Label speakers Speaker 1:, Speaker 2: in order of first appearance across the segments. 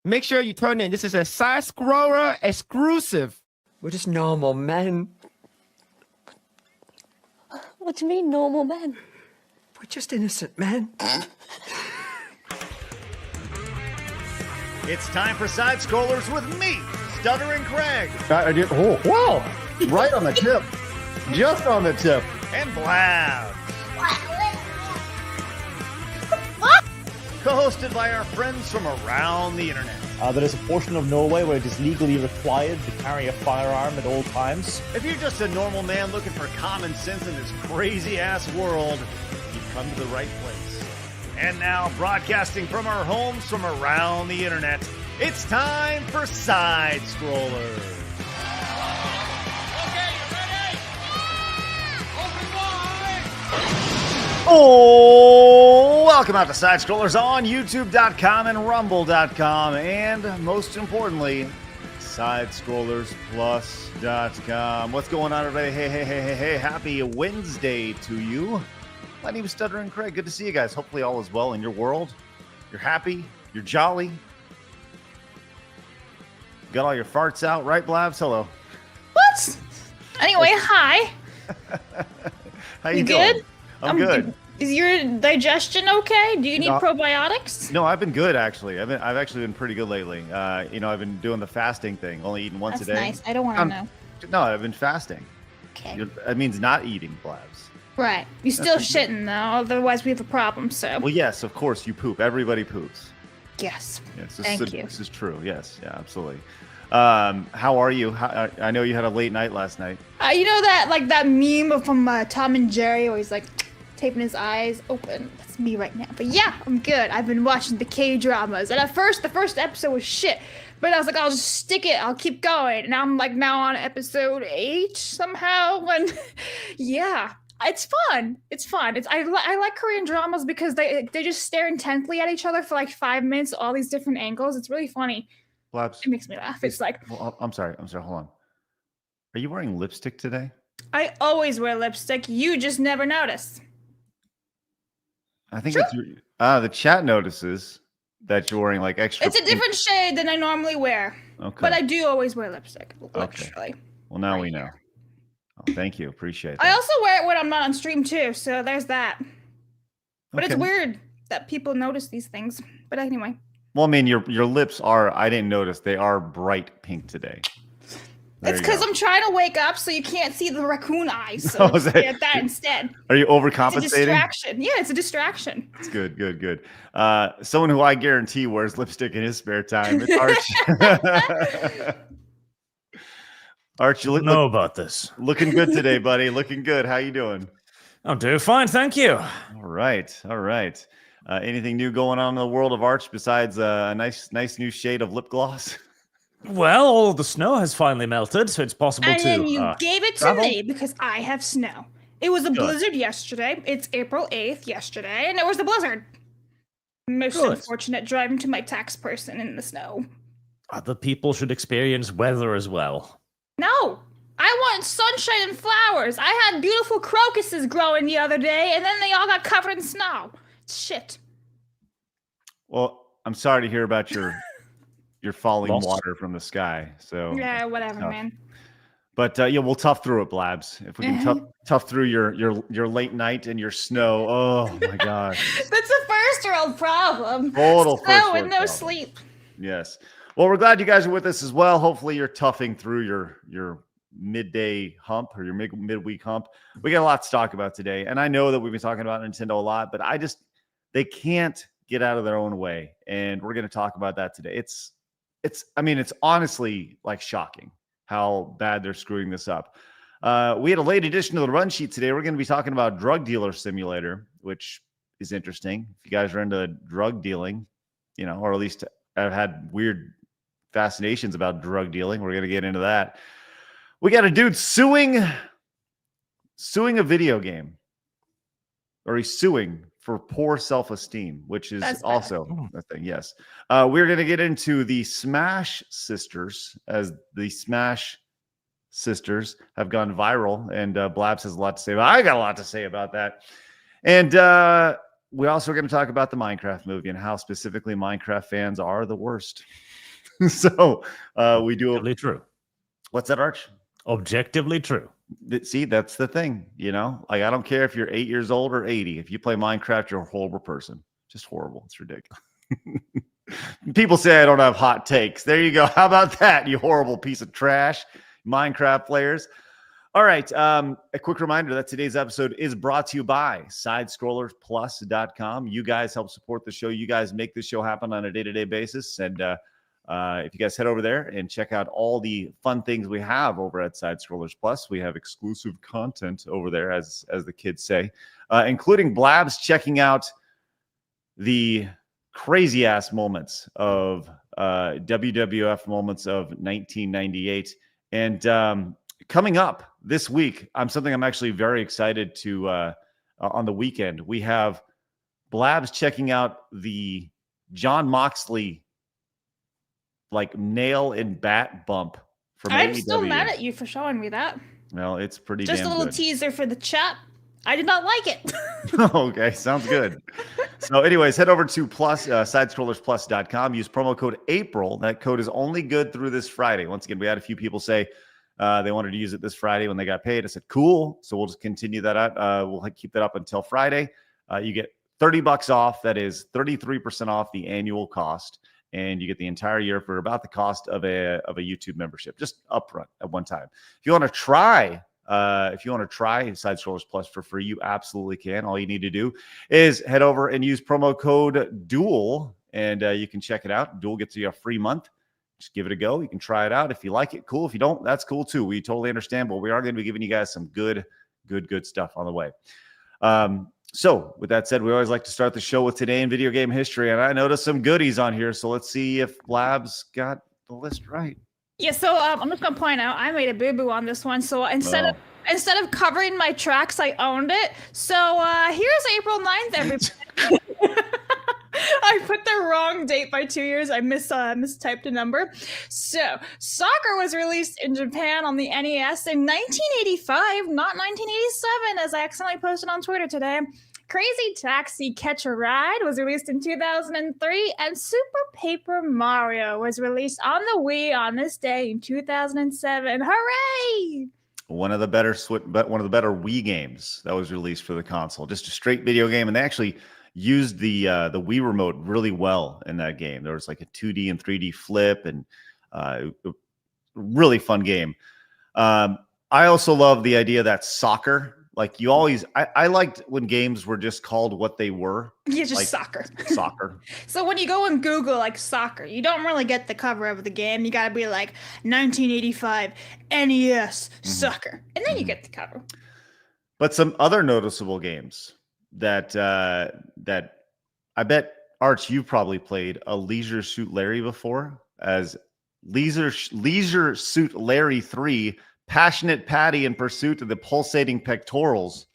Speaker 1: Make sure you turn in. This is a side scroller exclusive.
Speaker 2: We're just normal men.
Speaker 3: What do you mean, normal men?
Speaker 2: We're just innocent men.
Speaker 4: It's time for Side Scrollers with me, Stuttering Craig.
Speaker 5: I did. Oh, wow. Right on the tip. Just on the tip.
Speaker 4: And Blabs. Co-hosted by our friends from around the internet.
Speaker 6: There is a portion of Norway where it is legally required to carry a firearm at all times.
Speaker 4: If you're just a normal man looking for common sense in this crazy-ass world, you've come to the right place. And now, broadcasting from our homes from around the internet, it's time for Side Scrollers. Oh, welcome out to Side Scrollers on YouTube.com and Rumble.com, and most importantly, SidescrollersPlus.com. What's going on, everybody? Hey, happy Wednesday to you. My name is Stuttering Craig. Good to see you guys. Hopefully all is well in your world. You're happy. You're jolly. Got all your farts out, right, Blabs? Hello.
Speaker 7: What? Anyway, hi.
Speaker 4: How
Speaker 7: you
Speaker 4: doing?
Speaker 7: Good?
Speaker 4: I'm good.
Speaker 7: Is your digestion okay? Do you need probiotics?
Speaker 4: No, I've been good actually. I've actually been pretty good lately. I've been doing the fasting thing, only eating once a day.
Speaker 7: That's nice. I don't want to know.
Speaker 4: No, I've been fasting.
Speaker 7: Okay.
Speaker 4: That means not eating, Blabs.
Speaker 7: Right. You still shitting though, otherwise we have a problem. So.
Speaker 4: Well, yes, of course you poop. Everybody poops.
Speaker 7: Yes.
Speaker 4: Yes.
Speaker 7: Thank you.
Speaker 4: This is true. Yes. Yeah. Absolutely. How are you? I know you had a late night last night.
Speaker 7: You know that meme from Tom and Jerry where he's like taping his eyes open. That's me right now. But yeah, I'm good. I've been watching the K-dramas, and at first the first episode was shit, but I was like, I'll just stick it. I'll keep going, and I'm like now on episode 8 somehow. And yeah, it's fun. It's fun. I like Korean dramas because they just stare intently at each other for like 5 minutes, all these different angles. It's really funny.
Speaker 4: Blabs.
Speaker 7: It makes me laugh. It's like,
Speaker 4: well, I'm sorry. Hold on. Are you wearing lipstick today?
Speaker 7: I always wear lipstick. You just never notice.
Speaker 4: I think it's the chat notices that you're wearing like extra.
Speaker 7: It's a different shade than I normally wear.
Speaker 4: Okay.
Speaker 7: But I do always wear lipstick. Literally.
Speaker 4: Okay. Well, now we know. Oh, thank you. Appreciate that.
Speaker 7: I also wear it when I'm not on stream too, so there's that. But It's weird that people notice these things. But anyway.
Speaker 4: Well, I mean, your lips are, I didn't notice, they are bright pink today.
Speaker 7: It's because I'm trying to wake up so you can't see the raccoon eyes. So get that instead.
Speaker 4: Are you overcompensating?
Speaker 7: It's a distraction. Yeah, it's a distraction.
Speaker 4: It's good. Someone who I guarantee wears lipstick in his spare time. It's Arch. Arch, you
Speaker 6: know about this.
Speaker 4: Looking good today, buddy. Looking good. How you doing?
Speaker 6: I'm doing fine, thank you.
Speaker 4: All right. Anything new going on in the world of Arch besides a nice new shade of lip gloss?
Speaker 6: Well, all of the snow has finally melted, so it's possible
Speaker 7: and
Speaker 6: to
Speaker 7: then you gave it to
Speaker 6: travel.
Speaker 7: me because I have snow. It was a blizzard yesterday. It's April 8th yesterday, and it was a blizzard. Most unfortunate driving to my tax person in the snow.
Speaker 6: Other people should experience weather as well.
Speaker 7: No! I want sunshine and flowers. I had beautiful crocuses growing the other day, and then they all got covered in snow. It's shit.
Speaker 4: Well, I'm sorry to hear about your falling water from the sky. So
Speaker 7: yeah, whatever, man.
Speaker 4: But we'll tough through it, Blabs. If we can tough through your late night and your snow. Oh my gosh.
Speaker 7: That's a first-world problem.
Speaker 4: Total
Speaker 7: snow
Speaker 4: first
Speaker 7: and no sleep.
Speaker 4: Yes. Well, we're glad you guys are with us as well. Hopefully you're toughing through your midday hump or your midweek hump. We got a lot to talk about today. And I know that we've been talking about Nintendo a lot, but they can't get out of their own way. And we're going to talk about that today. It's honestly like shocking how bad they're screwing this up. We had a late addition to the run sheet today. We're going to be talking about Drug Dealer Simulator, which is interesting. If you guys are into drug dealing, or at least have had weird fascinations about drug dealing, we're going to get into that. We got a dude suing a video game, or he's suing for poor self-esteem, which is also a thing. Yes. We're going to get into the Smash Sisters, as the Smash Sisters have gone viral, and Blabs has a lot to say about it. I got a lot to say about that. And we're also going to talk about the Minecraft movie and how specifically Minecraft fans are the worst. So we do.
Speaker 8: Objectively true.
Speaker 4: What's that, Arch?
Speaker 8: Objectively true.
Speaker 4: See, that's the thing, you know? Like, I don't care if you're 8 years old or 80. If you play Minecraft, you're a horrible person. Just horrible. It's ridiculous. People say I don't have hot takes. There you go. How about that, you horrible piece of trash, Minecraft players? All right. A quick reminder that today's episode is brought to you by sidescrollersplus.com. You guys help support the show. You guys make this show happen on a day-to-day basis. And if you guys head over there and check out all the fun things we have over at Side Scrollers Plus, we have exclusive content over there, as the kids say, including Blabs checking out the crazy ass moments of WWF moments of 1998. And coming up this week, something I'm actually very excited to on the weekend. We have Blabs checking out the John Moxley like nail and bat bump from AEW.
Speaker 7: I'm still mad at you for showing me that.
Speaker 4: Well, it's pretty
Speaker 7: Just
Speaker 4: damn
Speaker 7: a little
Speaker 4: good.
Speaker 7: teaser for the chat. I did not like it.
Speaker 4: Okay, sounds good. So anyways, head over to sidescrollersplus.com. Use promo code April. That code is only good through this Friday. Once again, we had a few people say they wanted to use it this Friday when they got paid. I said, cool. So we'll just continue that up. We'll keep that up until Friday. You get $30 off. That is 33% off the annual cost. And you get the entire year for about the cost of a YouTube membership, just upfront at one time. If you want to try Side Scrollers Plus for free, you absolutely can. All you need to do is head over and use promo code DUAL, and you can check it out. DUAL gets you a free month. Just give it a go. You can try it out. If you like it, cool. If you don't, that's cool too. We totally understand, but we are going to be giving you guys some good stuff on the way. So with that said, we always like to start the show with today in video game history, and I noticed some goodies on here. So let's see if Blabs got the list right.
Speaker 7: Yeah, so I'm just gonna point out I made a boo-boo on this one. So instead of covering my tracks, I owned it. So here's April 9th, everybody. I put the wrong date by 2 years. I mistyped a number. So soccer was released in Japan on the NES in 1985, not 1987, as I accidentally posted on Twitter today. Crazy Taxi Catch a Ride was released in 2003, and Super Paper Mario was released on the Wii on this day in 2007. Hooray!
Speaker 4: One of the better Wii games that was released for the console. Just a straight video game, and they actually used the Wii remote really well in that game. There was like a 2D and 3D flip, and really fun game. I also love the idea that soccer. Like you always, I liked when games were just called what they were.
Speaker 7: Yeah, just
Speaker 4: like
Speaker 7: soccer.
Speaker 4: Soccer.
Speaker 7: So when you go and Google like soccer, you don't really get the cover of the game. You got to be like 1985 NES soccer, and then you get the cover.
Speaker 4: But some other noticeable games that I bet Arch, you've probably played a Leisure Suit Larry before, as Leisure Suit Larry 3. Passionate Patty in pursuit of the pulsating pectorals.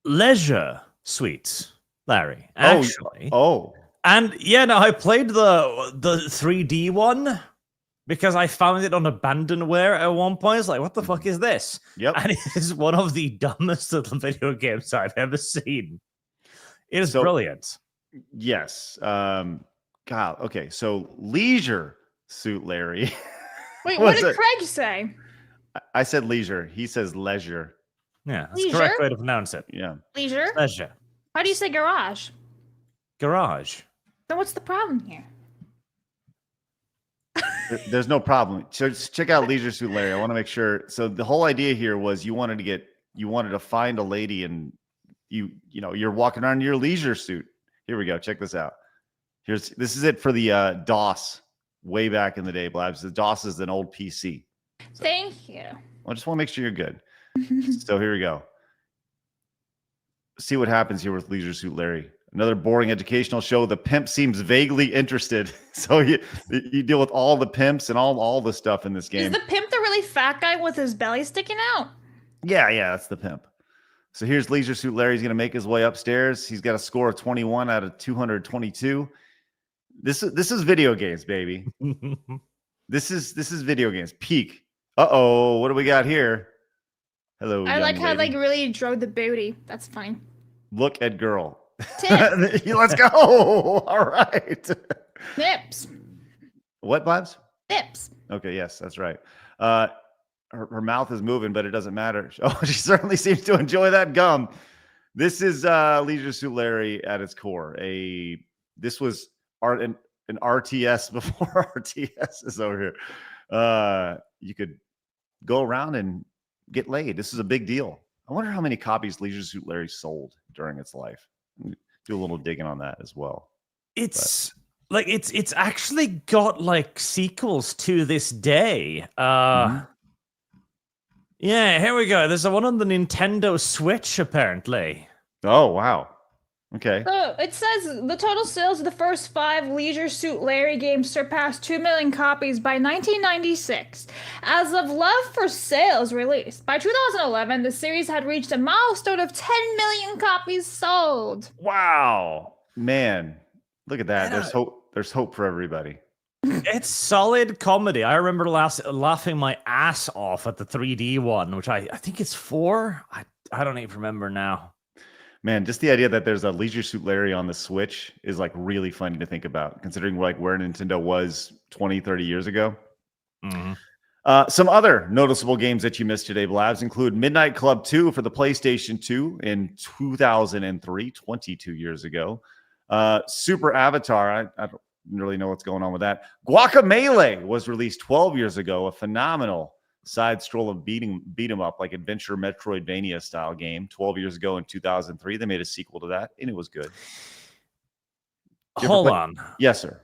Speaker 8: Leisure Suites, Larry, actually.
Speaker 4: Oh.
Speaker 8: And yeah, no, I played the 3D one because I found it on abandonware at one point. It's like, what the fuck is this?
Speaker 4: Yep.
Speaker 8: And it is one of the dumbest little video games I've ever seen. It is brilliant.
Speaker 4: Yes. God. Okay. So Leisure Suit Larry.
Speaker 7: Wait, what did Craig say?
Speaker 4: I said leisure. He says leisure.
Speaker 8: Yeah, that's the correct way to pronounce it.
Speaker 4: Yeah.
Speaker 7: Leisure?
Speaker 8: Leisure.
Speaker 7: How do you say garage?
Speaker 8: Garage.
Speaker 7: Then what's the problem here?
Speaker 4: There's no problem. So just check out Leisure Suit Larry. I want to make sure. So the whole idea here was you wanted to find a lady, and you're walking around in your leisure suit. Here we go. Check this out. This is it for the DOS way back in the day, Blabs. The DOS is an old PC. So,
Speaker 7: thank you.
Speaker 4: I just want to make sure you're good. So here we go. See what happens here with Leisure Suit Larry. Another boring educational show. The pimp seems vaguely interested. So you deal with all the pimps and all the stuff in this game.
Speaker 7: Is the pimp the really fat guy with his belly sticking out?
Speaker 4: Yeah, that's the pimp. So here's Leisure Suit Larry. He's going to make his way upstairs. He's got a score of 21 out of 222. This is video games, baby. This is video games. Peak. Uh-oh, what do we got here? Hello.
Speaker 7: I like how
Speaker 4: lady.
Speaker 7: really drove the booty. That's funny.
Speaker 4: Look at girl.
Speaker 7: Tip.
Speaker 4: Let's go. All right.
Speaker 7: Nips.
Speaker 4: What, Blabs?
Speaker 7: Nips.
Speaker 4: Okay, yes, that's right. Her mouth is moving, but it doesn't matter. Oh, she certainly seems to enjoy that gum. This is Leisure Suit Larry at its core. This was an RTS before RTS is over here. You could go around and get laid. This is a big deal. I wonder how many copies Leisure Suit Larry sold during its life. Do a little digging on that as well.
Speaker 8: It's actually got like sequels to this day. Yeah, here we go. There's a one on the Nintendo Switch, apparently.
Speaker 4: Oh, wow. Okay.
Speaker 7: So it says the total sales of the first 5 Leisure Suit Larry games surpassed 2 million copies by 1996. As of Love for Sale's release, by 2011, the series had reached a milestone of 10 million copies sold.
Speaker 4: Wow. Man, look at that. There's hope. There's hope for everybody.
Speaker 8: It's solid comedy. I remember laughing my ass off at the 3D one, which I think it's 4. I don't even remember now.
Speaker 4: Man, just the idea that there's a Leisure Suit Larry on the Switch is like really funny to think about, considering like where Nintendo was 20, 30 years ago. Some other noticeable games that you missed today, Blabs, include Midnight Club 2 for the PlayStation 2 in 2003, 22 years ago. Super Avatar, I don't really know what's going on with that. Guacamelee was released 12 years ago, a phenomenal side stroll of beat 'em up, like adventure Metroidvania style game. 12 years ago in 2003, they made a sequel to that, and it was good.
Speaker 8: Hold on.
Speaker 4: Yes, sir.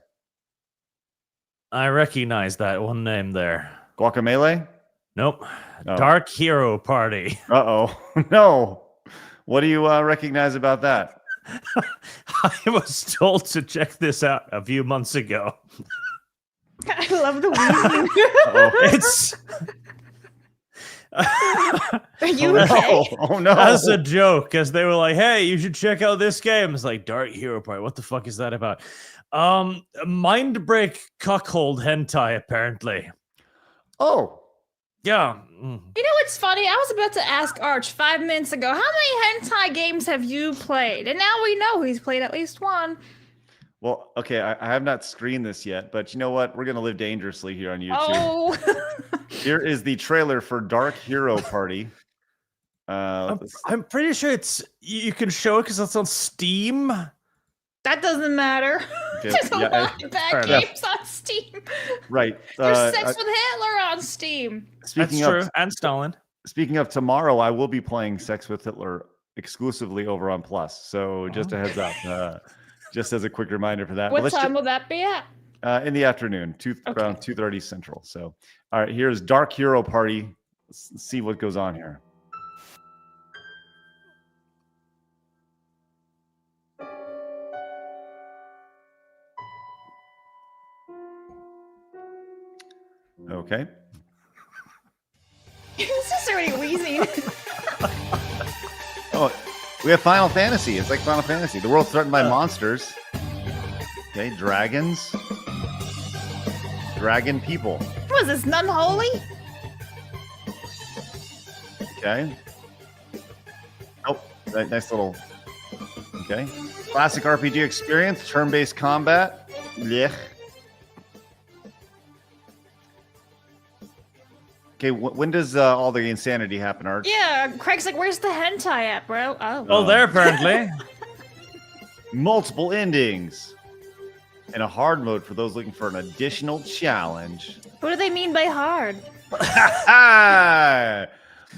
Speaker 8: I recognize that one name there.
Speaker 4: Guacamelee?
Speaker 8: Nope.
Speaker 4: Oh.
Speaker 8: Dark Hero Party.
Speaker 4: Uh-oh. No. What do you recognize about that?
Speaker 8: I was told to check this out a few months ago.
Speaker 7: I love the wheezing.
Speaker 8: It's
Speaker 7: Are you okay?
Speaker 4: Oh no.
Speaker 8: as a joke, as they were like, hey, you should check out this game. It's like Dark Hero Party. What the fuck is that about? Mind break cuckold hentai, apparently.
Speaker 4: Oh.
Speaker 8: Yeah.
Speaker 7: You know what's funny? I was about to ask Arch 5 minutes ago, how many hentai games have you played? And now we know he's played at least one.
Speaker 4: Well, okay, I have not screened this yet, but you know what? We're going to live dangerously here on YouTube.
Speaker 7: Oh.
Speaker 4: Here is the trailer for Dark Hero Party.
Speaker 8: I'm pretty sure you can show it because it's on Steam.
Speaker 7: That doesn't matter.
Speaker 4: Okay,
Speaker 7: There's a
Speaker 4: yeah,
Speaker 7: lot of bad games on Steam.
Speaker 4: Right.
Speaker 7: There's Sex with Hitler on Steam.
Speaker 8: That's true. And Stalin.
Speaker 4: Speaking of tomorrow, I will be playing Sex with Hitler exclusively over on Plus. So just a heads up. Just as a quick reminder for that.
Speaker 7: What time will that be at?
Speaker 4: In the afternoon, around 2:30 Central. So, all right, here's Dark Hero Party. Let's see what goes on here. Okay.
Speaker 7: This is already wheezing.
Speaker 4: Oh, we have Final Fantasy. It's like Final Fantasy. The world's threatened by monsters. Okay, dragons. Dragon people.
Speaker 7: What is this, Nun Holy?
Speaker 4: Okay. Oh, nice little. Okay. Classic RPG experience, turn-based combat. Blech. Okay, when does all the insanity happen, Arch?
Speaker 7: Yeah, Craig's like, where's the hentai at, bro?
Speaker 8: Oh, there apparently.
Speaker 4: Multiple endings. And a hard mode for those looking for an additional challenge.
Speaker 7: What do they mean by hard?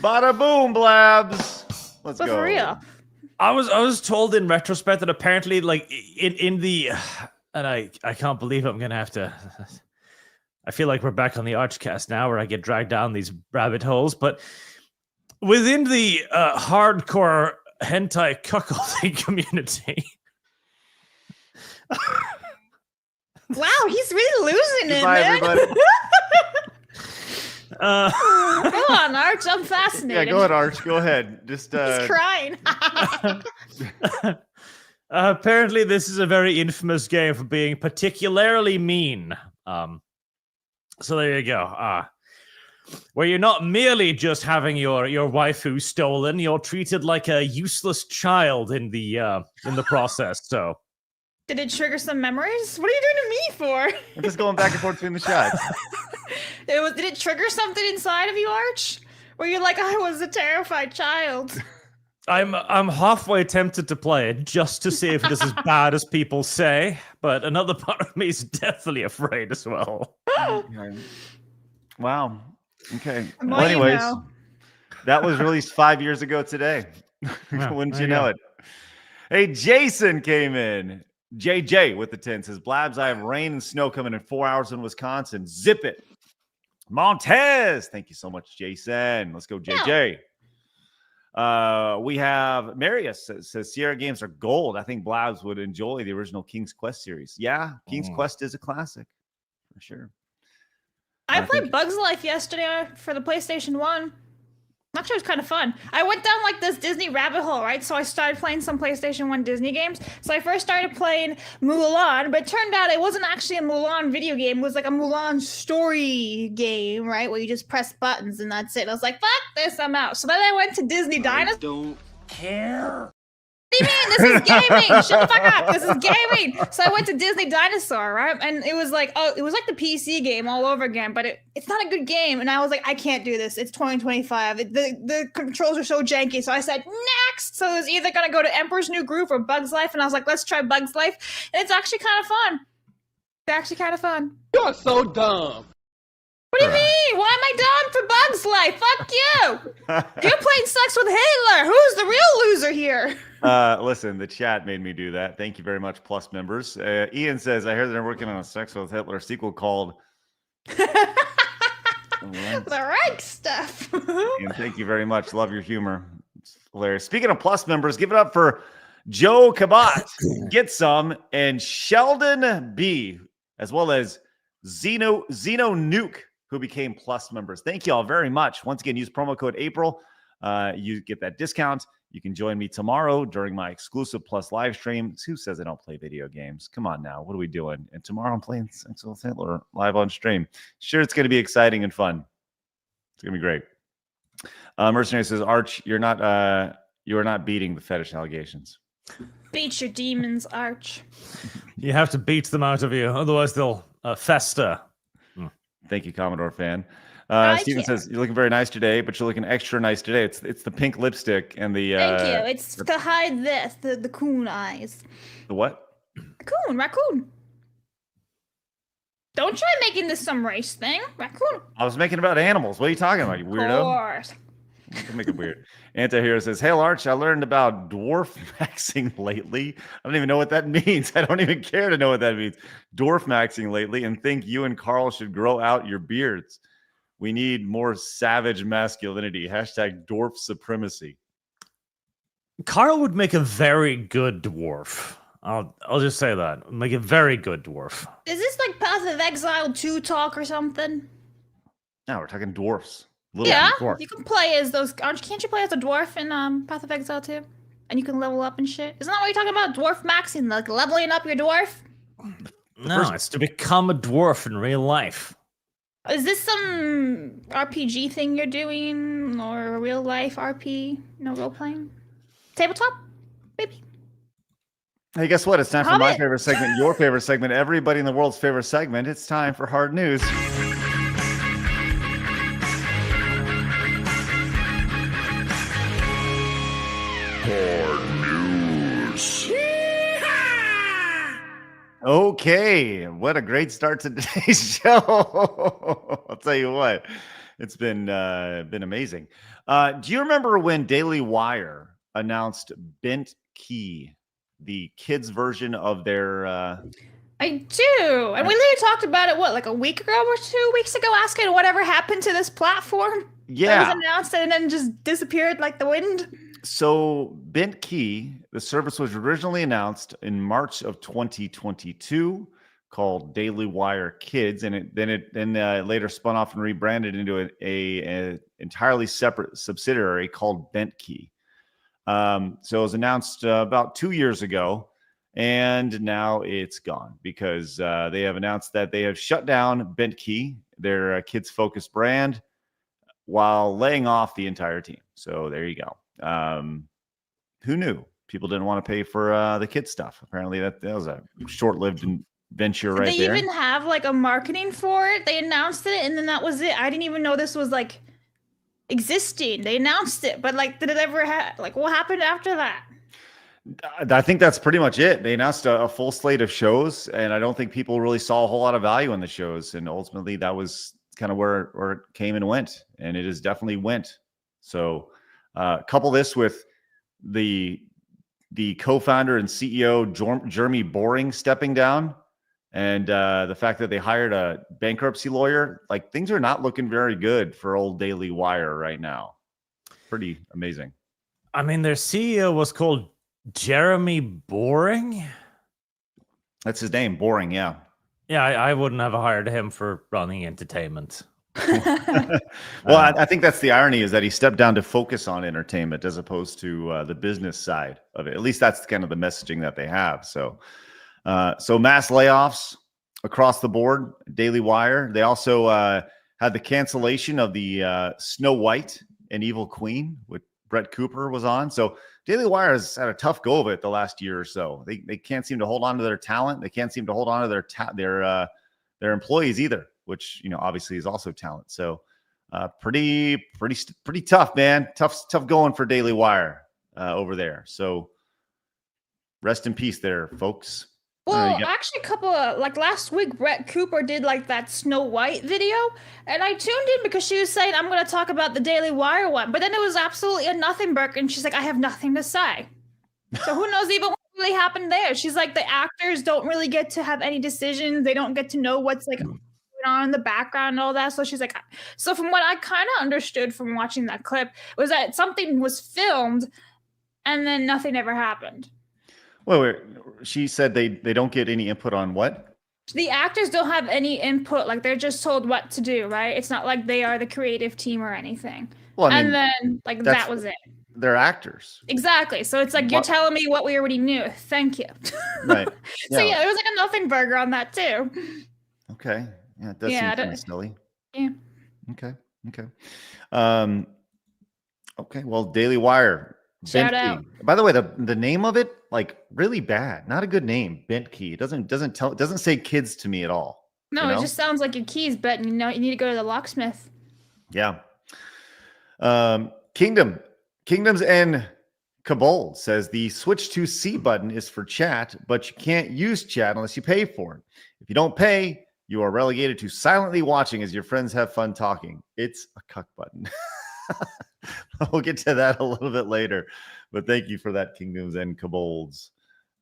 Speaker 4: Bada boom, Blabs. Let's
Speaker 7: But
Speaker 4: go.
Speaker 7: for real.
Speaker 8: I was told in retrospect that apparently, like in the, and I can't believe I'm gonna have to. I feel like we're back on the Archcast now, where I get dragged down these rabbit holes. But within the hardcore hentai cuckolding community.
Speaker 7: Wow, he's really losing it,
Speaker 4: Goodbye,
Speaker 7: man.
Speaker 4: everybody.
Speaker 7: Go on, Arch. I'm fascinated.
Speaker 4: Yeah, go ahead, Arch. Go ahead. Just
Speaker 7: He's crying.
Speaker 8: Apparently, this is a very infamous game for being particularly mean. So there you go. where you're not merely just having your waifu stolen, you're treated like a useless child in the process. So
Speaker 7: Did it trigger some memories? What are you doing to me for?
Speaker 4: I'm just going back and forth between the chats.
Speaker 7: Did it trigger something inside of you, Arch? Where you're like, I was a terrified child.
Speaker 8: I'm halfway tempted to play it just to see if it is as bad as people say, but another part of me is definitely afraid as well.
Speaker 4: Okay. Wow. Okay.
Speaker 7: The
Speaker 4: Well,
Speaker 7: more you
Speaker 4: anyways,
Speaker 7: know.
Speaker 4: that was released 5 years ago today.
Speaker 8: Yeah,
Speaker 4: Wouldn't
Speaker 8: there
Speaker 4: you
Speaker 8: you
Speaker 4: know
Speaker 8: go.
Speaker 4: it? Hey, Jason came in. JJ with the 10 says, Blabs, I have rain and snow coming in 4 hours in Wisconsin. Zip it. Montez. Thank you so much, Jason. Let's go, JJ. We have Marius says Sierra games are gold. I think Blabs would enjoy the original King's Quest series. Yeah, King's Quest is a classic for sure.
Speaker 7: I played Bugs Life yesterday for the PlayStation 1. Actually, it was kind of fun. I went down like this Disney rabbit hole, right? So I started playing some PlayStation 1 Disney games. So I first started playing Mulan, but it turned out it wasn't actually a Mulan video game. It was like a Mulan story game, right? Where you just press buttons and that's it. And I was like, fuck this, I'm out. So then I went to Disney Dinosaur.
Speaker 2: Don't care.
Speaker 7: What do you mean? This is gaming. Shut the fuck up. This is gaming. So I went to Disney Dinosaur, right? And it was like, it was like the PC game all over again, but it's not a good game. And I was like, I can't do this. It's 2025. The controls are so janky. So I said, next. So it was either going to go to Emperor's New Groove or Bugs Life. And I was like, let's try Bugs Life. And it's actually kind of fun. It's actually kind of fun.
Speaker 2: You're so dumb.
Speaker 7: What do you mean? Why am I down for Bugs Life? Fuck you. You're playing sex with Hitler. Who's the real loser here?
Speaker 4: Listen, the chat made me do that. Thank you very much, Plus members. Ian says, I heard they're working on a Sex with Hitler sequel called
Speaker 7: The right stuff.
Speaker 4: And thank you very much. Love your humor. It's hilarious. Speaking of Plus members, give it up for Joe Kabat, Get Some, and Sheldon B, as well as Zeno Nuke, who became Plus members. Thank you all very much. Once again, use promo code April. You get that discount. You can join me tomorrow during my exclusive Plus live stream. Who says I don't play video games? Come on now. What are we doing? And tomorrow I'm playing Sex with Hitler live on stream. Sure, it's going to be exciting and fun. It's going to be great. Mercenary says, Arch, you are not beating the fetish allegations.
Speaker 7: Beat your demons, Arch.
Speaker 8: You have to beat them out of you, otherwise they'll fester.
Speaker 4: Thank you, Commodore fan.
Speaker 7: I
Speaker 4: Steven
Speaker 7: care.
Speaker 4: says, you're looking very nice today, but you're looking extra nice today. It's the pink lipstick and the...
Speaker 7: Thank you. It's to hide this, the coon eyes.
Speaker 4: The what?
Speaker 7: Raccoon. Don't try making this some race thing. Raccoon.
Speaker 4: I was making it about animals. What are you talking about, you
Speaker 7: Of
Speaker 4: weirdo?
Speaker 7: course.
Speaker 4: Don't make it weird. Antihero says, hey, Arch, I learned about dwarf maxing lately. I don't even know what that means. I don't even care to know what that means. Dwarf maxing lately, and think you and Carl should grow out your beards. We need more savage masculinity. Hashtag dwarf supremacy.
Speaker 8: Carl would make a very good dwarf. I'll just say that. Make a very good dwarf.
Speaker 7: Is this like Path of Exile 2 talk or something?
Speaker 4: No, we're talking dwarfs. Little
Speaker 7: Yeah,
Speaker 4: dwarf.
Speaker 7: you can play as those. Can't you play as a dwarf in Path of Exile 2? And you can level up and shit. Isn't that what you're talking about? Dwarf maxing, like leveling up your dwarf?
Speaker 8: No, it's to become a dwarf in real life.
Speaker 7: Is this some RPG thing you're doing, or a real life RP? No role playing, tabletop, maybe.
Speaker 4: Hey, guess what? It's time for my
Speaker 7: Hobbit.
Speaker 4: favorite segment, your favorite segment, everybody in the world's favorite segment. It's time for hard news. Okay, what a great start to today's show. I'll tell you what, it's been amazing. Do you remember when Daily Wire announced Bent Key, the kids version of their
Speaker 7: I do. And we literally talked about it, what, like a week ago or 2 weeks ago, asking whatever happened to this platform that
Speaker 4: yeah.
Speaker 7: was announced and then just disappeared like the wind.
Speaker 4: So Bent Key, the service was originally announced in March of 2022, called Daily Wire Kids, and it later spun off and rebranded into a entirely separate subsidiary called Bent Key. So it was announced about 2 years ago, and now it's gone because they have announced that they have shut down Bent Key, their kids-focused brand. while laying off the entire team. So there you go. Who knew? People didn't want to pay for the kid stuff. Apparently that was a short-lived venture right
Speaker 7: They
Speaker 4: there.
Speaker 7: even have like a marketing for it. They announced it and then that was it. I didn't even know this was like existing. They announced it, but like did it ever like what happened after that?
Speaker 4: I think that's pretty much it. They announced a full slate of shows, and I don't think people really saw a whole lot of value in the shows. And ultimately, that was kind of where it came and went, and it is definitely went. So, couple this with the co-founder and CEO Jeremy Boring stepping down, and the fact that they hired a bankruptcy lawyer. Like things are not looking very good for old Daily Wire right now. Pretty amazing.
Speaker 8: I mean, their CEO was called Jeremy Boring.
Speaker 4: That's his name, Boring. Yeah.
Speaker 8: Yeah, I wouldn't have hired him for running entertainment.
Speaker 4: Well, I think that's the irony, is that he stepped down to focus on entertainment as opposed to the business side of it. At least that's kind of the messaging that they have. So mass layoffs across the board. Daily Wire. They also had the cancellation of the Snow White and Evil Queen, which Brett Cooper was on. So Daily Wire has had a tough go of it the last year or so. They can't seem to hold on to their talent. They can't seem to hold on to their employees either, which obviously is also talent. So pretty tough, man. Tough going for Daily Wire over there. So rest in peace there, folks.
Speaker 7: Well, actually, a couple of like last week, Brett Cooper did like that Snow White video, and I tuned in because she was saying, I'm going to talk about the Daily Wire one, but then it was absolutely a nothing burger, and she's like, I have nothing to say. So who knows even what really happened there? She's like, the actors don't really get to have any decisions. They don't get to know what's like going on in the background and all that. So she's like, so from what I kind of understood from watching that clip was that something was filmed, and then nothing ever happened.
Speaker 4: Wait. She said they don't get any input on what?
Speaker 7: The actors don't have any input. Like they're just told what to do, right? It's not like they are the creative team or anything. Well, I mean, and then like that was it.
Speaker 4: They're actors.
Speaker 7: Exactly. So it's like, you're telling me what we already knew. Thank you.
Speaker 4: Right.
Speaker 7: So yeah, it was like a nothing burger on that too.
Speaker 4: Okay. Yeah, it does seem kind of silly.
Speaker 7: Yeah.
Speaker 4: Okay. Okay. Well, Daily Wire.
Speaker 7: Shout out.
Speaker 4: By the way, the name of it, like really bad. Not a good name. Bent key. It doesn't say kids to me at all.
Speaker 7: No, it just sounds like your keys, but you need to go to the locksmith.
Speaker 4: Yeah. Kingdoms and Cabal says the switch to C button is for chat, but you can't use chat unless you pay for it. If you don't pay, you are relegated to silently watching as your friends have fun talking. It's a cuck button. We'll get to that a little bit later, but thank you for that, Kingdoms and Cabolds.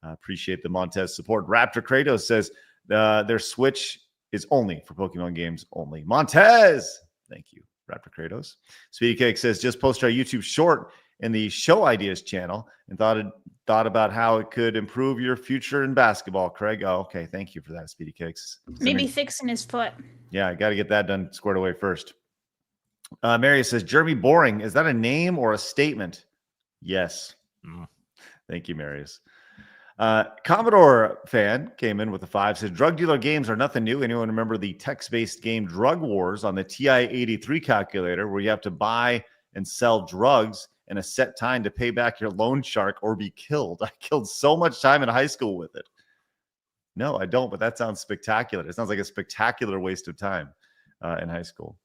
Speaker 4: Appreciate the Montez support. Raptor Kratos says their Switch is only for Pokemon games only. Montez, thank you, Raptor Kratos. Speedy Cake says just post our YouTube short in the Show Ideas channel and thought about how it could improve your future in basketball, Craig. Oh, okay, thank you for that, Speedy Cakes.
Speaker 7: Maybe fixing his foot.
Speaker 4: Yeah, I got to get that done, squared away first. Mary says, Jeremy Boring, is that a name or a statement? Yes. Thank you, Marius. Commodore fan came in with a 5, says, drug dealer games are nothing new. Anyone remember the text-based game Drug Wars on the TI-83 calculator where you have to buy and sell drugs in a set time to pay back your loan shark or be killed? I killed so much time in high school with it. No, I don't, but that sounds spectacular. It sounds like a spectacular waste of time in high school.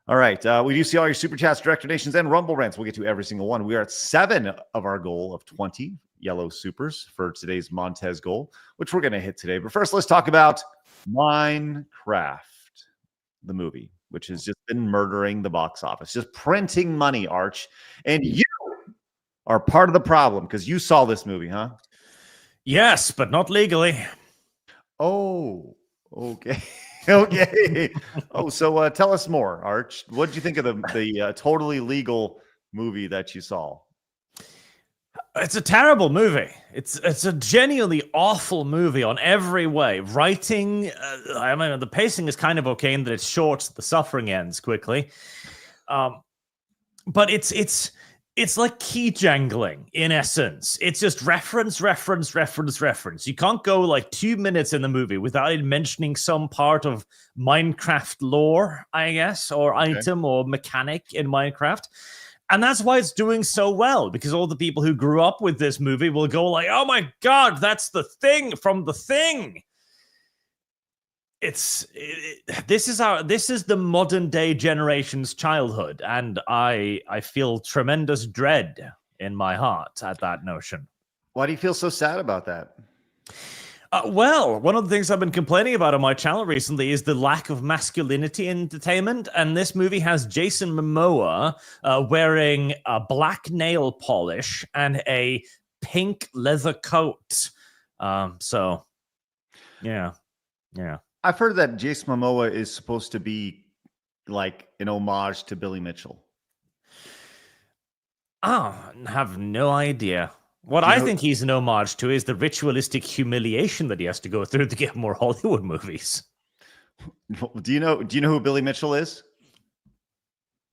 Speaker 4: All right. We do see all your Super Chats, Direct Donations, and Rumble Rants. We'll get to every single one. We are at 7 of our goal of 20 yellow supers for today's Montez goal, which we're going to hit today. But first, let's talk about Minecraft, the movie, which has just been murdering the box office, just printing money, Arch. And you are part of the problem because you saw this movie, huh?
Speaker 8: Yes, but not legally.
Speaker 4: Oh, okay. Okay. Oh, so tell us more, Arch. What did you think of the totally legal movie that you saw?
Speaker 8: It's a terrible movie. It's a genuinely awful movie on every way. Writing, I mean, the pacing is kind of okay in that it's short, the suffering ends quickly. But it's It's like key jangling in essence. It's just reference. You can't go like 2 minutes in the movie without it mentioning some part of Minecraft lore, I guess, or item or mechanic in Minecraft. And that's why it's doing so well, because all the people who grew up with this movie will go like, oh my God, that's the thing from the thing. This is the modern day generation's childhood, and I feel tremendous dread in my heart at that notion.
Speaker 4: Why do you feel so sad about that?
Speaker 8: Well, one of the things I've been complaining about on my channel recently is the lack of masculinity in entertainment, and this movie has Jason Momoa wearing a black nail polish and a pink leather coat. So, yeah.
Speaker 4: I've heard that Jason Momoa is supposed to be like an homage to Billy Mitchell.
Speaker 8: I have no idea. What I think he's an homage to is the ritualistic humiliation that he has to go through to get more Hollywood movies.
Speaker 4: Do you know who Billy Mitchell is?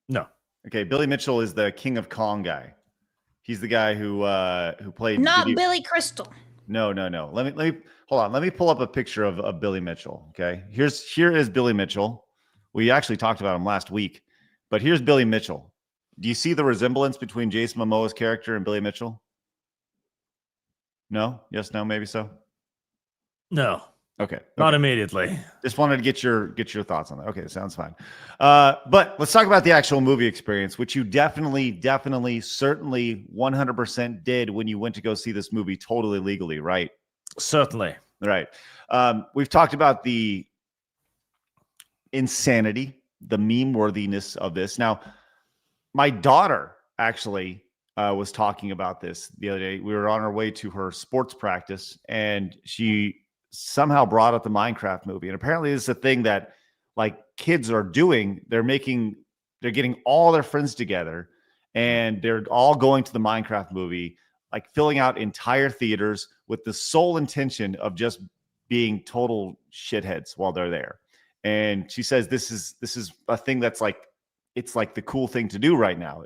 Speaker 8: No.
Speaker 4: Okay, Billy Mitchell is the King of Kong guy. He's the guy who played
Speaker 7: Billy Crystal.
Speaker 4: No. Let me hold on. Let me pull up a picture of Billy Mitchell. Okay. Here is Billy Mitchell. We actually talked about him last week, but here's Billy Mitchell. Do you see the resemblance between Jason Momoa's character and Billy Mitchell? No? Yes, no, maybe so?
Speaker 8: No.
Speaker 4: Okay.
Speaker 8: Not immediately.
Speaker 4: Just wanted to get your thoughts on that. Okay, sounds fine. But let's talk about the actual movie experience, which you definitely, certainly 100% did when you went to go see this movie totally legally, right?
Speaker 8: Certainly.
Speaker 4: Right. We've talked about the insanity, the meme worthiness of this. Now, my daughter actually was talking about this the other day. We were on our way to her sports practice, and she somehow brought up the Minecraft movie. And apparently this is a thing that like kids are doing. They're getting all their friends together, and they're all going to the Minecraft movie, like filling out entire theaters with the sole intention of just being total shitheads while they're there. And she says this is a thing that's like, it's like the cool thing to do right now.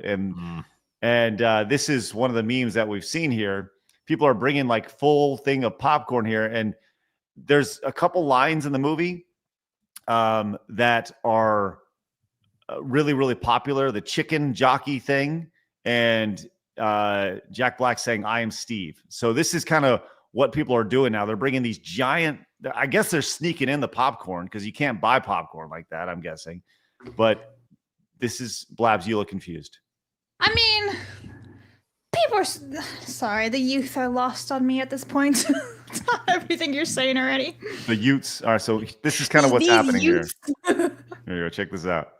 Speaker 4: And this is one of the memes that we've seen here. People are bringing like full thing of popcorn here, and there's a couple lines in the movie that are really, really popular. The chicken jockey thing, and Jack Black saying, "I am Steve." So this is kind of what people are doing now. They're bringing these giant, I guess they're sneaking in the popcorn because you can't buy popcorn like that, I'm guessing. But this is, Blabs, you look confused.
Speaker 7: I mean, people are sorry. The youth are lost on me at this point. It's not everything you're saying already.
Speaker 4: The Utes are, so this is kind of what's happening here. Here you go. Check this out.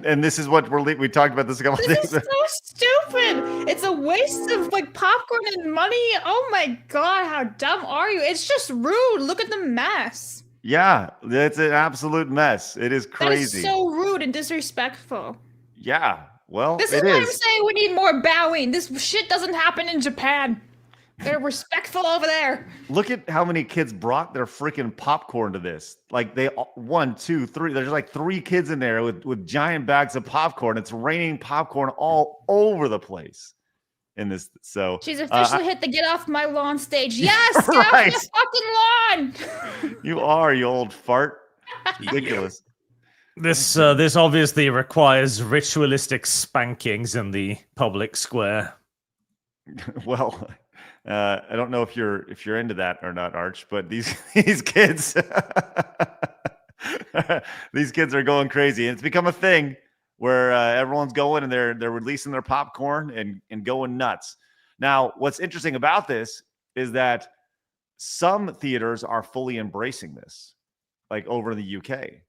Speaker 4: And this is what we talked about this a couple of days ago.
Speaker 7: This is so stupid. It's a waste of like popcorn and money. Oh my God, how dumb are you? It's just rude. Look at the mess.
Speaker 4: Yeah, it's an absolute mess. It is crazy.
Speaker 7: That is so rude and disrespectful.
Speaker 4: Yeah, well,
Speaker 7: this is why I'm saying we need more bowing. This shit doesn't happen in Japan. They're respectful over there.
Speaker 4: Look at how many kids brought their freaking popcorn to this. Like they 1, 2, 3. There's like 3 kids in there with giant bags of popcorn. It's raining popcorn all over the place in this. So
Speaker 7: she's officially hit the get off my lawn stage. Yes, get off my fucking lawn.
Speaker 4: You are, you old fart. Ridiculous.
Speaker 8: This obviously requires ritualistic spankings in the public square.
Speaker 4: Well, I don't know if you're into that or not, Arch, but these kids these kids are going crazy. And it's become a thing where everyone's going and they're releasing their popcorn and going nuts. Now, what's interesting about this is that some theaters are fully embracing this, like over in the UK.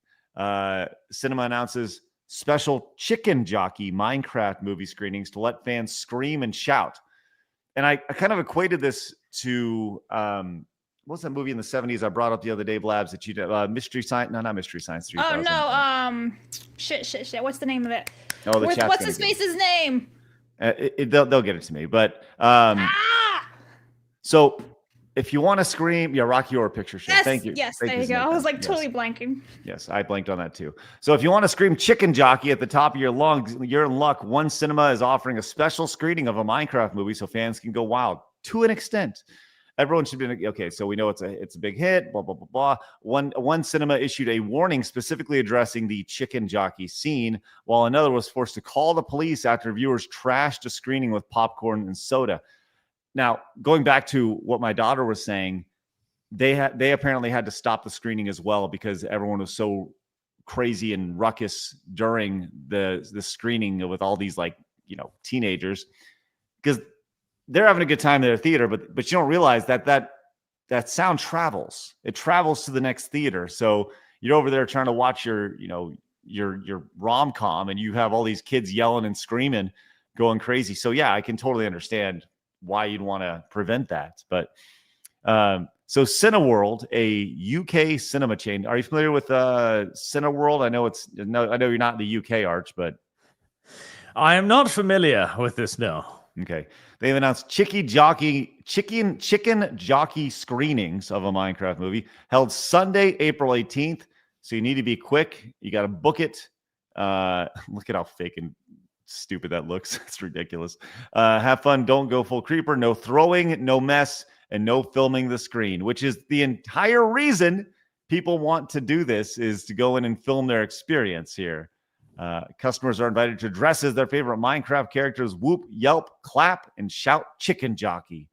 Speaker 4: Cinema announces special chicken jockey Minecraft movie screenings to let fans scream and shout. And I kind of equated this to what's that movie in the 70s I brought up the other day, Blabs, that you did? Mystery Science? No, not Mystery Science 3000.
Speaker 7: Oh no, shit. What's the name of it?
Speaker 4: Oh,
Speaker 7: what's his face's name?
Speaker 4: They'll get it to me, but so if you want to scream, yeah, Rocky Horror Picture Show.
Speaker 7: Yes,
Speaker 4: Thank you.
Speaker 7: yes,
Speaker 4: Thank
Speaker 7: there you go. I
Speaker 4: Samantha.
Speaker 7: was like
Speaker 4: Yes.
Speaker 7: totally blanking.
Speaker 4: Yes, I blanked on that too. So if you want to scream chicken jockey at the top of your lungs, you're in luck. One Cinema is offering a special screening of a Minecraft movie so fans can go wild to an extent. Everyone should be okay. So we know it's a big hit. Blah blah blah blah. One Cinema issued a warning specifically addressing the chicken jockey scene, while another was forced to call the police after viewers trashed a screening with popcorn and soda. Now, going back to what my daughter was saying, they apparently had to stop the screening as well because everyone was so crazy and ruckus during the screening with all these teenagers, because they're having a good time in their theater, but you don't realize that sound travels. It travels to the next theater. So you're over there trying to watch your rom-com, and you have all these kids yelling and screaming, going crazy. So yeah, I can totally understand why you'd want to prevent that. But so Cineworld, a UK cinema chain. Are you familiar with Cineworld? I know you're not in the UK, Arch, but
Speaker 8: I am not familiar with this. No.
Speaker 4: Okay. They've announced chicken jockey screenings of a Minecraft movie held Sunday, April 18th. So you need to be quick. You got to book it. Look at how fake and stupid that looks. It's ridiculous. Have fun. Don't go full creeper. No throwing, no mess, and no filming the screen, which is the entire reason people want to do this, is to go in and film their experience here. Customers are invited to dress as their favorite Minecraft characters, whoop, yelp, clap, and shout chicken jockey.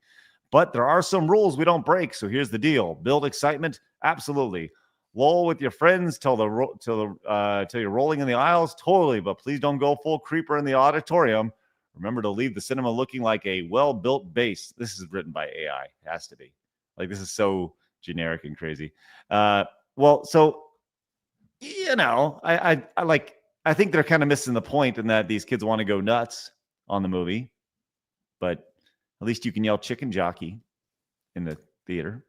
Speaker 4: But there are some rules we don't break, so here's the deal. Build excitement? Absolutely. Lull with your friends till you're rolling in the aisles? Totally, but please don't go full creeper in the auditorium. Remember to leave the cinema looking like a well-built base. This is written by AI. It has to be. Like, this is so generic and crazy. So, I think they're kind of missing the point in that these kids want to go nuts on the movie, but at least you can yell chicken jockey in the theater,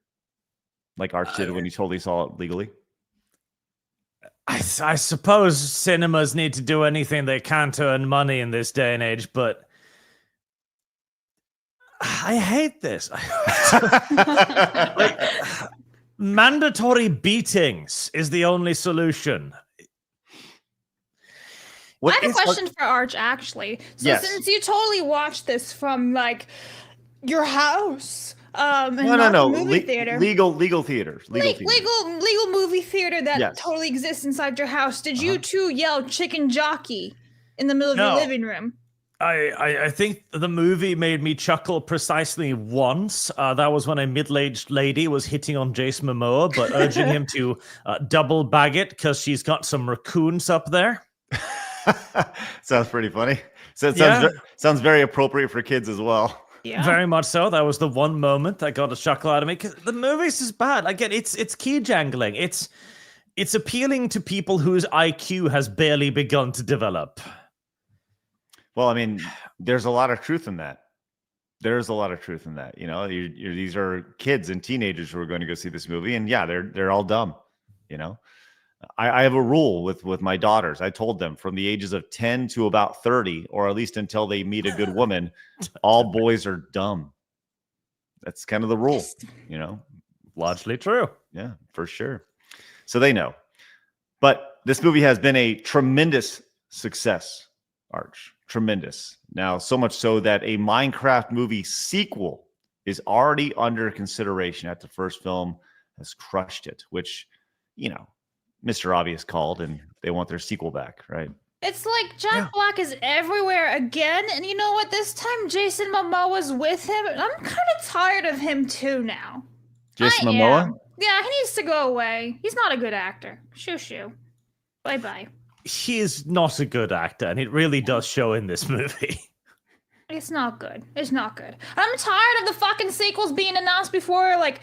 Speaker 4: like Arch did when he totally saw it legally.
Speaker 8: I suppose cinemas need to do anything they can to earn money in this day and age, but I hate this. Mandatory beatings is the only solution.
Speaker 7: I have a question for Arch, actually. So
Speaker 4: yes.
Speaker 7: Since you totally watched this from your house, and
Speaker 4: no,
Speaker 7: movie theater,
Speaker 4: legal theaters,
Speaker 7: legal movie theater that
Speaker 4: yes.
Speaker 7: totally exists inside your house, did you too yell chicken jockey in the middle of your living room?
Speaker 8: I think the movie made me chuckle precisely once. That was when a middle-aged lady was hitting on Jason Momoa, but urging him to double bag it because she's got some raccoons up there.
Speaker 4: Sounds pretty funny. So it sounds very appropriate for kids as well.
Speaker 7: Yeah,
Speaker 8: very much so. That was the one moment that got a chuckle out of me, because the movie's is bad. Again, it's key jangling. It's appealing to people whose IQ has barely begun to develop.
Speaker 4: Well, I mean, there's a lot of truth in that. These are kids and teenagers who are going to go see this movie, and yeah, they're all dumb. I have a rule with my daughters. I told them from the ages of 10 to about 30, or at least until they meet a good woman, all boys are dumb. That's kind of the rule,
Speaker 8: Largely true.
Speaker 4: Yeah, for sure. So they know. But this movie has been a tremendous success, Arch. Tremendous. Now, so much so that a Minecraft movie sequel is already under consideration after the first film has crushed it, which, Mr. Obvious called, and they want their sequel back, right?
Speaker 7: It's like Jack Black is everywhere again, and you know what? This time Jason Momoa was with him. I'm kind of tired of him too now.
Speaker 4: Jason Momoa?
Speaker 7: Yeah, he needs to go away. He's not a good actor. Shoo. Bye-bye.
Speaker 8: He is not a good actor, and it really does show in this movie.
Speaker 7: It's not good. I'm tired of the fucking sequels being announced before, like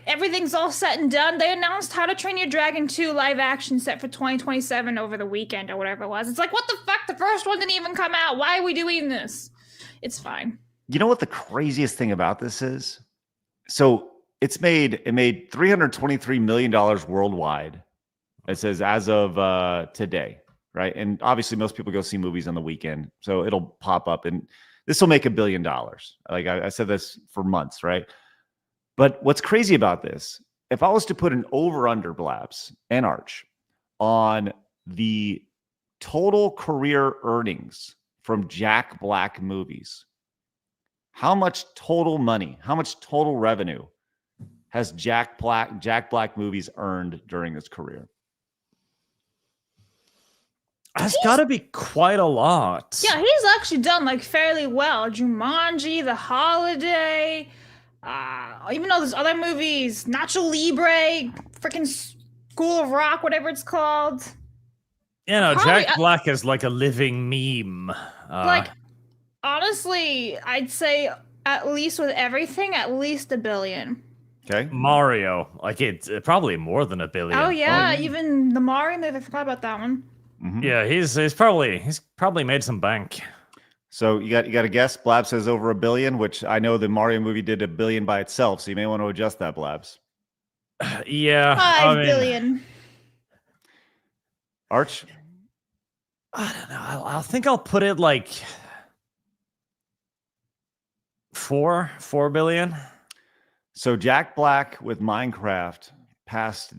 Speaker 7: everything's all set and done. They announced How to Train Your Dragon 2 live action set for 2027 over the weekend or whatever it was. It's like, what the fuck? The first one didn't even come out. Why are we doing this? It's fine.
Speaker 4: You know what the craziest thing about this is? So it made $323 million worldwide. It says as of today, right? And obviously most people go see movies on the weekend, so it'll pop up, and this will make $1 billion. Like I said this for months, right? But what's crazy about this, if I was to put an over-under, Blabs and Arch, on the total career earnings from Jack Black movies, how much total money, how much total revenue has Jack Black movies earned during his career?
Speaker 8: It's got to be quite a lot.
Speaker 7: Yeah, he's actually done like fairly well. Jumanji, The Holiday, even though there's other movies, Nacho Libre, freaking School of Rock, whatever it's called.
Speaker 8: You know,
Speaker 7: Probably,
Speaker 8: Jack Black is like a living meme.
Speaker 7: Like, honestly, I'd say at least with everything, at least $1 billion.
Speaker 4: Okay.
Speaker 8: Mario, like it's probably more than $1 billion.
Speaker 7: Oh yeah, even the Mario movie, I forgot about that one.
Speaker 4: Mm-hmm.
Speaker 8: Yeah, he's probably made some bank.
Speaker 4: So you got a guess? Blabs says over $1 billion, which I know the Mario movie did $1 billion by itself, so you may want to adjust that, Blabs.
Speaker 8: Yeah,
Speaker 7: $5 billion.
Speaker 4: Arch?
Speaker 8: I don't know. I think I'll put it like $4 billion.
Speaker 4: So Jack Black with Minecraft passed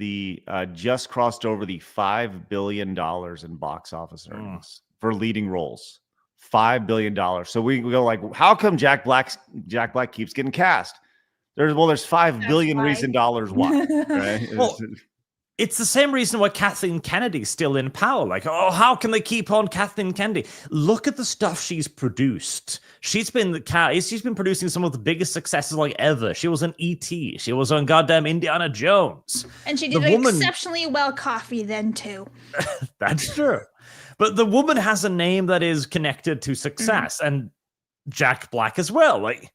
Speaker 4: just crossed over the $5 billion in box office earnings for leading roles. $5 billion. So we go like, how come Jack Black keeps getting cast? There's $5 billion reason dollars why. Right?
Speaker 8: Well, it's the same reason why Kathleen Kennedy's still in power. Like, oh, how can they keep on Kathleen Kennedy? Look at the stuff she's produced. She's been producing some of the biggest successes like ever. She was on E.T. She was on goddamn Indiana Jones.
Speaker 7: And she did exceptionally well coffee then too.
Speaker 8: That's true. But the woman has a name that is connected to success, and Jack Black as well. Like,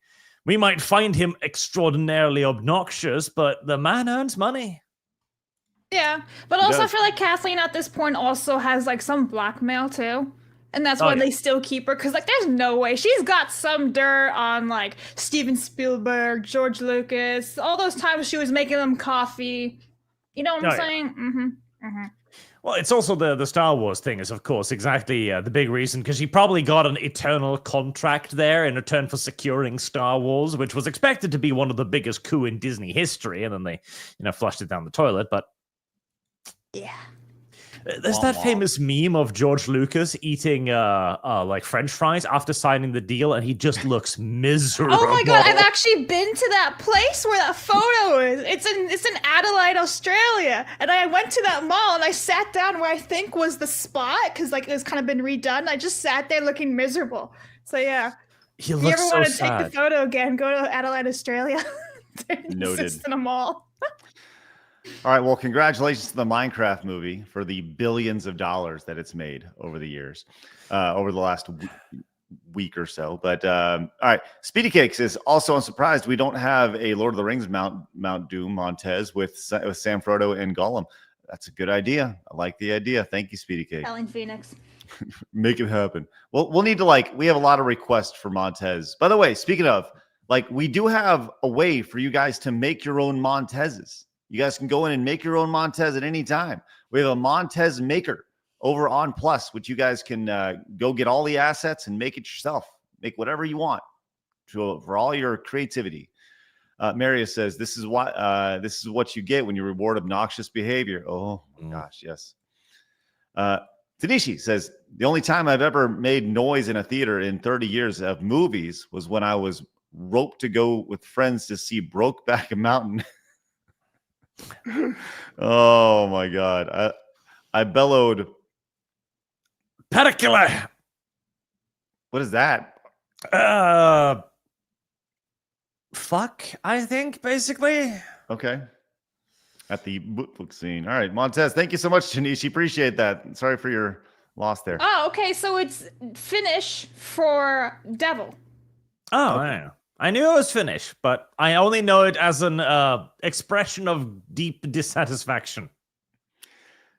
Speaker 8: we might find him extraordinarily obnoxious, but the man earns money.
Speaker 7: Yeah, but also I feel like Kathleen at this point also has like some blackmail too. And that's why they still keep her, because like there's no way. She's got some dirt on like Steven Spielberg, George Lucas, all those times she was making them coffee. You know what I'm saying? Mm-hmm. Mm-hmm.
Speaker 8: Well, it's also the Star Wars thing is, of course, exactly the big reason, because she probably got an eternal contract there in return for securing Star Wars, which was expected to be one of the biggest coups in Disney history, and then they, flushed it down the toilet, but...
Speaker 7: Yeah.
Speaker 8: There's that famous meme of George Lucas eating like French fries after signing the deal, and he just looks miserable.
Speaker 7: Oh my god, I've actually been to that place where that photo is. It's in Adelaide, Australia, and I went to that mall and I sat down where I think was the spot because like it was kind of been redone. I just sat there looking miserable. So yeah,
Speaker 8: he
Speaker 7: if
Speaker 8: looks
Speaker 7: you ever
Speaker 8: so
Speaker 7: want to
Speaker 8: sad.
Speaker 7: take the photo again, go to Adelaide, Australia.
Speaker 4: Noted.
Speaker 7: In a mall.
Speaker 4: All right. Well, congratulations to the Minecraft movie for the billions of dollars that it's made over the years, over the last week or so. But all right, Speedy Cakes is also unsurprised. We don't have a Lord of the Rings Mount Doom Montez with Sam Frodo and Gollum. That's a good idea. I like the idea. Thank you, Speedy Cakes.
Speaker 7: Telling Phoenix.
Speaker 4: Make it happen. Well, we'll need to we have a lot of requests for Montez. By the way, speaking of, we do have a way for you guys to make your own Montezes. You guys can go in and make your own Montez at any time. We have a Montez maker over on Plus, which you guys can go get all the assets and make it yourself. Make whatever you want for all your creativity. Marius says, this is what you get when you reward obnoxious behavior. Oh my gosh, yes. Tanishi says, the only time I've ever made noise in a theater in 30 years of movies was when I was roped to go with friends to see Brokeback Mountain. Oh my god. I bellowed
Speaker 8: Pericula.
Speaker 4: What is that?
Speaker 8: Fuck, I think, basically.
Speaker 4: Okay. At the book scene. All right, Montez, thank you so much, Janishi. Appreciate that. Sorry for your loss there.
Speaker 7: Oh, okay. So it's Finnish for devil.
Speaker 8: Oh, okay. I knew it was Finnish, but I only know it as an expression of deep dissatisfaction.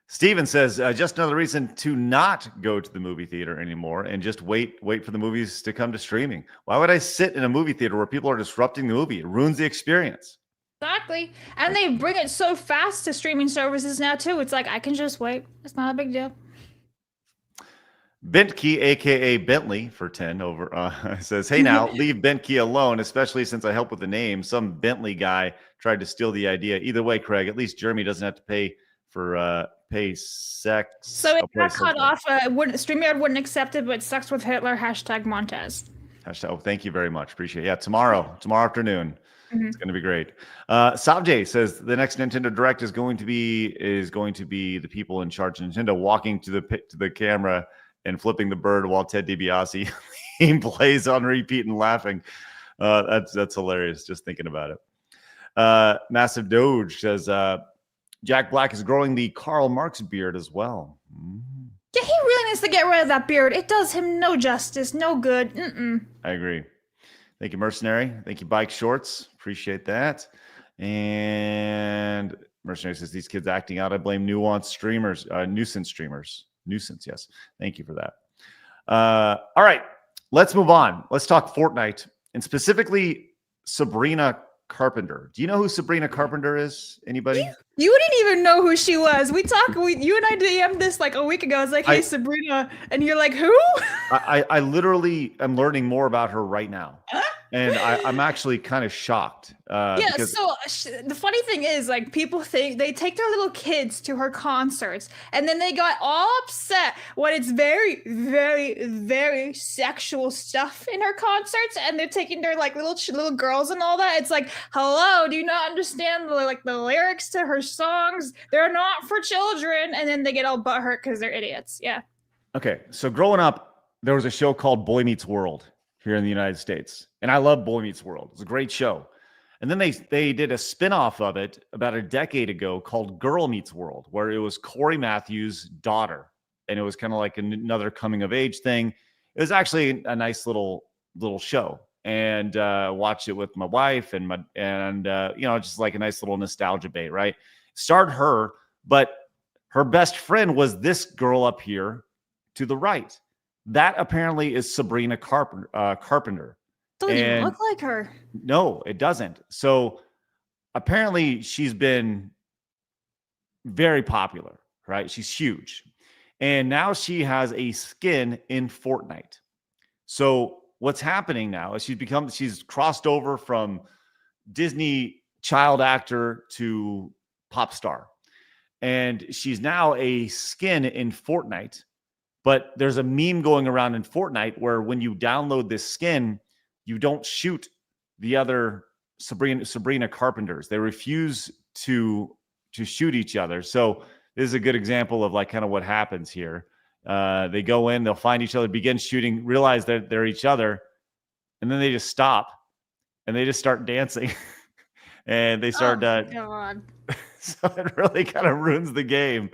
Speaker 4: Steven says, just another reason to not go to the movie theater anymore and just wait for the movies to come to streaming. Why would I sit in a movie theater where people are disrupting the movie? It ruins the experience.
Speaker 7: Exactly. And they bring it so fast to streaming services now, too. It's like, I can just wait. It's not a big deal.
Speaker 4: Bentkey, aka Bentley, for 10 over says, "Hey now, leave Bentkey alone, especially since I help with the name. Some Bentley guy tried to steal the idea. Either way, Craig, at least Jeremy doesn't have to pay for pay sex."
Speaker 7: So it got cut off. StreamYard wouldn't accept it, but sex with Hitler #Montez.
Speaker 4: Oh, thank you very much. Appreciate it. Yeah, tomorrow afternoon. It's going to be great. Sabjay says the next Nintendo Direct is going to be the people in charge of Nintendo walking to the camera and flipping the bird while Ted DiBiase plays on repeat and laughing. That's hilarious. Just thinking about it. Massive Doge says Jack Black is growing the Karl Marx beard as well.
Speaker 7: Yeah, he really needs to get rid of that beard. It does him no justice, no good.
Speaker 4: I agree. Thank you, Mercenary. Thank you, Bike Shorts. Appreciate that. And Mercenary says these kids acting out. I blame nuanced streamers, nuisance streamers. Nuisance, yes. Thank you for that. All right, let's move on. Let's talk Fortnite and specifically Sabrina Carpenter. Do you know who Sabrina Carpenter is? Anybody?
Speaker 7: You didn't even know who she was. You and I DM'd this like a week ago. I was like, hey, Sabrina. And you're like, who?
Speaker 4: I literally am learning more about her right now. And I'm actually kind of shocked. Because
Speaker 7: the funny thing is, like, people think they take their little kids to her concerts, and then they got all upset when it's very, very, very sexual stuff in her concerts, and they're taking their like little girls and all that. It's like, hello, do you not understand the lyrics to her songs? They're not for children, and then they get all butthurt because they're idiots. Yeah.
Speaker 4: Okay, so growing up, there was a show called Boy Meets World here in the United States. And I love Boy Meets World. It's a great show. And then they did a spinoff of it about a decade ago called Girl Meets World, where it was Corey Matthews' daughter. And it was kind of like another coming of age thing. It was actually a nice little show. And watched it with my wife and just like a nice little nostalgia bait, right? Starred her, but her best friend was this girl up here to the right. That apparently is Sabrina Carpenter.
Speaker 7: Doesn't even look like her.
Speaker 4: No, it doesn't. So apparently she's been very popular, right? She's huge. And now she has a skin in Fortnite. So what's happening now is she's crossed over from Disney child actor to pop star. And she's now a skin in Fortnite. But there's a meme going around in Fortnite where when you download this skin, you don't shoot the other Sabrina Carpenters. They refuse to shoot each other. So this is a good example of like kind of what happens here. They go in, they'll find each other, begin shooting, realize that they're each other, and then they just stop and they just start dancing. And they start
Speaker 7: God.
Speaker 4: So it really kind of ruins the game.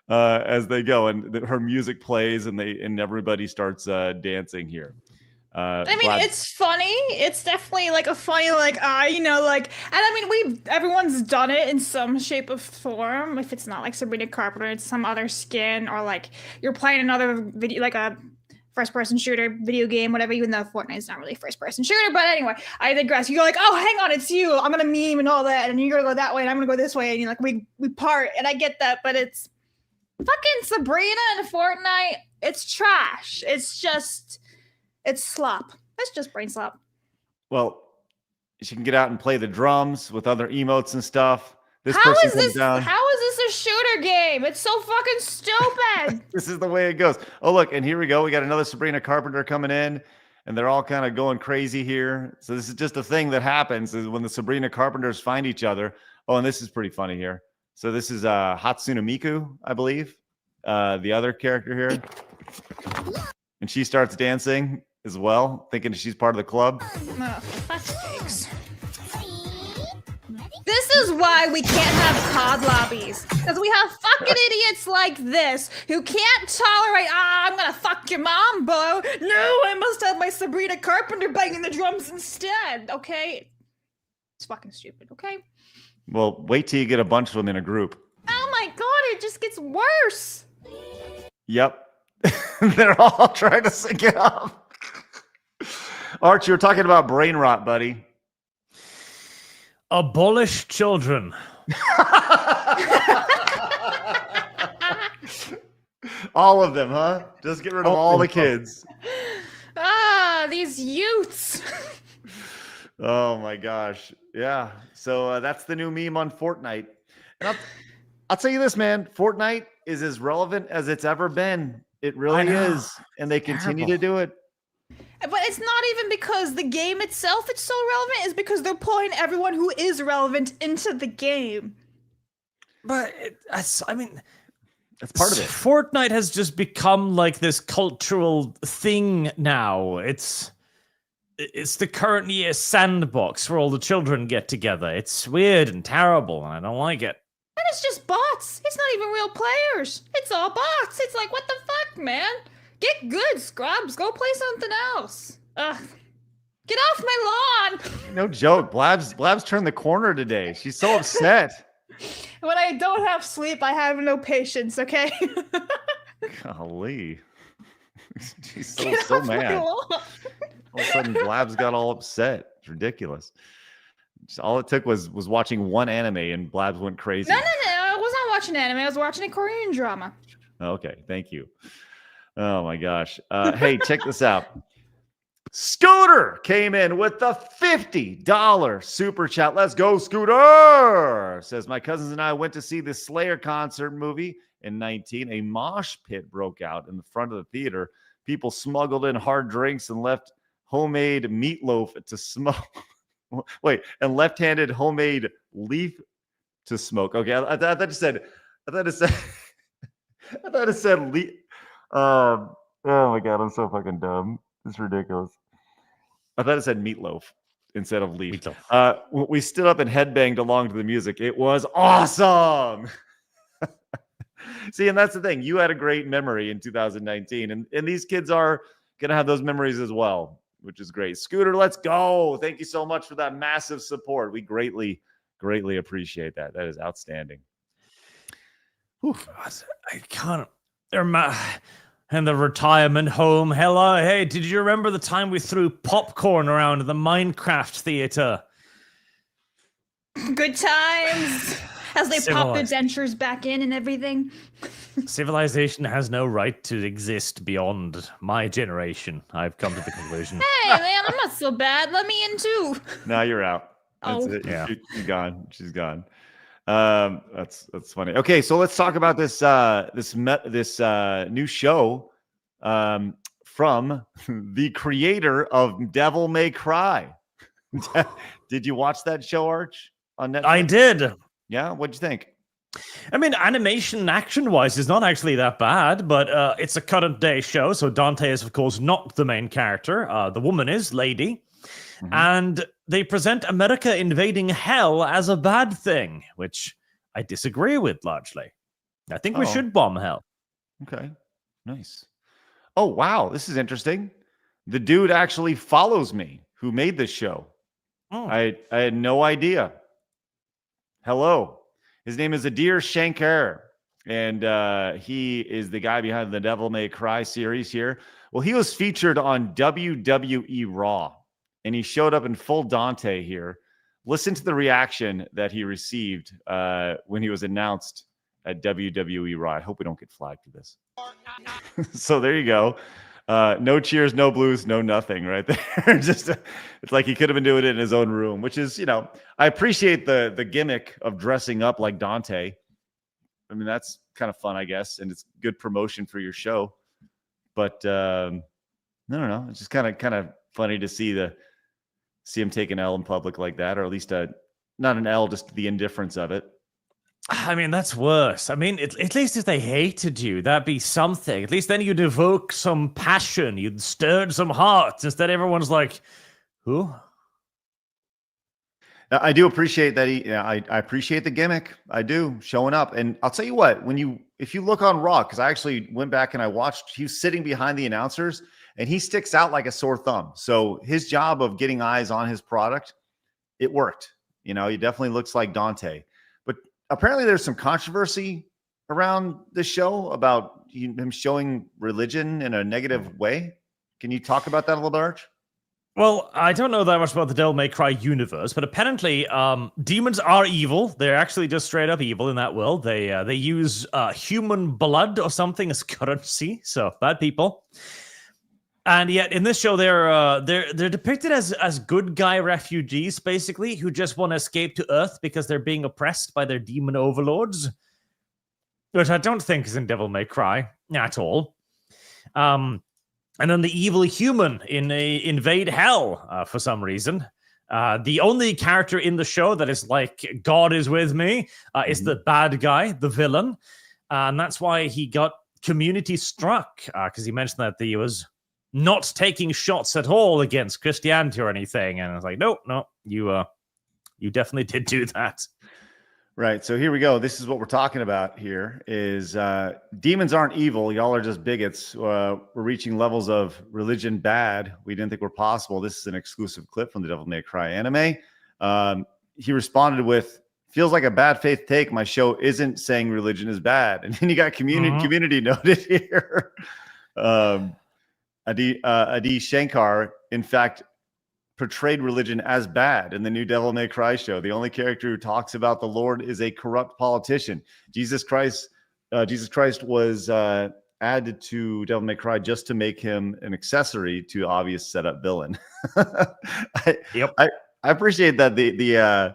Speaker 4: As they go, and her music plays, and everybody starts dancing here.
Speaker 7: It's funny. It's definitely like a funny, and everyone's done it in some shape or form. If it's not like Sabrina Carpenter, it's some other skin, or like you're playing another video, like a first-person shooter video game, whatever. Even though Fortnite's not really a first-person shooter, but anyway, I digress. You go like, oh, hang on, it's you. I'm gonna meme and all that, and you're gonna go that way, and I'm gonna go this way, and you're like, we part, and I get that, but it's. Fucking Sabrina and Fortnite, it's trash. It's slop. It's just brain slop.
Speaker 4: Well, she can get out and play the drums with other emotes and stuff.
Speaker 7: How is this a shooter game? It's so fucking stupid.
Speaker 4: This is the way it goes. Oh, look, and here we go. We got another Sabrina Carpenter coming in, and they're all kind of going crazy here. So this is just a thing that happens is when the Sabrina Carpenters find each other. Oh, and this is pretty funny here. So this is Hatsune Miku, I believe, the other character here. And she starts dancing as well, thinking she's part of the club.
Speaker 7: Oh, that's fakes. This is why we can't have COD lobbies. Because we have fucking idiots like this who can't tolerate, I'm gonna fuck your mom, bro. No, I must have my Sabrina Carpenter banging the drums instead, okay? It's fucking stupid, okay?
Speaker 4: Well, wait till you get a bunch of them in a group.
Speaker 7: Oh my god, it just gets worse.
Speaker 4: Yep. They're all trying to sync it up. Arch, you were talking about brain rot, buddy.
Speaker 8: Abolish children.
Speaker 4: All of them, huh? Just get rid of all the kids.
Speaker 7: Ah, these youths.
Speaker 4: Oh my gosh. Yeah. So that's the new meme on Fortnite. And I'll tell you this, man. Fortnite is as relevant as it's ever been. It really is. And they continue to do it.
Speaker 7: But it's not even because the game itself is so relevant. It's because they're pulling everyone who is relevant into the game.
Speaker 8: But
Speaker 4: that's part of it.
Speaker 8: Fortnite has just become like this cultural thing now. It's the current year sandbox where all the children get together. It's weird and terrible, and I don't like it.
Speaker 7: And it's just bots. It's not even real players. It's all bots. It's like, what the fuck, man? Get good, scrubs. Go play something else. Ugh. Get off my lawn.
Speaker 4: No joke. Blabs turned the corner today. She's so upset.
Speaker 7: When I don't have sleep, I have no patience, okay?
Speaker 4: Golly. She's so mad. All of a sudden, Blabs got all upset. It's ridiculous. All it took was watching one anime and Blabs went crazy.
Speaker 7: No. I was not watching anime. I was watching a Korean drama.
Speaker 4: Okay, thank you. Oh my gosh. Hey, check this out. Scooter came in with the $50 super chat. Let's go, Scooter. Says, my cousins and I went to see the Slayer concert movie in 19. A mosh pit broke out in the front of the theater. People smuggled in hard drinks and left homemade meatloaf to smoke. Wait, and left-handed homemade leaf to smoke. Okay, I thought it said leaf. Oh my God, I'm so fucking dumb. It's ridiculous. I thought it said meatloaf instead of leaf. We stood up and headbanged along to the music. It was awesome. See, and that's the thing. You had a great memory in 2019, and these kids are going to have those memories as well, which is great. Scooter, let's go. Thank you so much for that massive support. We greatly, greatly appreciate that. That is outstanding.
Speaker 8: Whew. I can't. And the retirement home. Hello. Hey, did you remember the time we threw popcorn around the Minecraft theater?
Speaker 7: Good times. As they pop their dentures back in and everything.
Speaker 8: Civilization has no right to exist beyond my generation. I've come to the conclusion.
Speaker 7: Hey, man, I'm not so bad. Let me in too.
Speaker 4: Now you're out. That's it. Yeah. She's gone. She's gone. That's funny. Okay, so let's talk about this new show from the creator of Devil May Cry. Did you watch that show, Arch, on Netflix?
Speaker 8: I did.
Speaker 4: Yeah, what'd you think?
Speaker 8: I mean, animation action-wise is not actually that bad, but it's a current-day show, so Dante is, of course, not the main character. The woman is, Lady. Mm-hmm. And they present America invading hell as a bad thing, which I disagree with largely. I think we should bomb hell.
Speaker 4: Okay, nice. Oh, wow, this is interesting. The dude actually follows me who made this show. Oh. I had no idea. Hello. His name is Adir Shankar, and he is the guy behind the Devil May Cry series here. Well, he was featured on WWE Raw, and he showed up in full Dante here. Listen to the reaction that he received when he was announced at WWE Raw. I hope we don't get flagged for this. So there you go. No cheers, no blues, no nothing right there. Just it's like he could have been doing it in his own room, which is, I appreciate the gimmick of dressing up like Dante. I mean, that's kind of fun, I guess, and it's good promotion for your show. But I don't know. It's just kind of funny to see him take an L in public like that, or at least not an L, just the indifference of it.
Speaker 8: I mean, that's worse. I mean, at least if they hated you, that'd be something. At least then you'd evoke some passion. You'd stirred some hearts. Instead, everyone's like, who?
Speaker 4: I do appreciate that. I appreciate the gimmick. I do, showing up. And I'll tell you what, if you look on Raw, because I actually went back and I watched, he was sitting behind the announcers, and he sticks out like a sore thumb. So his job of getting eyes on his product, it worked. He definitely looks like Dante. Apparently there's some controversy around the show about him showing religion in a negative way. Can you talk about that a little bit, Arch?
Speaker 8: Well, I don't know that much about the Devil May Cry universe, but apparently, demons are evil. They're actually just straight up evil in that world. They use human blood or something as currency, so bad people. And yet, in this show, they're depicted as good guy refugees, basically, who just want to escape to Earth because they're being oppressed by their demon overlords, which I don't think is in Devil May Cry at all. And then the evil human invade hell for some reason. The only character in the show that is like, God is with me, is the bad guy, the villain. And that's why he got community struck, because he mentioned that he was not taking shots at all against Christianity or anything. And I was like, no, you definitely did do that.
Speaker 4: Right. So here we go. This is what we're talking about here is demons aren't evil. Y'all are just bigots. We're reaching levels of religion bad we didn't think were possible. This is an exclusive clip from the Devil May Cry anime. He responded with, feels like a bad faith take. My show isn't saying religion is bad. And then you got community noted here. Adi Shankar, in fact, portrayed religion as bad in the new Devil May Cry show. The only character who talks about the Lord is a corrupt politician. Jesus Christ was added to Devil May Cry just to make him an accessory to obvious setup villain. I appreciate that the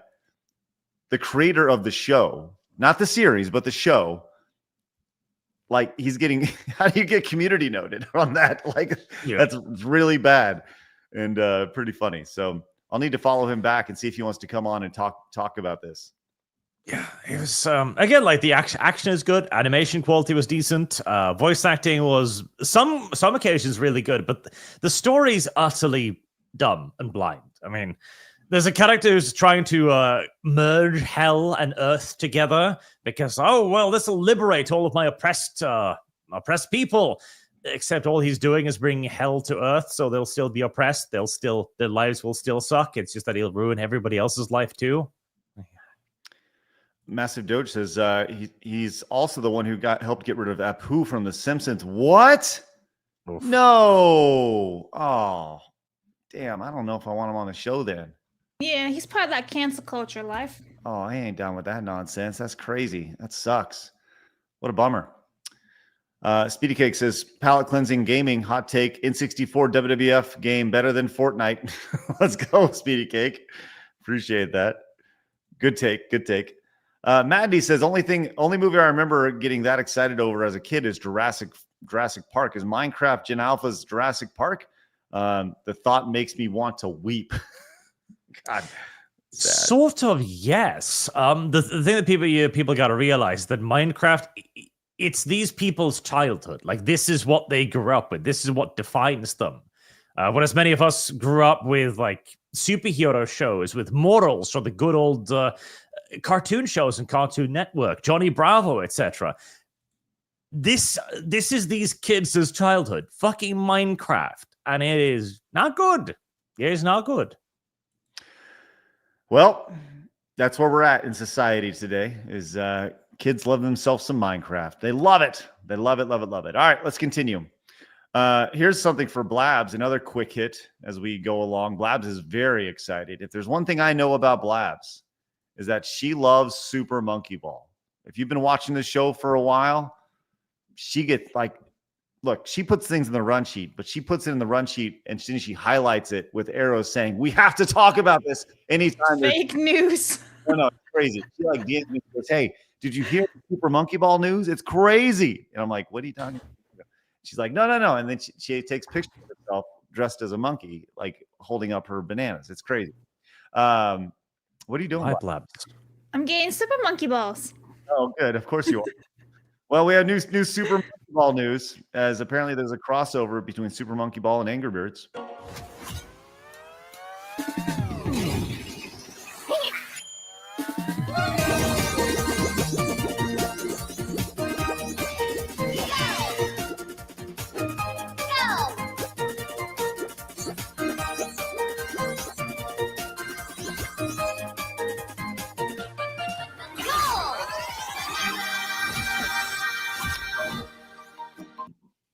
Speaker 4: creator of the show, not the series, but the show, like he's getting, how do you get community noted on that? Like that's really bad. And pretty funny. So I'll need to follow him back and see if he wants to come on and talk about this.
Speaker 8: Yeah, it was again, like the action is good, animation quality was decent, voice acting was some occasions really good, but the story's utterly dumb and blind. I mean, there's a character who's trying to merge hell and earth together because, oh well, this will liberate all of my oppressed people. Except all he's doing is bringing hell to Earth, so they'll still be oppressed. Their lives will still suck. It's just that he'll ruin everybody else's life too.
Speaker 4: Massive Doge says he's also the one who helped get rid of Apu from The Simpsons. What? Oof. No. Oh, damn. I don't know if I want him on the show then.
Speaker 7: Yeah, he's part of that cancel culture life.
Speaker 4: Oh, I ain't down with that nonsense. That's crazy. That sucks. What a bummer. Speedy Cake says, palate cleansing gaming hot take, N64 WWF game better than Fortnite. Let's go, Speedy Cake. Appreciate that. Good take. Maddie says, only movie I remember getting that excited over as a kid is Jurassic Park. Is Minecraft Gen Alpha's Jurassic Park? The thought makes me want to weep. God. Sad.
Speaker 8: Sort of, yes. The thing that people got to realize that Minecraft, it's these people's childhood. Like, this is what they grew up with. This is what defines them. Whereas many of us grew up with, like, superhero shows with morals from the good old cartoon shows and Cartoon Network, Johnny Bravo, etc. This is these kids' childhood. Fucking Minecraft. And it is not good. It is not good.
Speaker 4: Well, that's where we're at in society today is kids love themselves some Minecraft. They love it. They love it. All right, let's continue. Here's something for Blabs, another quick hit as we go along. Blabs is very excited. If there's one thing I know about Blabs is that she loves Super Monkey Ball. If you've been watching this show for a while, she gets like, look, she puts things in the run sheet, but she puts it in the run sheet and she highlights it with arrows saying, we have to talk about this anytime.
Speaker 7: Fake news.
Speaker 4: No, it's crazy. She like DMs me, goes, hey, did you hear the Super Monkey Ball news? It's crazy. And I'm like, what are you talking about? She's like, no. And then she takes pictures of herself dressed as a monkey, like holding up her bananas. It's crazy. What are you doing?
Speaker 8: Hi, Blabs.
Speaker 7: I'm getting Super Monkey Balls.
Speaker 4: Oh, good. Of course you are. Well, we have new Super Monkey Ball news, as apparently there's a crossover between Super Monkey Ball and Angry Birds.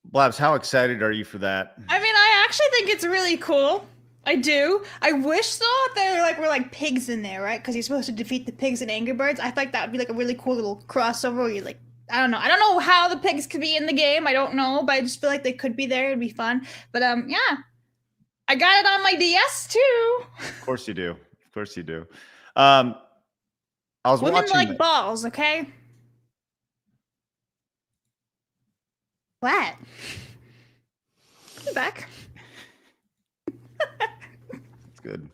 Speaker 4: Blabs, how excited are you for that?
Speaker 7: I mean, I actually think it's really cool. I do. I wish though there were like pigs in there, right? Because you're supposed to defeat the pigs in Angry Birds. I feel like that would be like a really cool little crossover. Where you like, I don't know. I don't know how the pigs could be in the game. I don't know, but I just feel like they could be there. It'd be fun. But yeah, I got it on my DS too.
Speaker 4: Of course you do. Of course you do. I was
Speaker 7: Women
Speaker 4: watching.
Speaker 7: like balls, okay? What? Come back.
Speaker 4: It's good.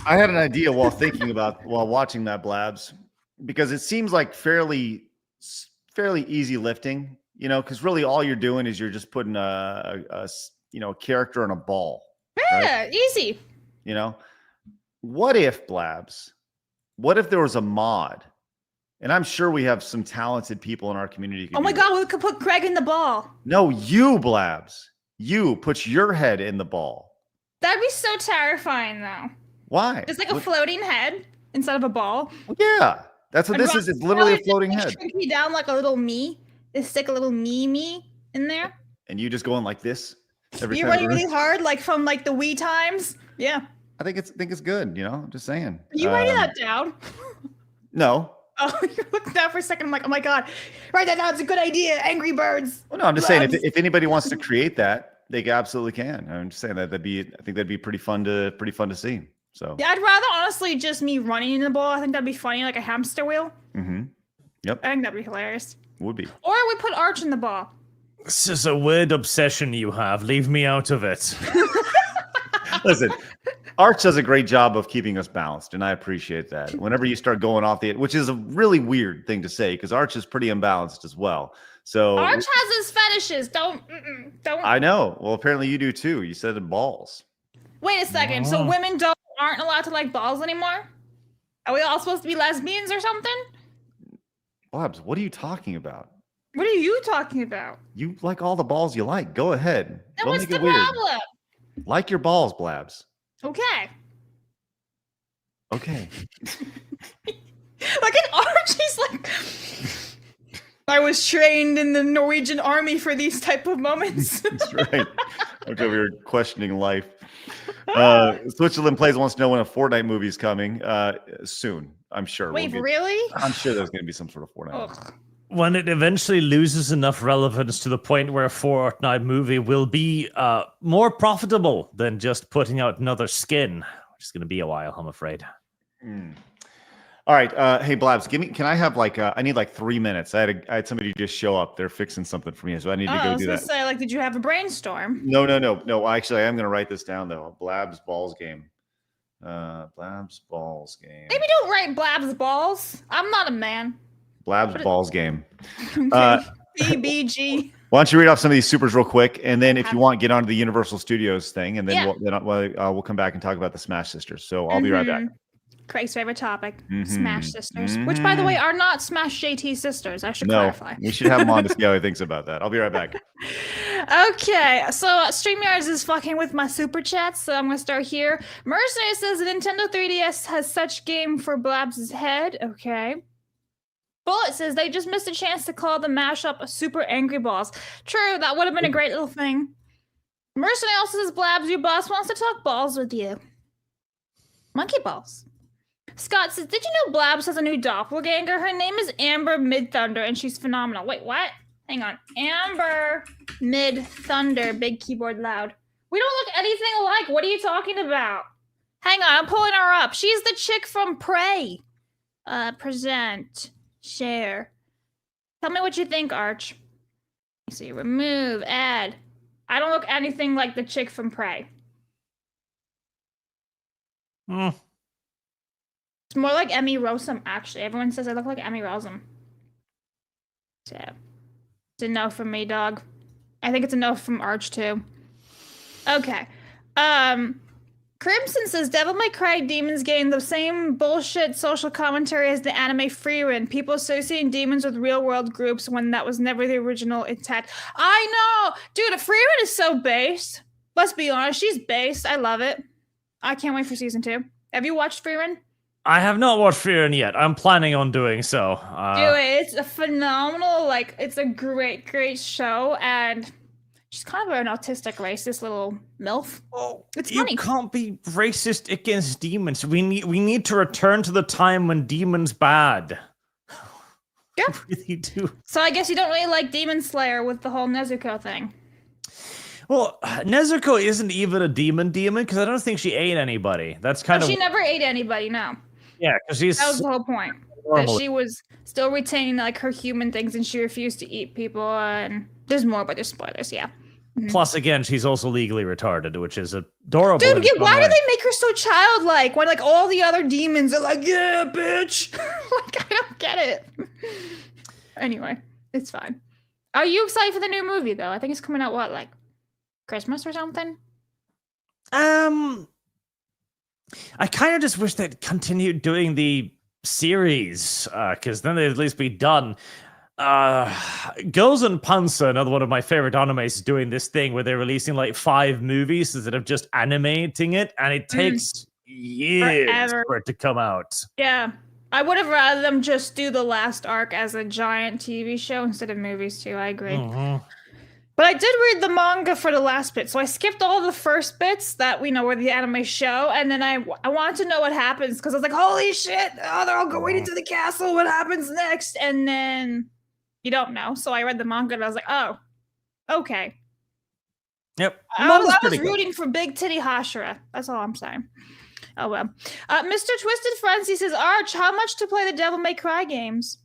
Speaker 4: I had an idea while watching that Blabs, because it seems like fairly easy lifting, you know, because really all you're doing is you're just putting a character on a ball.
Speaker 7: Yeah,
Speaker 4: right?
Speaker 7: easy.
Speaker 4: You know, what if Blabs? What if there was a mod? And I'm sure we have some talented people in our community.
Speaker 7: Oh my God, we could put Craig in the ball.
Speaker 4: No, you Blabs. You put your head in the ball.
Speaker 7: That'd be so terrifying, though.
Speaker 4: Why?
Speaker 7: It's like a floating head instead of a ball.
Speaker 4: Yeah, that's what this is. It's literally a floating head.
Speaker 7: Shrink me down like a little me. They stick a little me in there.
Speaker 4: And you just going like this every
Speaker 7: You
Speaker 4: time.
Speaker 7: running really hard, like from like the Wii times. Yeah.
Speaker 4: I think it's good. You know, I'm just saying.
Speaker 7: Are you writing that down?
Speaker 4: No.
Speaker 7: Oh, you looked down for a second. I'm like, oh my God, write that down. It's a good idea. Angry Birds.
Speaker 4: Well, no, I'm just saying if anybody wants to create that, they absolutely can. I'm just saying that I think that'd be pretty fun to see. So
Speaker 7: yeah, I'd rather honestly just me running in the ball. I think that'd be funny, like a hamster wheel.
Speaker 4: Mm-hmm. Yep.
Speaker 7: I think that'd be hilarious.
Speaker 4: Would be.
Speaker 7: Or we put Arch in the ball.
Speaker 8: This is a weird obsession you have. Leave me out of it.
Speaker 4: Listen, Arch does a great job of keeping us balanced, and I appreciate that. Whenever you start going off which is a really weird thing to say, because Arch is pretty imbalanced as well. So
Speaker 7: Arch has his fetishes. Don't.
Speaker 4: I know. Well, apparently you do too. You said balls.
Speaker 7: Wait a second. So women aren't allowed to like balls anymore? Are we all supposed to be lesbians or something?
Speaker 4: Blabs, what are you talking about?
Speaker 7: What are you talking about?
Speaker 4: You like all the balls you like. Go ahead.
Speaker 7: Then
Speaker 4: Don't
Speaker 7: what's
Speaker 4: make
Speaker 7: the
Speaker 4: it weird.
Speaker 7: problem?
Speaker 4: Like your balls, Blabs.
Speaker 7: Okay.
Speaker 4: Okay.
Speaker 7: Like an Arch, he's like, I was trained in the Norwegian army for these type of moments.
Speaker 4: That's right. I'm over here questioning life. Switzerland Plays wants to know when a Fortnite movie is coming. Soon, I'm sure.
Speaker 7: Wait, really?
Speaker 4: I'm sure there's going to be some sort of Fortnite.
Speaker 7: Ugh.
Speaker 8: When it eventually loses enough relevance to the point where a Fortnite movie will be more profitable than just putting out another skin, which is going to be a while, I'm afraid.
Speaker 4: All right. Hey, Blabs, can I have I need 3 minutes. I had somebody just show up. They're fixing something for me, so I need to go do that.
Speaker 7: I was going to say, did you have a brainstorm?
Speaker 4: No. Actually, I am going to write this down, though. Blabs Balls game. Blabs Balls game.
Speaker 7: Maybe don't write Blabs balls. I'm not a man.
Speaker 4: Blabs Balls game.
Speaker 7: BBG.
Speaker 4: Why don't you read off some of these supers real quick, and then if you want, get onto the Universal Studios thing, and then we'll come back and talk about the Smash Sisters. So I'll be right back.
Speaker 7: Craig's favorite topic, Smash Sisters, which, by the way, are not Smash JT sisters. I should clarify.
Speaker 4: We should have him on to see how he thinks about that. I'll be right back.
Speaker 7: Okay, so StreamYards is fucking with my super chats, so I'm gonna start here. Mercenary says the Nintendo 3DS has such game for Blabs' head. Okay. Bullet says they just missed a chance to call the mashup Super Angry Balls. True, that would have been a great little thing. Mercenary also says, Blabs, your boss wants to talk balls with you. Monkey balls. Scott says, did you know Blabs has a new doppelganger? Her name is Amber Mid-Thunder, and she's phenomenal. Wait, what? Hang on. Amber Mid-Thunder. Big keyboard loud. We don't look anything alike. What are you talking about? Hang on, I'm pulling her up. She's the chick from Prairie. Present. Share. Tell me what you think, Arch. Let's see, remove, add. I don't look anything like the chick from Prey. It's more like Emmy Rossum, actually. Everyone says I look like Emmy Rossum. So, it's a no from me, dog. I think it's a no from Arch, too. Okay. Crimson says, Devil May Cry Demons gain the same bullshit social commentary as the anime Frieren. People associating demons with real-world groups when that was never the original intent. I know! Dude, Frieren is so based. Let's be honest, she's based. I love it. I can't wait for season 2. Have you watched Frieren?
Speaker 8: I have not watched Frieren yet. I'm planning on doing so.
Speaker 7: Do it. It's a phenomenal, it's a great, great show, and She's kind of an autistic, racist little MILF.
Speaker 8: Oh,
Speaker 7: It's
Speaker 8: you
Speaker 7: funny.
Speaker 8: can't be racist against demons. We need to return to the time when demons bad.
Speaker 7: Yeah.
Speaker 8: We really do.
Speaker 7: So I guess you don't really like Demon Slayer with the whole Nezuko thing.
Speaker 8: Well, Nezuko isn't even a demon because I don't think she ate anybody. That's kind
Speaker 7: But
Speaker 8: of
Speaker 7: she never ate anybody, no.
Speaker 8: yeah, because she's
Speaker 7: That was the whole point. That
Speaker 8: normal.
Speaker 7: she was still retaining like her human things and she refused to eat people, and there's more, but there's spoilers, yeah.
Speaker 8: Plus, again, she's also legally retarded, which is adorable.
Speaker 7: Dude,
Speaker 8: in
Speaker 7: yeah,
Speaker 8: its
Speaker 7: why
Speaker 8: own
Speaker 7: do
Speaker 8: way.
Speaker 7: they make her so childlike when like all the other demons are like, yeah, bitch? Like, I don't get it. Anyway, it's fine. Are you excited for the new movie though? I think it's coming out what, like Christmas or something?
Speaker 8: I kind of just wish they'd continued doing the series, because then they'd at least be done. Girls and Panzer, another one of my favorite animes, is doing this thing where they're releasing like 5 movies instead of just animating it, and it takes years
Speaker 7: Forever.
Speaker 8: for it to come out.
Speaker 7: Yeah. I would have rather them just do the last arc as a giant TV show instead of movies too. I agree.
Speaker 8: Mhm.
Speaker 7: But I did read the manga for the last bit, so I skipped all the first bits that we know were the anime show, and then I wanted to know what happens because I was like, holy shit! Oh, they're all going into the castle. What happens next? And then you don't know. So I read the manga and I was like, oh, okay.
Speaker 8: Yep.
Speaker 7: I was
Speaker 8: pretty good.
Speaker 7: rooting for Big Titty Hashira. That's all I'm saying. Oh well. Mr. Twisted Frenzy says, Arch, how much to play the Devil May Cry games?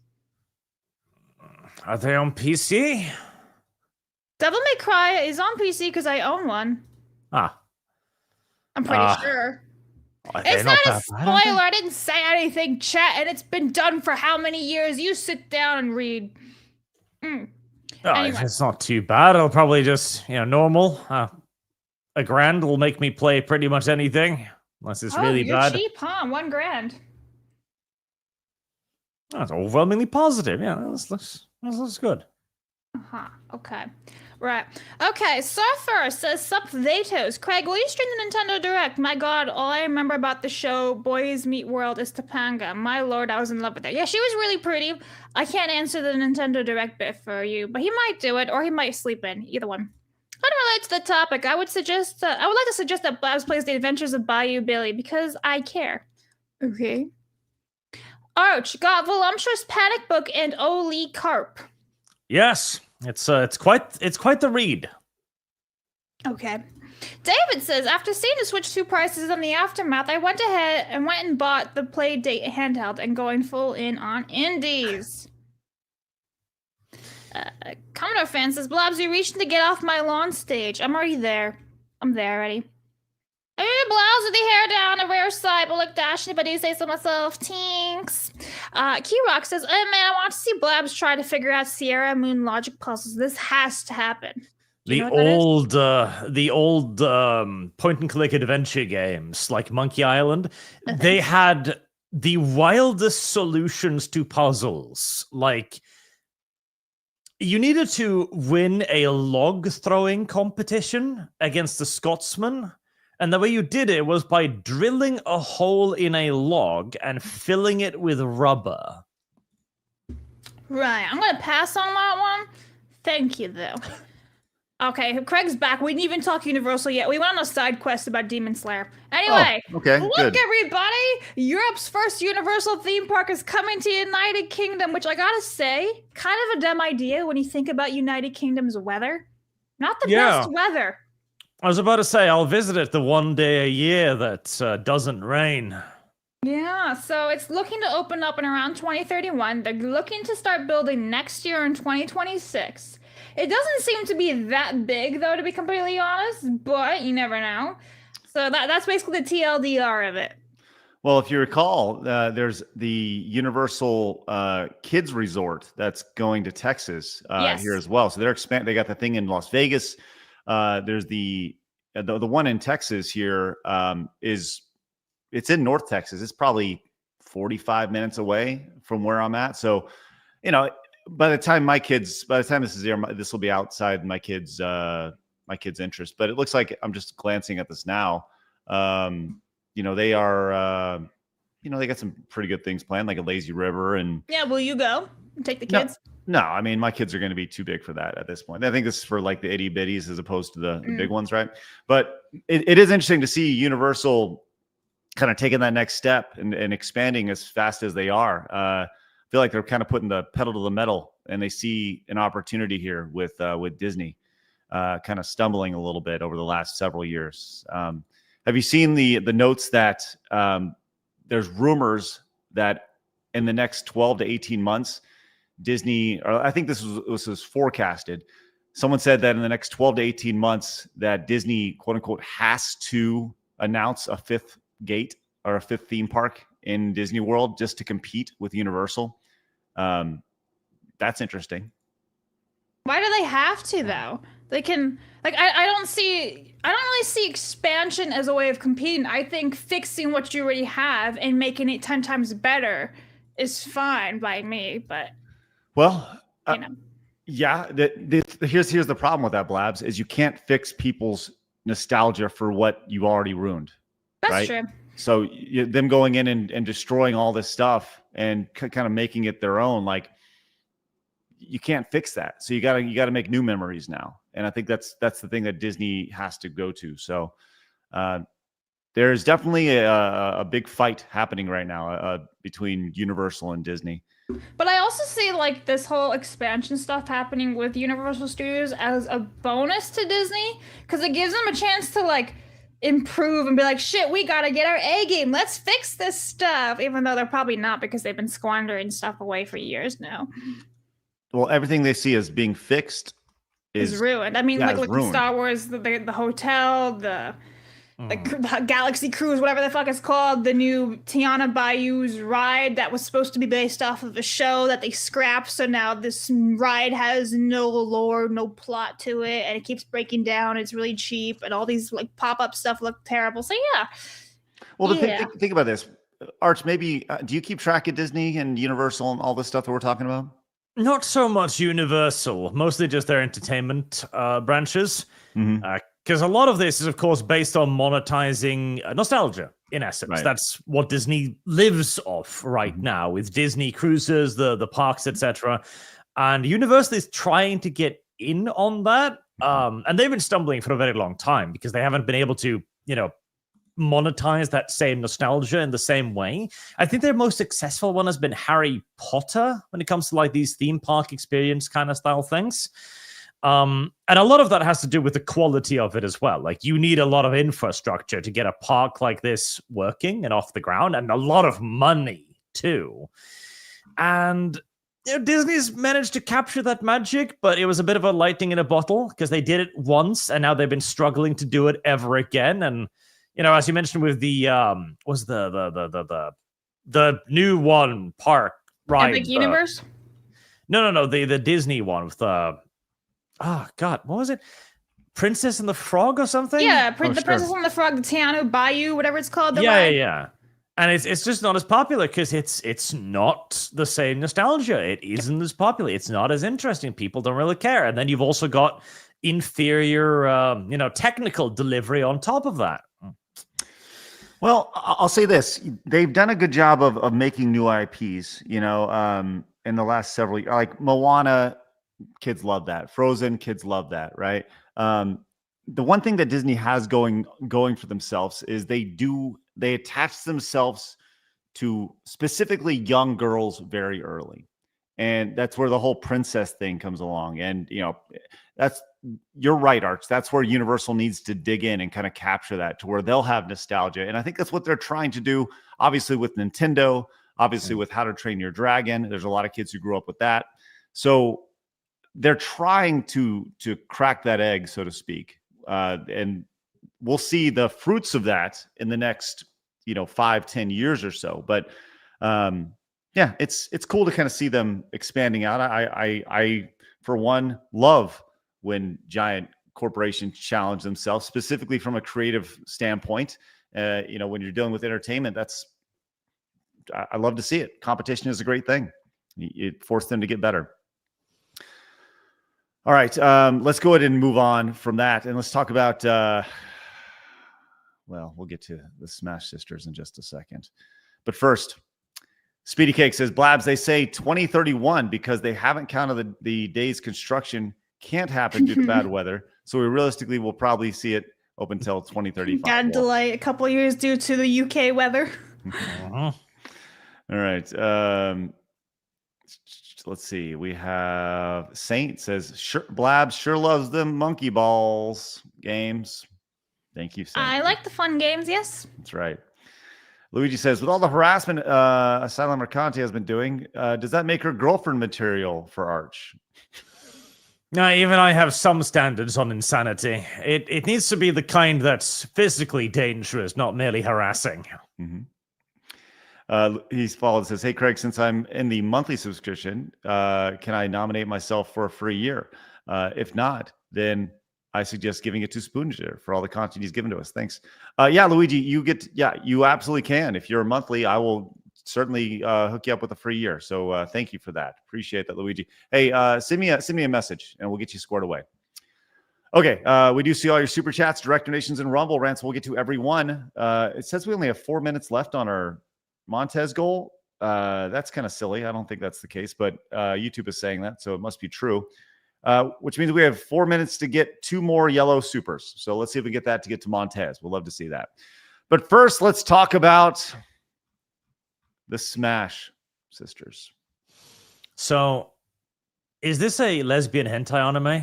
Speaker 8: Are they on PC?
Speaker 7: Devil May Cry is on PC because I own one.
Speaker 8: Ah.
Speaker 7: I'm pretty sure.
Speaker 8: Are they
Speaker 7: It's not a
Speaker 8: that bad, are they?
Speaker 7: spoiler. I didn't say anything, chat, and it's been done for how many years? You sit down and read.
Speaker 8: Oh,
Speaker 7: Anyway.
Speaker 8: It's not too bad. I'll probably just, normal. $1,000 will make me play pretty much anything, unless it's really
Speaker 7: you're
Speaker 8: bad.
Speaker 7: cheap, huh? $1,000.
Speaker 8: That's overwhelmingly positive. Yeah, that looks good.
Speaker 7: Uh-huh. Okay. Right. Okay, Surfer says, Sup Vatos. Craig, will you stream the Nintendo Direct? My god, all I remember about the show Boys Meet World is Topanga. My lord, I was in love with her. Yeah, she was really pretty. I can't answer the Nintendo Direct bit for you, but he might do it, or he might sleep in. Either one. Unrelated to the topic, I would like to suggest that Blabs plays The Adventures of Bayou Billy, because I care. Okay. Arch, got Voluptuous Panic Book and Oli Carp.
Speaker 8: Yes, it's quite the read.
Speaker 7: Okay. David says, after seeing the Switch 2 prices on the aftermath, I went ahead and went and bought the Playdate handheld and going full in on indies. Commodore fan says, Blabs, you reaching to get off my lawn stage. I'm already there. I'm there already. I wear a blouse with the hair down, a rare sight, but look dashing, but I say so myself. Tinks. Keyrock says, oh man, I want to see Blabs try to figure out Sierra Moon logic puzzles. This has to happen.
Speaker 8: The old point and click adventure games like Monkey Island, they had the wildest solutions to puzzles. Like, you needed to win a log throwing competition against the Scotsman. And the way you did it was by drilling a hole in a log and filling it with rubber.
Speaker 7: Right, I'm gonna pass on that one. Thank you, though. Okay, Craig's back. We didn't even talk Universal yet. We went on a side quest about Demon Slayer. Anyway,
Speaker 4: okay,
Speaker 7: look,
Speaker 4: good.
Speaker 7: everybody! Europe's first Universal theme park is coming to United Kingdom, which I gotta say, kind of a dumb idea when you think about United Kingdom's weather. Not the best weather.
Speaker 8: I was about to say, I'll visit it the one day a year that doesn't rain.
Speaker 7: Yeah, so it's looking to open up in around 2031. They're looking to start building next year in 2026. It doesn't seem to be that big, though, to be completely honest, but you never know. So that's basically the TLDR of it.
Speaker 4: Well, if you recall, there's the Universal Kids Resort that's going to Texas here as well. So they're expanding. They got the thing in Las Vegas. There's the one in Texas here it's in North Texas. It's probably 45 minutes away from where I'm at. So, by the time this is here, this will be outside my kids' interest. But it looks like I'm just glancing at this now. They are, they got some pretty good things planned, like a lazy river and.
Speaker 7: Yeah, will you go? and take the
Speaker 4: No.
Speaker 7: kids?
Speaker 4: No, I mean, my kids are going to be too big for that at this point. I think this is for like the itty bitties as opposed to the big ones, right? But it is interesting to see Universal kind of taking that next step and expanding as fast as they are. I feel like they're kind of putting the pedal to the metal, and they see an opportunity here with Disney kind of stumbling a little bit over the last several years. Have you seen the notes that there's rumors that in the next 12 to 18 months, Disney, or I think this was forecasted. Someone said that in the next 12 to 18 months that Disney, quote unquote, has to announce a fifth gate or a fifth theme park in Disney World just to compete with Universal. That's interesting.
Speaker 7: Why do they have to though? They can I don't really see expansion as a way of competing. I think fixing what you already have and making it 10 times better is fine by me, but
Speaker 4: well,
Speaker 7: you know.
Speaker 4: Yeah, here's the problem with that, Blabs, is you can't fix people's nostalgia for what you already ruined.
Speaker 7: That's
Speaker 4: right?
Speaker 7: true.
Speaker 4: So them going in and destroying all this stuff and kind of making it their own, like you can't fix that. So you gotta make new memories now. And I think that's the thing that Disney has to go to. So there's definitely a big fight happening right now between Universal and Disney.
Speaker 7: But I also see like this whole expansion stuff happening with Universal Studios as a bonus to Disney, because it gives them a chance to like improve and be like, shit, we gotta get our A game. Let's fix this stuff. Even though they're probably not, because they've been squandering stuff away for years now.
Speaker 4: Well, everything they see as being fixed is
Speaker 7: ruined. I mean, like
Speaker 4: ruined.
Speaker 7: Star Wars, the hotel, the Galaxy Cruise, whatever the fuck it's called, the new Tiana Bayou's ride that was supposed to be based off of a show that they scrapped. So now this ride has no lore, no plot to it, and it keeps breaking down. It's really cheap, and all these like pop-up stuff look terrible. So yeah.
Speaker 4: Well, think about this, Arch. Maybe do you keep track of Disney and Universal and all this stuff that we're talking about?
Speaker 8: Not so much Universal, mostly just their entertainment branches. Because a lot of this is, of course, based on monetizing nostalgia, in essence.
Speaker 4: Right.
Speaker 8: That's what Disney lives off right now, with Disney cruises, the parks, etc. And Universal is trying to get in on that. And they've been stumbling for a very long time because they haven't been able to, monetize that same nostalgia in the same way. I think their most successful one has been Harry Potter when it comes to like these theme park experience kind of style things. And a lot of that has to do with the quality of it as well. Like you need a lot of infrastructure to get a park like this working and off the ground, and a lot of money too. And Disney's managed to capture that magic, but it was a bit of a lightning in a bottle because they did it once and now they've been struggling to do it ever again. And as you mentioned with the was the new one park ride,
Speaker 7: Epic Universe?
Speaker 8: No, the Disney one with what was it? Princess and the Frog or something?
Speaker 7: Yeah, the Princess and the Frog, the Tiana Bayou, whatever it's called.
Speaker 8: Yeah. And it's just not as popular because it's not the same nostalgia. It isn't as popular. It's not as interesting. People don't really care. And then you've also got inferior, technical delivery on top of that.
Speaker 4: Well, I'll say this. They've done a good job of making new IPs, in the last several years. Like Moana, kids love that. Frozen, kids love that, right? The one thing that Disney has going for themselves is they attach themselves to specifically young girls very early. And that's where the whole princess thing comes along. And, you're right, Arch. That's where Universal needs to dig in and kind of capture that to where they'll have nostalgia. And I think that's what they're trying to do, obviously with Nintendo, obviously with How to Train Your Dragon. There's a lot of kids who grew up with that. So they're trying to crack that egg, so to speak. And we'll see the fruits of that in the next, 5-10 years or so. But it's cool to kind of see them expanding out. I for one, love when giant corporations challenge themselves, specifically from a creative standpoint. When you're dealing with entertainment, I love to see it. Competition is a great thing. It forced them to get better. All right, let's go ahead and move on from that, and let's talk about. We'll get to the Smash Sisters in just a second, but first, Speedy Cake says, Blabs, they say 2031 because they haven't counted the days construction can't happen due to bad weather. So we realistically will probably see it open until 2035.
Speaker 7: Got a delay a couple years due to the UK weather.
Speaker 4: All right. Let's see. We have Saint says, Blabs sure loves them monkey balls games. Thank you, Saint.
Speaker 7: I like the fun games, yes.
Speaker 4: That's right. Luigi says, with all the harassment Asylum Mercante has been doing, does that make her girlfriend material for Arch?
Speaker 8: No, even I have some standards on insanity. It needs to be the kind that's physically dangerous, not merely harassing.
Speaker 4: Mm-hmm. He's followed and says, hey, Craig, since I'm in the monthly subscription, can I nominate myself for a free year? If not, then I suggest giving it to Spoonshare for all the content he's given to us. Thanks. Yeah, Luigi, you absolutely can. If you're a monthly, I will certainly hook you up with a free year. So thank you for that. Appreciate that, Luigi. Hey, send me a message and we'll get you squared away. Okay, we do see all your super chats, direct donations, and Rumble rants. We'll get to every one. It says we only have 4 minutes left on our Montez goal. That's kind of silly. I don't think that's the case, but YouTube is saying that, so it must be true. Which means we have 4 minutes to get 2 more yellow supers. So let's see if we get that to get to Montez. We'll love to see that. But first, let's talk about the Smash Sisters.
Speaker 8: So, is this a lesbian hentai anime?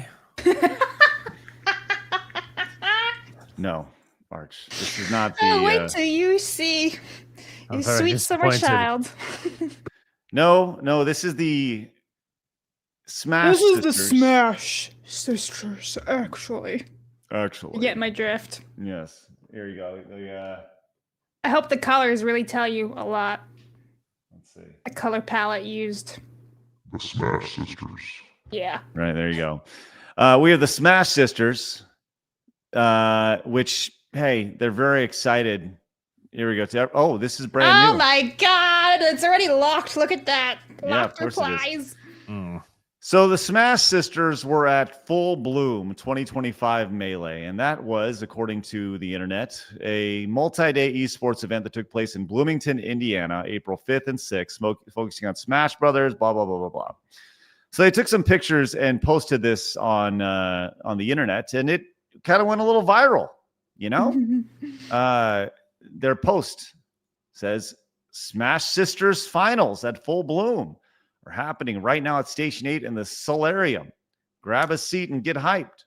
Speaker 4: No, Arch. This is not the...
Speaker 7: Oh, wait till you see you sweet summer child.
Speaker 4: No, this is the Smash
Speaker 7: This is
Speaker 4: Sisters.
Speaker 7: the Smash Sisters, actually.
Speaker 4: Actually.
Speaker 7: You get my drift.
Speaker 4: Yes. Here you go.
Speaker 7: I hope the colors really tell you a lot.
Speaker 4: Let's see.
Speaker 7: The color palette used.
Speaker 9: The Smash Sisters.
Speaker 7: Yeah.
Speaker 4: Right, there you go. We have the Smash Sisters, which, hey, they're very excited. Here we go. Oh, this is brand new.
Speaker 7: Oh my god, it's already locked. Look at that.
Speaker 4: Yeah,
Speaker 7: Locked
Speaker 4: of course it
Speaker 7: replies.
Speaker 4: So the Smash Sisters were at Full Bloom 2025 Melee, and that was, according to the internet, a multi-day esports event that took place in Bloomington, Indiana, April 5th and 6th, focusing on Smash Brothers, blah, blah, blah, blah, blah. So they took some pictures and posted this on the internet, and it kind of went a little viral, you know? Their post says, Smash Sisters Finals at Full Bloom are happening right now at Station 8 in the Solarium. Grab a seat and get hyped.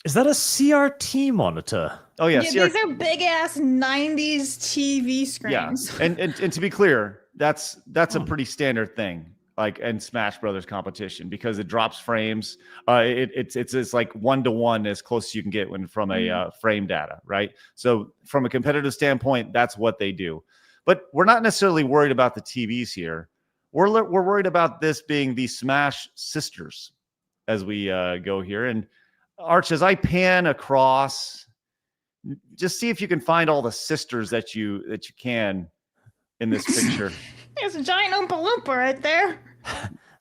Speaker 8: Is that a CRT monitor?
Speaker 4: Oh, yeah.
Speaker 7: These are big ass 90s TV screens.
Speaker 4: Yeah. And to be clear, that's a pretty standard thing, like in Smash Brothers competition, because it drops frames. It's like 1-to-1 as close as you can get from a frame data, right? So from a competitive standpoint, that's what they do. But we're not necessarily worried about the TVs here. We're worried about this being the Smash Sisters as we go here. And Arch, as I pan across, just see if you can find all the sisters that you can in this picture.
Speaker 7: There's a giant Oompa Loompa right there.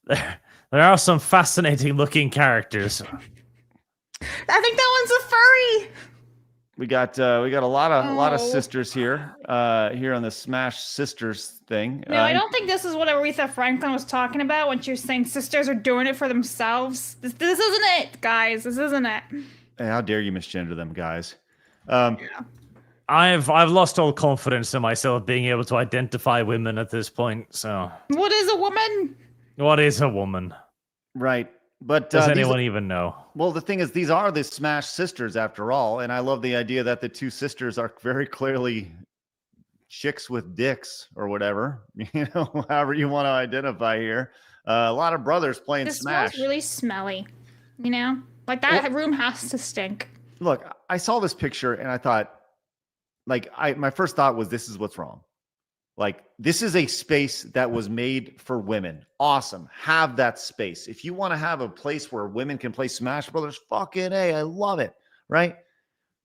Speaker 8: There are some fascinating looking characters.
Speaker 7: I think that one's a furry.
Speaker 4: We got a lot of sisters here on the Smash Sisters thing.
Speaker 7: No, I don't think this is what Aretha Franklin was talking about when she was saying sisters are doing it for themselves. This isn't it, guys. This isn't it.
Speaker 4: Hey, how dare you misgender them, guys?
Speaker 8: I've lost all confidence in myself being able to identify women at this point. So
Speaker 7: what is a woman?
Speaker 8: What is a woman?
Speaker 4: Right. But
Speaker 8: does anyone even know?
Speaker 4: Well, the thing is, these are the Smash Sisters after all, and I love the idea that the two sisters are very clearly chicks with dicks or whatever, however you want to identify here. A lot of brothers playing
Speaker 7: this
Speaker 4: Smash.
Speaker 7: Smells really smelly, like that room has to stink.
Speaker 4: Look, I saw this picture and I thought, my first thought was, this is what's wrong. Like, this is a space that was made for women. Awesome. Have that space. If you want to have a place where women can play Smash Brothers, fucking A, I love it. Right?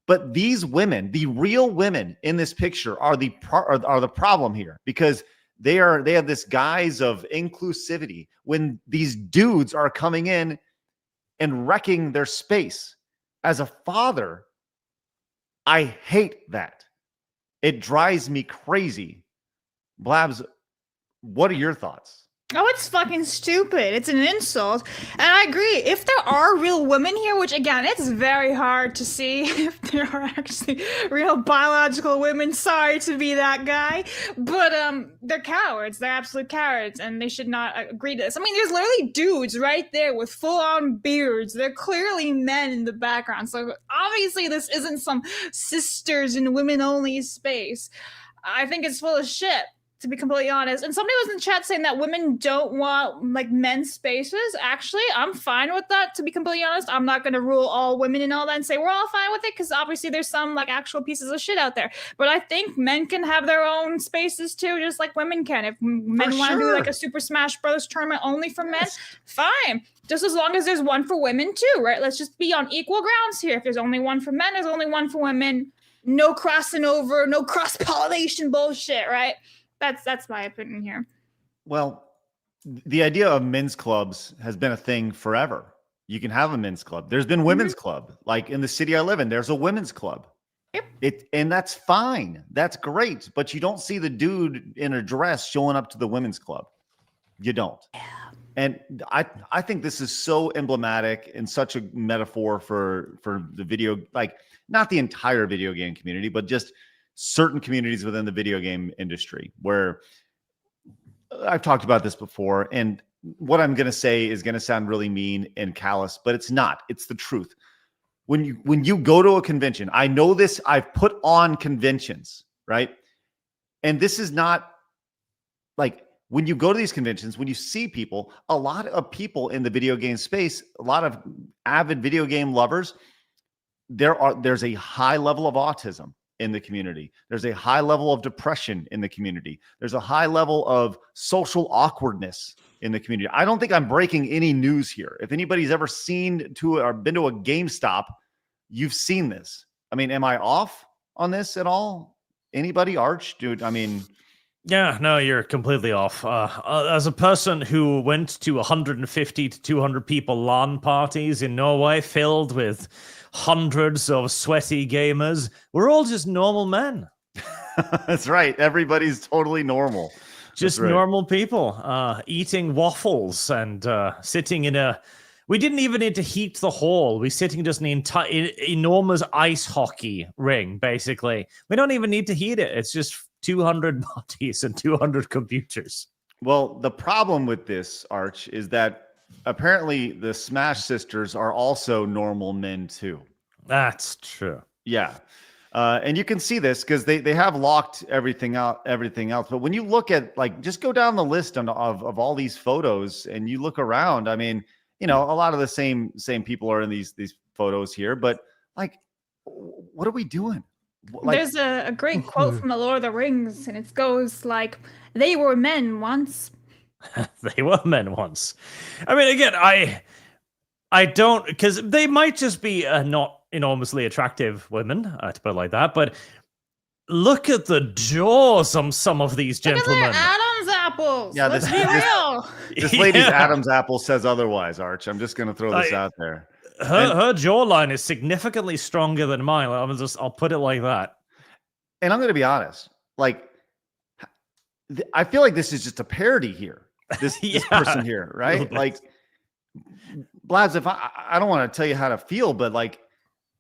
Speaker 4: But these women, the real women in this picture are the problem here, because they have this guise of inclusivity when these dudes are coming in and wrecking their space. As a father, I hate that. It drives me crazy. Blabs, What are your thoughts?
Speaker 7: Oh, it's fucking stupid. It's an insult. And I agree. If there are real women here, which again, it's very hard to see if there are actually real biological women. Sorry to be that guy. But they're cowards. They're absolute cowards. And they should not agree to this. I mean, there's literally dudes right there with full-on beards. They're clearly men in the background. So obviously this isn't some sisters in women-only space. I think it's full of shit, to be completely honest. And somebody was in chat saying that women don't want like men's spaces. Actually, I'm fine with that, to be completely honest. I'm not going to rule all women and all that and say we're all fine with it, because obviously there's some like actual pieces of shit out there. But I think men can have their own spaces too, just like women can. If men want to do like a Super Smash Bros. Tournament only for men, fine. Just as long as there's one for women too, right? Let's just be on equal grounds here. If there's only one for men, there's only one for women. No crossing over, no cross-pollination bullshit, right? That's my opinion here.
Speaker 4: Well, the idea of men's clubs has been a thing forever. You can have a men's club. There's been women's club. Like in the city I live in, there's a women's club.
Speaker 7: Yep.
Speaker 4: And that's fine. That's great. But you don't see the dude in a dress showing up to the women's club. You don't.
Speaker 7: Yeah.
Speaker 4: And I think this is so emblematic and such a metaphor for the video, like not the entire video game community, but just certain communities within the video game industry, where I've talked about this before. And what I'm going to say is going to sound really mean and callous, but it's not. It's the truth. When you go to a convention, I know this, I've put on conventions, right? And this is not like, when you go to these conventions, when you see people, a lot of people in the video game space, a lot of avid video game lovers, there's a high level of autism in the community. There's a high level of depression in the community. There's a high level of social awkwardness in the community. I don't think I'm breaking any news here. If anybody's ever seen to or been to a GameStop, you've seen this. I mean, am I off on this at all? Anybody? Arch? Dude, I mean...
Speaker 8: Yeah, no, you're completely off. As a person who went to 150 to 200 people LAN parties in Norway filled with hundreds of sweaty gamers, we're all just normal men.
Speaker 4: That's right. Everybody's totally normal.
Speaker 8: Just
Speaker 4: right.
Speaker 8: Normal people eating waffles and sitting in a... We didn't even need to heat the hall. We're sitting just in an enormous ice hockey ring, basically. We don't even need to heat it. It's just 200 bodies and 200 computers.
Speaker 4: Well, the problem with this, Arch, is that apparently the Smash Sisters are also normal men too.
Speaker 8: That's true.
Speaker 4: Yeah. And you can see this because they have locked everything else. But when you look at, like, just go down the list of all these photos and you look around, I mean, you know, a lot of the same people are in these photos here, but like, what are we doing? Like,
Speaker 7: there's a great quote from The Lord of the Rings, and it goes like, "They were men once."
Speaker 8: They were men once. I mean, again, I don't, because they might just be not enormously attractive women, to put it like that, but look at the jaws on some of these gentlemen.
Speaker 7: Look at their Adam's apples.
Speaker 4: Yeah,
Speaker 7: Let's be real.
Speaker 4: This lady's Adam's apple says otherwise, Arch. I'm just going to throw this out there.
Speaker 8: Her jawline is significantly stronger than mine. I'll put it like that.
Speaker 4: And I'm going to be honest. Like, I feel like this is just a parody here. This person here, right? Like, Blabs, if I don't want to tell you how to feel, but like,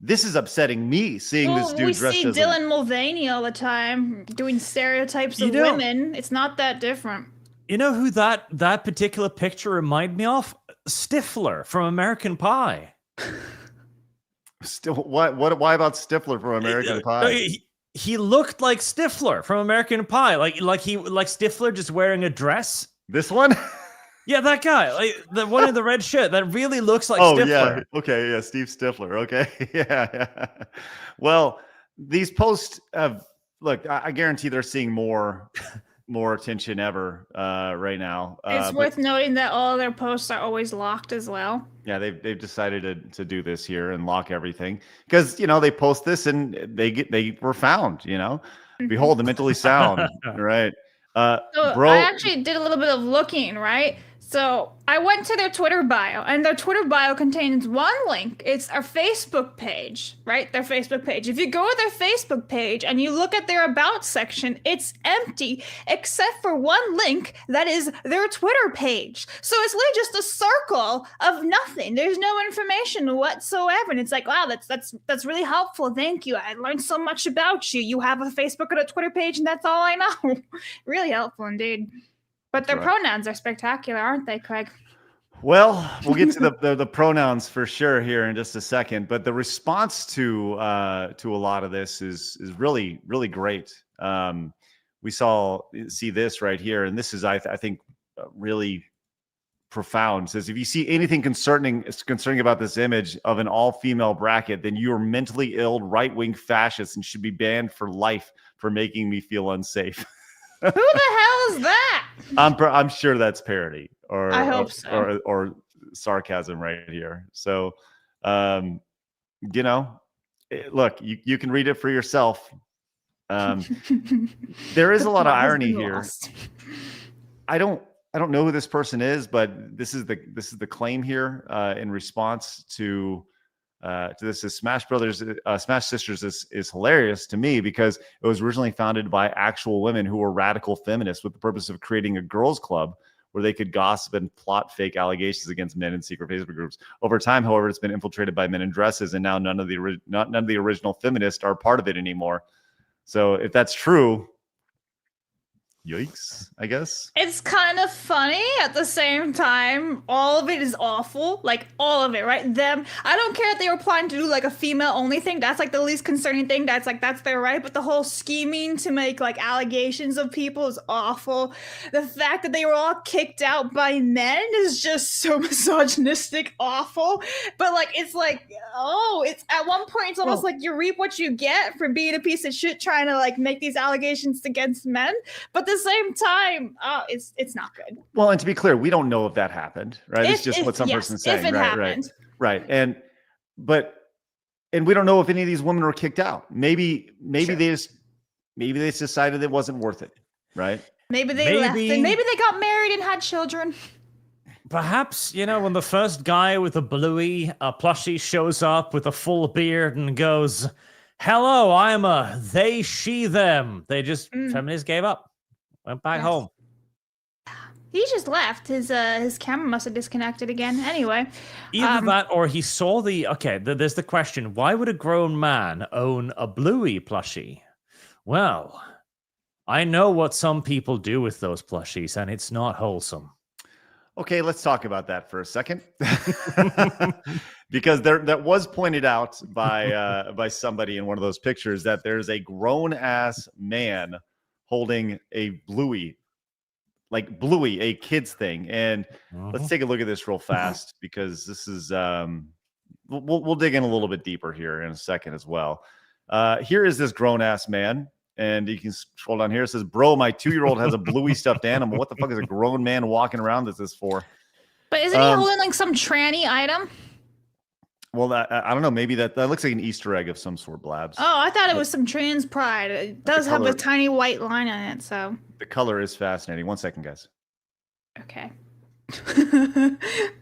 Speaker 4: this is upsetting me seeing this dude dressed as...
Speaker 7: We see Dylan Mulvaney all the time doing stereotypes of women. It's not that different.
Speaker 8: You know who that particular picture reminded me of? Stifler from American Pie.
Speaker 4: Still, what? Why about Stifler from American Pie?
Speaker 8: He looked like Stifler from American Pie, like Stifler just wearing a dress.
Speaker 4: This one?
Speaker 8: Yeah, that guy, like the one in the red shirt, that really looks like Stifler.
Speaker 4: Yeah, okay, yeah, Steve Stifler. Okay, yeah. Well, these posts have look. I guarantee they're seeing more attention ever right now.
Speaker 7: It's worth noting that all their posts are always locked as well.
Speaker 4: Yeah, they've decided to do this here and lock everything because, you know, they post this and they were found, you know, behold the mentally sound, right?
Speaker 7: So
Speaker 4: bro,
Speaker 7: I actually did a little bit of looking, right? So I went to their Twitter bio, and their Twitter bio contains one link. It's our Facebook page, right? Their Facebook page. If you go to their Facebook page and you look at their About section, it's empty except for one link that is their Twitter page. So it's literally just a circle of nothing. There's no information whatsoever. And it's like, wow, that's really helpful. Thank you. I learned so much about you. You have a Facebook and a Twitter page, and that's all I know. Really helpful indeed. But their pronouns are spectacular, aren't they, Craig?
Speaker 4: Well, we'll get to the pronouns for sure here in just a second. But the response to a lot of this is really, really great. We see this right here, and this is I think really profound. It says, if you see anything concerning about this image of an all-female bracket, then you are mentally ill, right-wing fascist, and should be banned for life for making me feel unsafe.
Speaker 7: Who the hell is that?
Speaker 4: I'm sure that's parody or
Speaker 7: I hope so.
Speaker 4: or sarcasm right here. So, you know, look, you can read it for yourself. There is a lot of irony here. I don't know who this person is, but this is the claim here in response to this. Is Smash Brothers, Smash Sisters is hilarious to me because it was originally founded by actual women who were radical feminists with the purpose of creating a girls' club where they could gossip and plot fake allegations against men in secret Facebook groups. Over time, however, it's been infiltrated by men in dresses, and now none of the original feminists are part of it anymore. So if that's true, yikes, I guess.
Speaker 7: It's kind of funny at the same time. All of it is awful. Like, all of it, right? I don't care if they were planning to do like a female only thing. That's like the least concerning thing. That's their right. But the whole scheming to make like allegations of people is awful. The fact that they were all kicked out by men is just so misogynistic, awful. But like, it's like, it's at one point, it's almost like you reap what you get for being a piece of shit trying to like make these allegations against men. But the same time, it's not good.
Speaker 4: Well, and to be clear, we don't know if that happened, right? It's just what some person's saying,
Speaker 7: if it happened.
Speaker 4: Right. And we don't know if any of these women were kicked out. Maybe they just decided it wasn't worth it, right?
Speaker 7: Maybe they left, and maybe they got married and had children.
Speaker 8: Perhaps, when the first guy with a bluey plushie shows up with a full beard and goes, "Hello, I'm a they, she, them." They just feminists gave up. Went back home.
Speaker 7: He just left. His camera must have disconnected again. Anyway.
Speaker 8: Either that or he saw there's the question. Why would a grown man own a Bluey plushie? Well, I know what some people do with those plushies, and it's not wholesome.
Speaker 4: Okay, let's talk about that for a second. Because that was pointed out by somebody in one of those pictures that there's a grown-ass man holding a Bluey, a kid's thing. And let's take a look at this real fast because this is we'll dig in a little bit deeper here in a second as well. Here is this grown-ass man, and you can scroll down here. It says, "Bro, my 2-year-old has a Bluey stuffed animal. What the fuck is a grown man walking around with this for?"
Speaker 7: But isn't he holding like some tranny item?
Speaker 4: Well, I don't know. Maybe that looks like an Easter egg of some sort, Blabs.
Speaker 7: Oh, I thought it was some trans pride. It does have a tiny white line on it, so.
Speaker 4: The color is fascinating. 1 second, guys.
Speaker 7: Okay.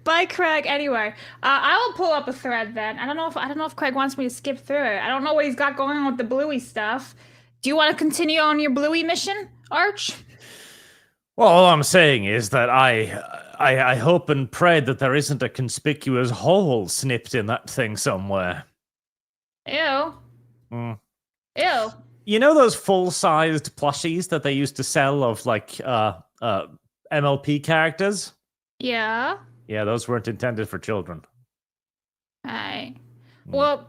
Speaker 7: Bye, Craig. Anyway, I will pull up a thread then. I don't know if Craig wants me to skip through it. I don't know what he's got going on with the Bluey stuff. Do you want to continue on your Bluey mission, Arch?
Speaker 8: Well, all I'm saying is that I hope and pray that there isn't a conspicuous hole snipped in that thing somewhere.
Speaker 7: Ew.
Speaker 8: Ew.
Speaker 7: You
Speaker 8: know those full-sized plushies that they used to sell of like MLP characters?
Speaker 7: Yeah.
Speaker 8: Yeah, those weren't intended for children.
Speaker 7: Right. Well,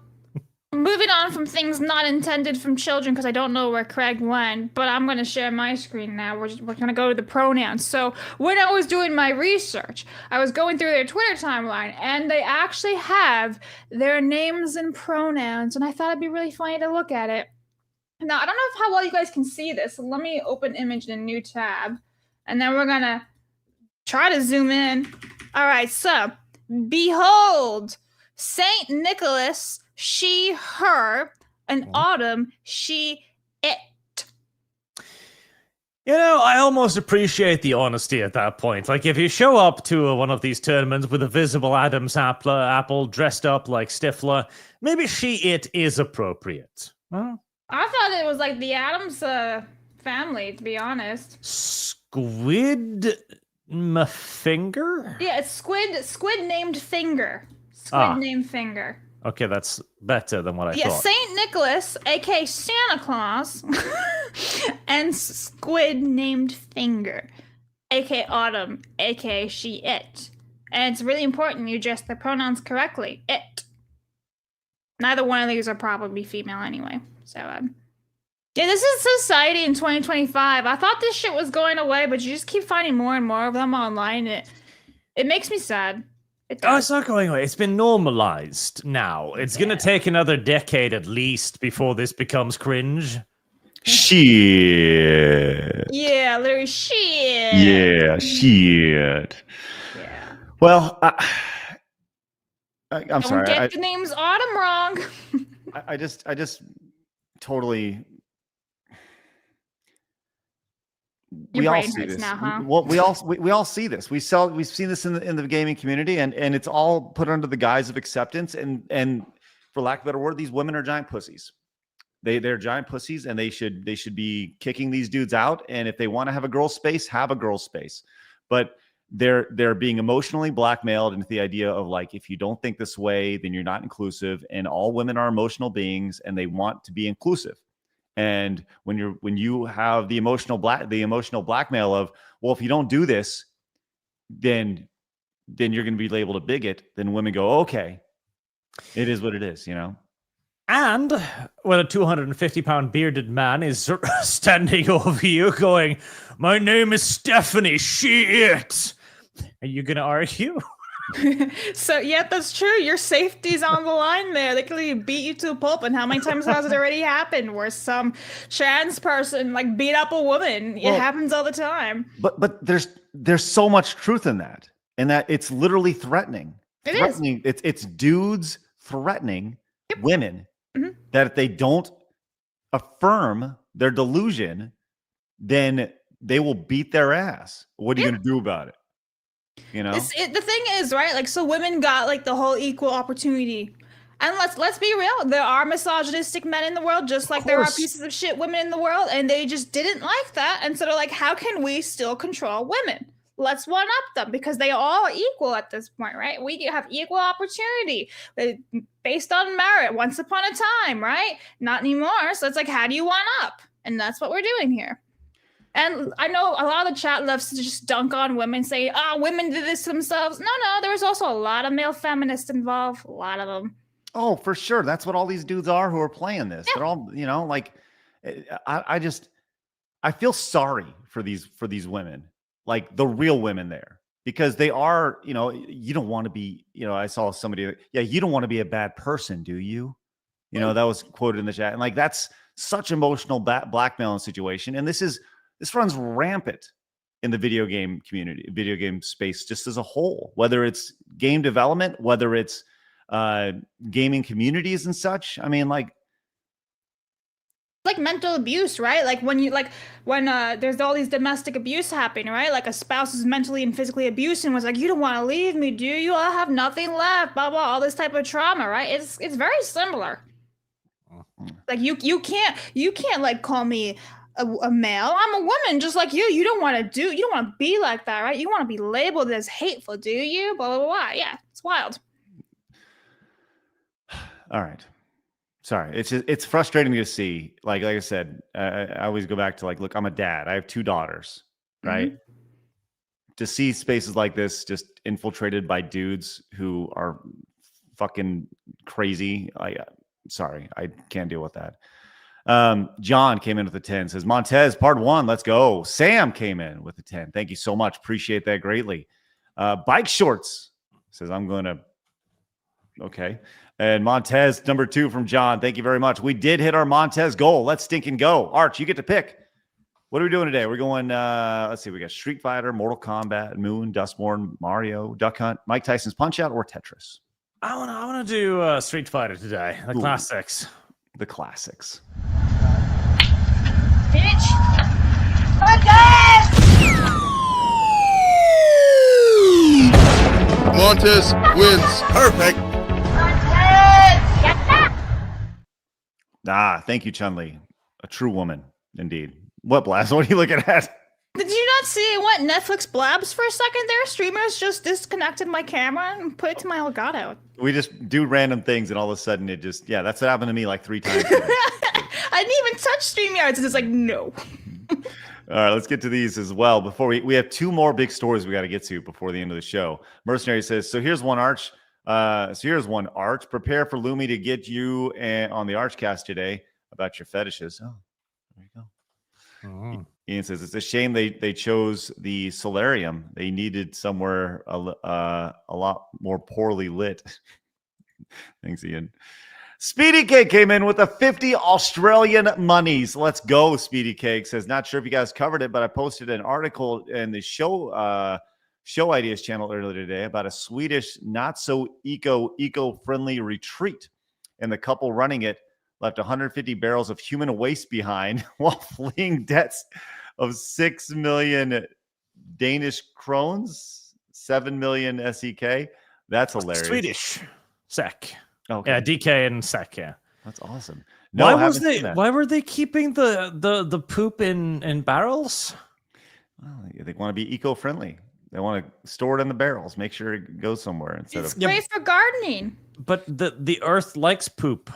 Speaker 7: moving on from things not intended from children, because I don't know where Craig went, but I'm going to share my screen now. We're going to go to the pronouns. So when I was doing my research, I was going through their Twitter timeline, and they actually have their names and pronouns, and I thought it'd be really funny to look at it. Now, I don't know how well you guys can see this, so let me open image in a new tab, and then we're going to try to zoom in. All right, so behold, Saint Nicholas, she, her, and Autumn, she, it.
Speaker 8: You know, I almost appreciate the honesty at that point. Like, if you show up to one of these tournaments with a visible Adam's apple dressed up like Stifler, maybe it is appropriate. Huh?
Speaker 7: I thought it was like the Adams family, to be honest.
Speaker 8: Squid finger?
Speaker 7: Yeah, it's squid named Finger. Squid named Finger.
Speaker 8: Okay, that's better than what I
Speaker 7: Yeah,
Speaker 8: thought.
Speaker 7: Saint Nicholas, aka Santa Claus, and squid named Finger, aka Autumn, aka it. And it's really important you address the pronouns correctly. It. Neither one of these are probably female anyway. So, yeah, this is society in 2025. I thought this shit was going away, but you just keep finding more and more of them online. It makes me sad.
Speaker 8: Oh, it's not going away. It's been normalized now. It's going to take another decade at least before this becomes cringe.
Speaker 4: Shit.
Speaker 7: Yeah, literally shit.
Speaker 4: Yeah, shit.
Speaker 7: Yeah.
Speaker 4: Well, I'm
Speaker 7: Don't
Speaker 4: sorry.
Speaker 7: get the names Autumn wrong.
Speaker 4: I just totally.
Speaker 7: Your
Speaker 4: we all
Speaker 7: brain
Speaker 4: see
Speaker 7: hurts
Speaker 4: this.
Speaker 7: now, huh?
Speaker 4: We all see this. We've seen this in the gaming community, and it's all put under the guise of acceptance. And for lack of a better word, these women are giant pussies. They're giant pussies, and they should be kicking these dudes out. And if they want to have a girl space, have a girl space. But they're being emotionally blackmailed into the idea of like, if you don't think this way, then you're not inclusive. And all women are emotional beings, and they want to be inclusive. And when you have the emotional blackmail of, well, if you don't do this, then you're going to be labeled a bigot. Then women go, okay, it is what it is, you know.
Speaker 8: And when a 250-pound bearded man is standing over you, going, "My name is Stephanie. Shit," are you going to argue?
Speaker 7: So yeah, that's true. Your safety's on the line there. They could beat you to a pulp. And how many times has it already happened where some trans person like beat up a woman? It happens all the time.
Speaker 4: But there's so much truth in that, and that it's literally threatening.
Speaker 7: It is.
Speaker 4: It's dudes threatening women that if they don't affirm their delusion, then they will beat their ass. What are you going to do about it? You know, the
Speaker 7: thing is, right? Like, so women got like the whole equal opportunity, and let's be real. There are misogynistic men in the world, just like there are pieces of shit women in the world, and they just didn't like that, and so they're like, how can we still control women? Let's one up them because they are all equal at this point, right? We have equal opportunity based on merit. Once upon a time, right? Not anymore. So it's like, how do you one up? And that's what we're doing here. And I know a lot of the chat loves to just dunk on women, say, women did this to themselves. No, there was also a lot of male feminists involved, a lot of them.
Speaker 4: Oh, for sure. That's what all these dudes are who are playing this. Yeah. They're all, you know, like, I feel sorry for these women, like the real women there, because they are, you know, you don't want to be, you know, I saw somebody, you don't want to be a bad person, do you? You know, that was quoted in the chat. And like, that's such emotional blackmailing situation. And this runs rampant in the video game community, video game space, just as a whole, whether it's game development, whether it's gaming communities and such. I mean, like
Speaker 7: mental abuse, right? Like when there's all these domestic abuse happening, right? Like a spouse is mentally and physically abused and was like, you don't want to leave me, do you? I have nothing left, blah, blah, all this type of trauma, right? It's very similar. Like you can't like call me a male. I'm a woman just like you. You don't want to be like that, right? You want to be labeled as hateful, do you? Blah, blah, blah. Yeah, it's wild.
Speaker 4: All right. Sorry. It's frustrating to see. Like I said, I always go back to like, look, I'm a dad. I have 2 daughters, right? To see spaces like this just infiltrated by dudes who are fucking crazy. Sorry, I can't deal with that. John came in with a 10, says Montez part 1, let's go. Sam came in with a 10. Thank you so much. Appreciate that greatly. Bike Shorts says I'm going to. Okay. And Montez number 2 from John. Thank you very much. We did hit our Montez goal. Let's stinking go. Arch, you get to pick. What are we doing today? We're going, let's see. We got Street Fighter, Mortal Kombat, Moon, Dustborn, Mario, Duck Hunt, Mike Tyson's Punch Out, or Tetris.
Speaker 8: I want to do Street Fighter today. The classics.
Speaker 4: The classics.
Speaker 7: Bitch.
Speaker 9: Montes wins. Perfect.
Speaker 4: Thank you, Chun-Li. A true woman, indeed. What, Blast? What are you looking at?
Speaker 7: Did you not see it went Netflix Blabs for a second there? Streamers just disconnected my camera and put it to my Elgato.
Speaker 4: We just do random things, and all of a sudden it just, that's what happened to me like 3 times.
Speaker 7: I didn't even touch StreamYards, and it's like, no.
Speaker 4: All right, let's get to these as well. Before we have 2 more big stories we got to get to before the end of the show. Mercenary says, so here's one Arch. Prepare for Lumi to get you on the Archcast today about your fetishes. Oh, there you go.
Speaker 8: Oh.
Speaker 4: Ian says it's a shame they chose the solarium. They needed somewhere a lot more poorly lit. Thanks, Ian. Speedy Cake came in with a 50 Australian monies. Let's go, Speedy Cake. Says, not sure if you guys covered it, but I posted an article in the show ideas channel earlier today about a Swedish not so eco-friendly retreat, and the couple running it left 150 barrels of human waste behind while fleeing debts of 6 million Danish krones, 7 million SEK. That's hilarious.
Speaker 8: Swedish SEK.
Speaker 4: Okay.
Speaker 8: Yeah, DK and SEK. Yeah,
Speaker 4: that's awesome. No,
Speaker 8: why were they keeping the poop in barrels?
Speaker 4: Well, they want to be eco-friendly. They want to store it in the barrels. Make sure it goes somewhere instead
Speaker 7: It's
Speaker 4: of.
Speaker 7: great for gardening.
Speaker 8: But the earth likes poop.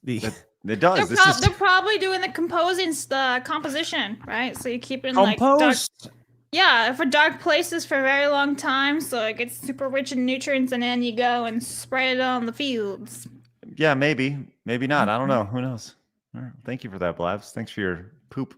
Speaker 4: It does.
Speaker 7: They're probably doing the composition, right? So you keep it in like dark, for dark places for a very long time, so it gets super rich in nutrients, and then you go and spread it on the fields.
Speaker 4: Yeah, maybe not. I don't know. Who knows? All right. Thank you for that, Blabs. Thanks for your poop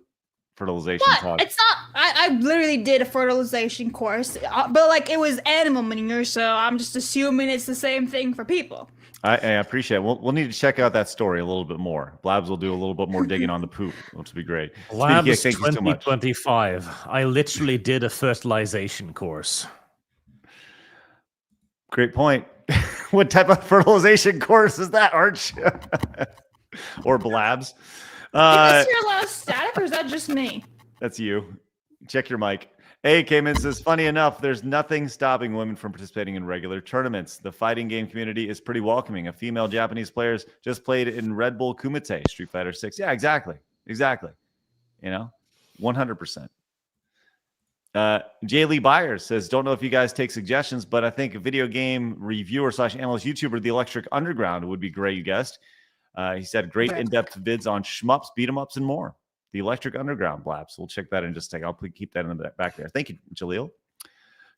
Speaker 4: fertilization talk.
Speaker 7: It's not. I literally did a fertilization course, but like it was animal manure, so I'm just assuming it's the same thing for people.
Speaker 4: I appreciate it. We'll need to check out that story a little bit more. Blabs will do a little bit more digging on the poop, which would be great.
Speaker 8: Blabs 2025. I literally did a fertilization course.
Speaker 4: Great point. What type of fertilization course is that, Arch? Or Blabs?
Speaker 7: Is this your last static, or is that just me?
Speaker 4: That's you. Check your mic. A came in and says, funny enough, there's nothing stopping women from participating in regular tournaments. The fighting game community is pretty welcoming. A female Japanese players just played in Red Bull Kumite, Street Fighter 6. Yeah, exactly. 100%. Jay Lee Byers says, don't know if you guys take suggestions, but I think a video game reviewer / analyst YouTuber, The Electric Underground, would be great guest. He said great in-depth vids on shmups, beat 'em ups, and more. The Electric Underground, Blabs. We'll check that in just a second. I'll keep that in the back there. Thank you, Jaleel.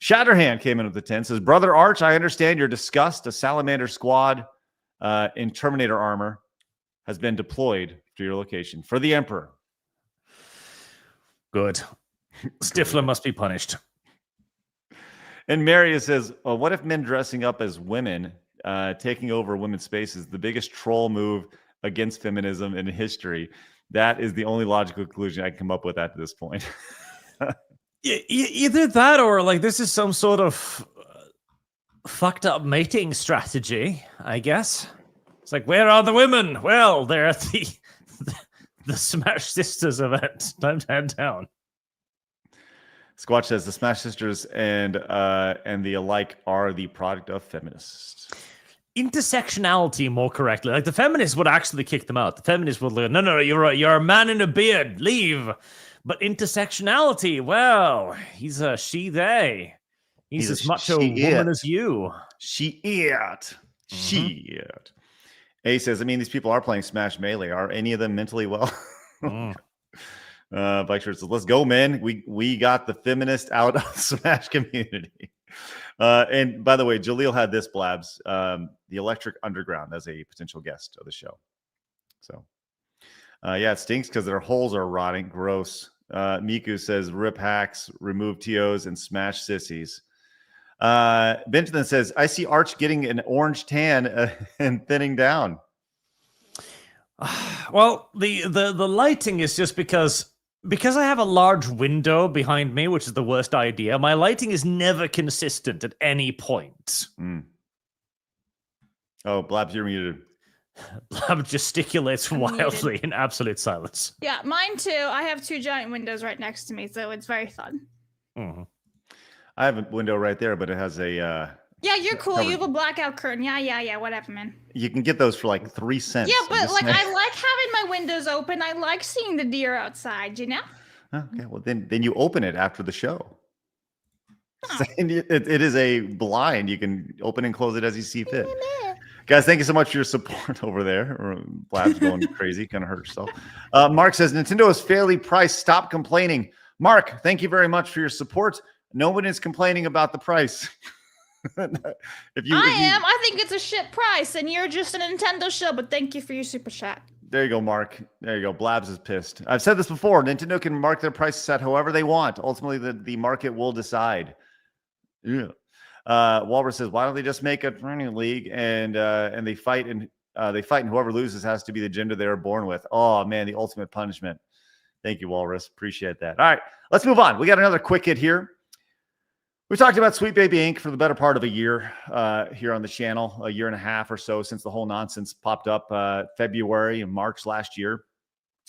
Speaker 4: Shatterhand came in with the 10. Says, Brother Arch, I understand your disgust. A Salamander squad in Terminator armor has been deployed to your location for the Emperor.
Speaker 8: Good. Stifler must be punished.
Speaker 4: And Maria says, what if men dressing up as women, taking over women's spaces, the biggest troll move against feminism in history? That is the only logical conclusion I can come up with at this point.
Speaker 8: Either that or like this is some sort of fucked up mating strategy, I guess. It's like, where are the women? Well, they're at the Smash Sisters event. Time to head down.
Speaker 4: Squatch says the Smash Sisters and the alike are the product of feminists.
Speaker 8: Intersectionality, more correctly. Like the feminists would actually kick them out. The feminists would go, no, you're a man in a beard. Leave. But intersectionality, well, he's a she, they. He's as much a woman as you.
Speaker 4: She it. She it. A says, I mean, these people are playing Smash Melee. Are any of them mentally well? Bike Shirt says, let's go, man. We got the feminist out of the Smash community. And by the way, Jaleel had this, Blabs, the Electric Underground as a potential guest of the show. So, yeah, it stinks because their holes are rotting. Gross. Miku says, rip hacks, remove TOs, and smash sissies. Benjamin says, I see Arch getting an orange tan and thinning down.
Speaker 8: Well, the lighting is just because I have a large window behind me, which is the worst idea. My lighting is never consistent at any point.
Speaker 4: Oh, Blabs, you're muted.
Speaker 8: Blab gesticulates wildly in absolute silence.
Speaker 7: Yeah, mine too. I have 2 giant windows right next to me, so it's very fun.
Speaker 8: Mm-hmm.
Speaker 4: I have a window right there, but it has a.
Speaker 7: Yeah, you're cool.
Speaker 4: covered.
Speaker 7: You have a blackout curtain. Yeah, whatever, man.
Speaker 4: You can get those for like 3 cents.
Speaker 7: Yeah,
Speaker 4: I'm
Speaker 7: but
Speaker 4: just
Speaker 7: like
Speaker 4: saying.
Speaker 7: I like having my windows open. I like seeing the deer outside, you know?
Speaker 4: Okay, well then you open it after the show.
Speaker 7: Oh.
Speaker 4: It is a blind. You can open and close it as you see fit. Guys, thank you so much for your support over there. Blab's going crazy, kind of hurt yourself. Mark says Nintendo is fairly priced. Stop complaining. Mark, thank you very much for your support. No one is complaining about the price.
Speaker 7: I am. I think it's a shit price, and you're just a Nintendo show. But thank you for your super chat.
Speaker 4: There you go, Mark. There you go. Blabs is pissed. I've said this before. Nintendo can mark their prices at however they want. Ultimately, the market will decide. Yeah. Walrus says, why don't they just make a training league and they fight and whoever loses has to be the gender they were born with. Oh man, the ultimate punishment. Thank you, Walrus. Appreciate that. All right, let's move on. We got another quick hit here. We talked about Sweet Baby Inc. for the better part of a year here on the channel, a year and a half or so since the whole nonsense popped up February and March last year.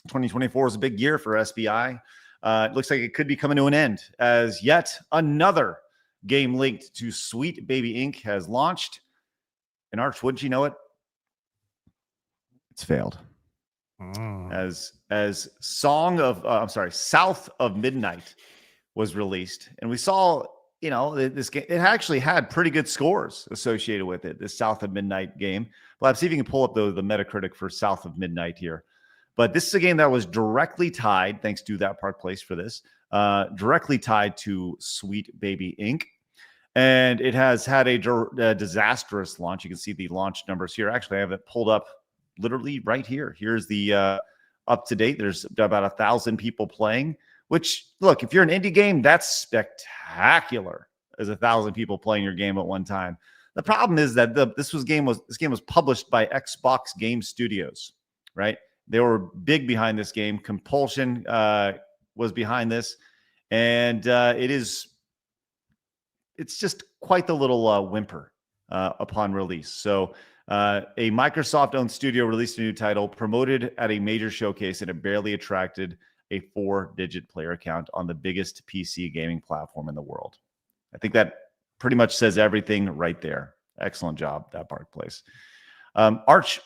Speaker 4: 2024 is a big year for SBI. It looks like it could be coming to an end as yet another game linked to Sweet Baby Inc. has launched. And Arch, wouldn't you know it? It's failed. As South of Midnight was released, and we saw, you know, this game, it actually had pretty good scores associated with it, this South of Midnight game. Well, let's see if you can pull up the Metacritic for South of Midnight here. But this is a game that was directly tied, thanks to That Park Place for this, directly tied to Sweet Baby Inc. And it has had a disastrous launch. You can see the launch numbers here. Actually, I have it pulled up literally right here. Here's the up to date. There's about 1,000 people playing, which, look, if you're an indie game, that's spectacular. There's 1,000 people playing your game at one time. The problem is that this game was published by Xbox Game Studios, right? They were big behind this game. Compulsion was behind this, and it's just quite the little whimper upon release. So a Microsoft-owned studio released a new title, promoted at a major showcase, and it barely attracted a 4-digit player count on the biggest PC gaming platform in the world. I think that pretty much says everything right there. Excellent job, That Park Place. Arch,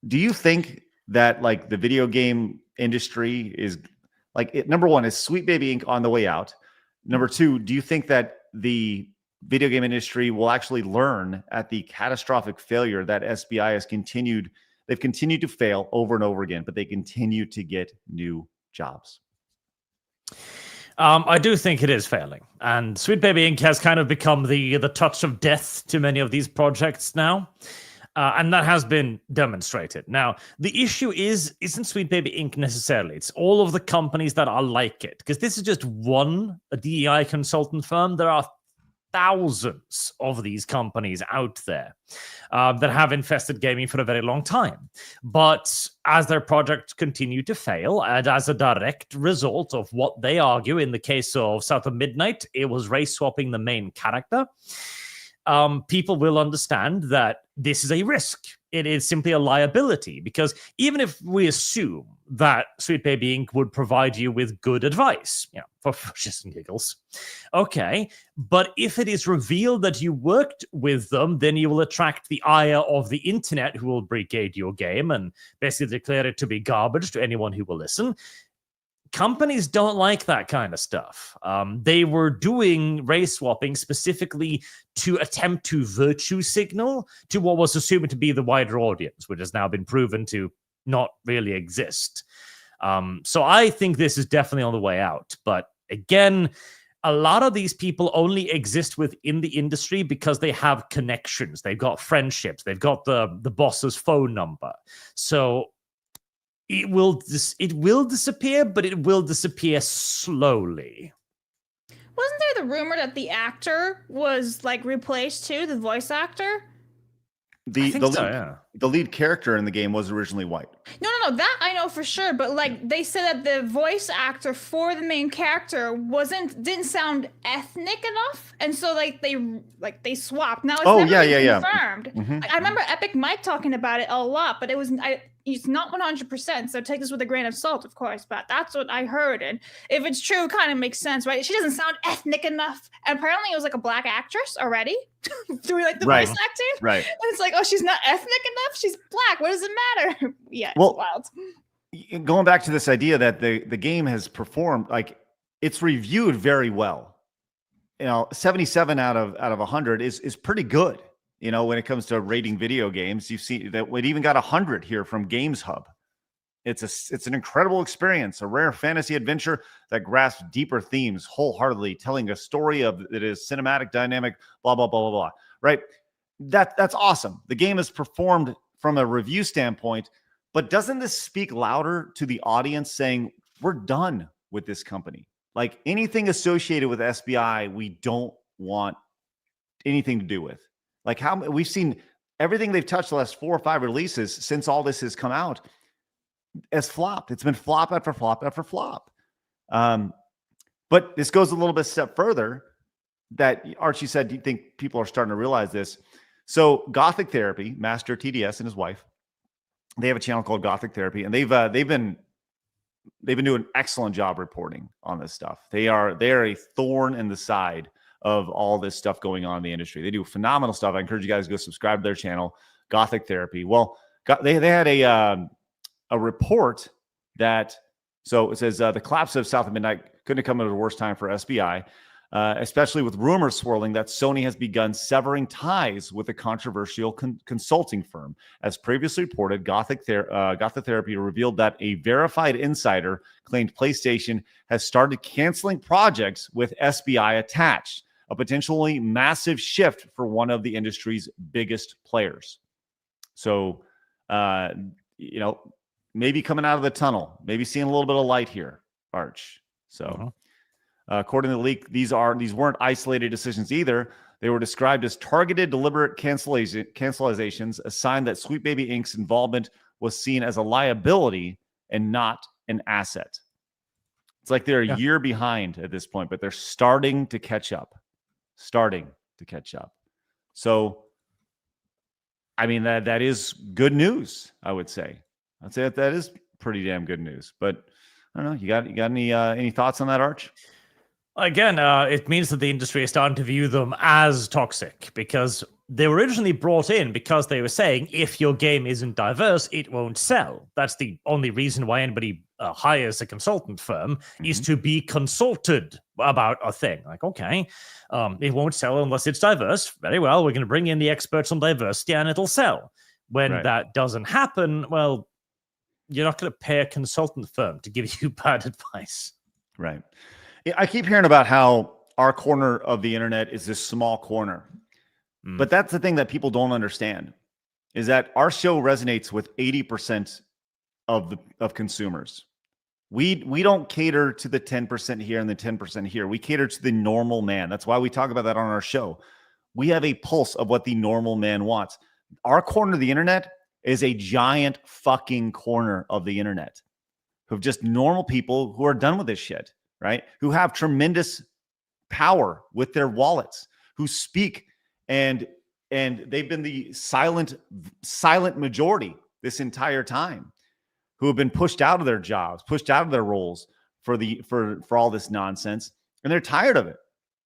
Speaker 4: do you think that like the video game industry is like number one, is Sweet Baby Inc. on the way out? Number two, do you think that the video game industry will actually learn at the catastrophic failure that SBI has continued? They've continued to fail over and over again, but they continue to get new jobs.
Speaker 8: I do think it is failing, and Sweet Baby Inc. has kind of become the touch of death to many of these projects now, and that has been demonstrated. Now, the issue isn't Sweet Baby Inc. necessarily; it's all of the companies that are like it. Because this is just a DEI consultant firm. There are thousands of these companies out there that have infested gaming for a very long time. But as their projects continue to fail, and as a direct result of what they argue, in the case of South of Midnight, it was race swapping the main character, people will understand that this is a risk. It is simply a liability, because even if we assume that Sweet Baby Inc. would provide you with good advice, you know, for shits and giggles, okay, but if it is revealed that you worked with them, then you will attract the ire of the internet, who will brigade your game and basically declare it to be garbage to anyone who will listen. Companies don't like that kind of stuff. They were doing race swapping specifically to attempt to virtue signal to what was assumed to be the wider audience, which has now been proven to not really exist. So I think this is definitely on the way out. But again, a lot of these people only exist within the industry because they have connections. They've got friendships. They've got the boss's phone number. So it will disappear, but it will disappear slowly.
Speaker 7: Wasn't there the rumor that the actor was like replaced too, the voice actor?
Speaker 4: The
Speaker 8: think so, yeah.
Speaker 4: the lead character in the game was originally white.
Speaker 7: No, that I know for sure. But like they said that the voice actor for the main character didn't sound ethnic enough, and so they swapped. Now it's never been confirmed.
Speaker 4: Mm-hmm.
Speaker 7: Like, I remember Epic Mike talking about it a lot, but it's not 100%. So take this with a grain of salt, of course. But that's what I heard, and if it's true, it kind of makes sense, right? She doesn't sound ethnic enough, and apparently it was like a black actress already doing like the voice acting.
Speaker 4: Right.
Speaker 7: And it's like, oh, she's not ethnic enough. She's black. What does it matter? Yeah,
Speaker 4: Well,
Speaker 7: it's wild.
Speaker 4: Going back to this idea that the game has performed, like it's reviewed very well. 77 out of 100 is pretty good. When it comes to rating video games, you've seen that it even got 100 here from Games Hub. It's an incredible experience, a rare fantasy adventure that grasps deeper themes wholeheartedly, telling a story that is cinematic, dynamic, blah blah blah blah blah. Right? That's awesome. The game has performed from a review standpoint, but doesn't this speak louder to the audience saying we're done with this company? Like anything associated with SBI, we don't want anything to do with. Like how we've seen everything they've touched the last 4 or 5 releases since all this has come out has flopped. It's been flop after flop after flop. But this goes a little bit step further that Archie said, do you think people are starting to realize this? So Gothic Therapy, Master TDS and his wife, they have a channel called Gothic Therapy, and they've been doing an excellent job reporting on this stuff. They are a thorn in the side of all this stuff going on in the industry. They do phenomenal stuff. I encourage you guys to go subscribe to their channel, Gothic Therapy. Well, they had a report that, so it says the collapse of South of Midnight couldn't have come at a worse time for SBI, especially with rumors swirling that Sony has begun severing ties with a controversial consulting firm. As previously reported, Gothic Therapy revealed that a verified insider claimed PlayStation has started canceling projects with SBI attached, a potentially massive shift for one of the industry's biggest players. So, maybe coming out of the tunnel, maybe seeing a little bit of light here, Arch. So, according to the leak, these weren't isolated decisions either. They were described as targeted, deliberate cancelizations, a sign that Sweet Baby Inc.'s involvement was seen as a liability and not an asset. It's like they're a year behind at this point, but they're starting to catch up. So, I mean, that is good news, I would say. I'd say that is pretty damn good news. But I don't know. You got any thoughts on that, Arch?
Speaker 8: Again, it means that the industry is starting to view them as toxic because they were originally brought in because they were saying if your game isn't diverse, it won't sell. That's the only reason why anybody hires a consultant firm is to be consulted about a thing. Like, okay, it won't sell unless it's diverse. Very well, we're going to bring in the experts on diversity and it'll sell. When that doesn't happen, well, you're not going to pay a consultant firm to give you bad advice.
Speaker 4: Right. I keep hearing about how our corner of the internet is this small corner. But that's the thing that people don't understand is that our show resonates with 80% of consumers. We don't cater to the 10% here and the 10% here. We cater to the normal man. That's why we talk about that on our show. We have a pulse of what the normal man wants. Our corner of the internet is a giant fucking corner of the internet of just normal people who are done with this shit, right? Who have tremendous power with their wallets, who speak and they've been the silent majority this entire time, who have been pushed out of their jobs, pushed out of their roles for all this nonsense, and they're tired of it.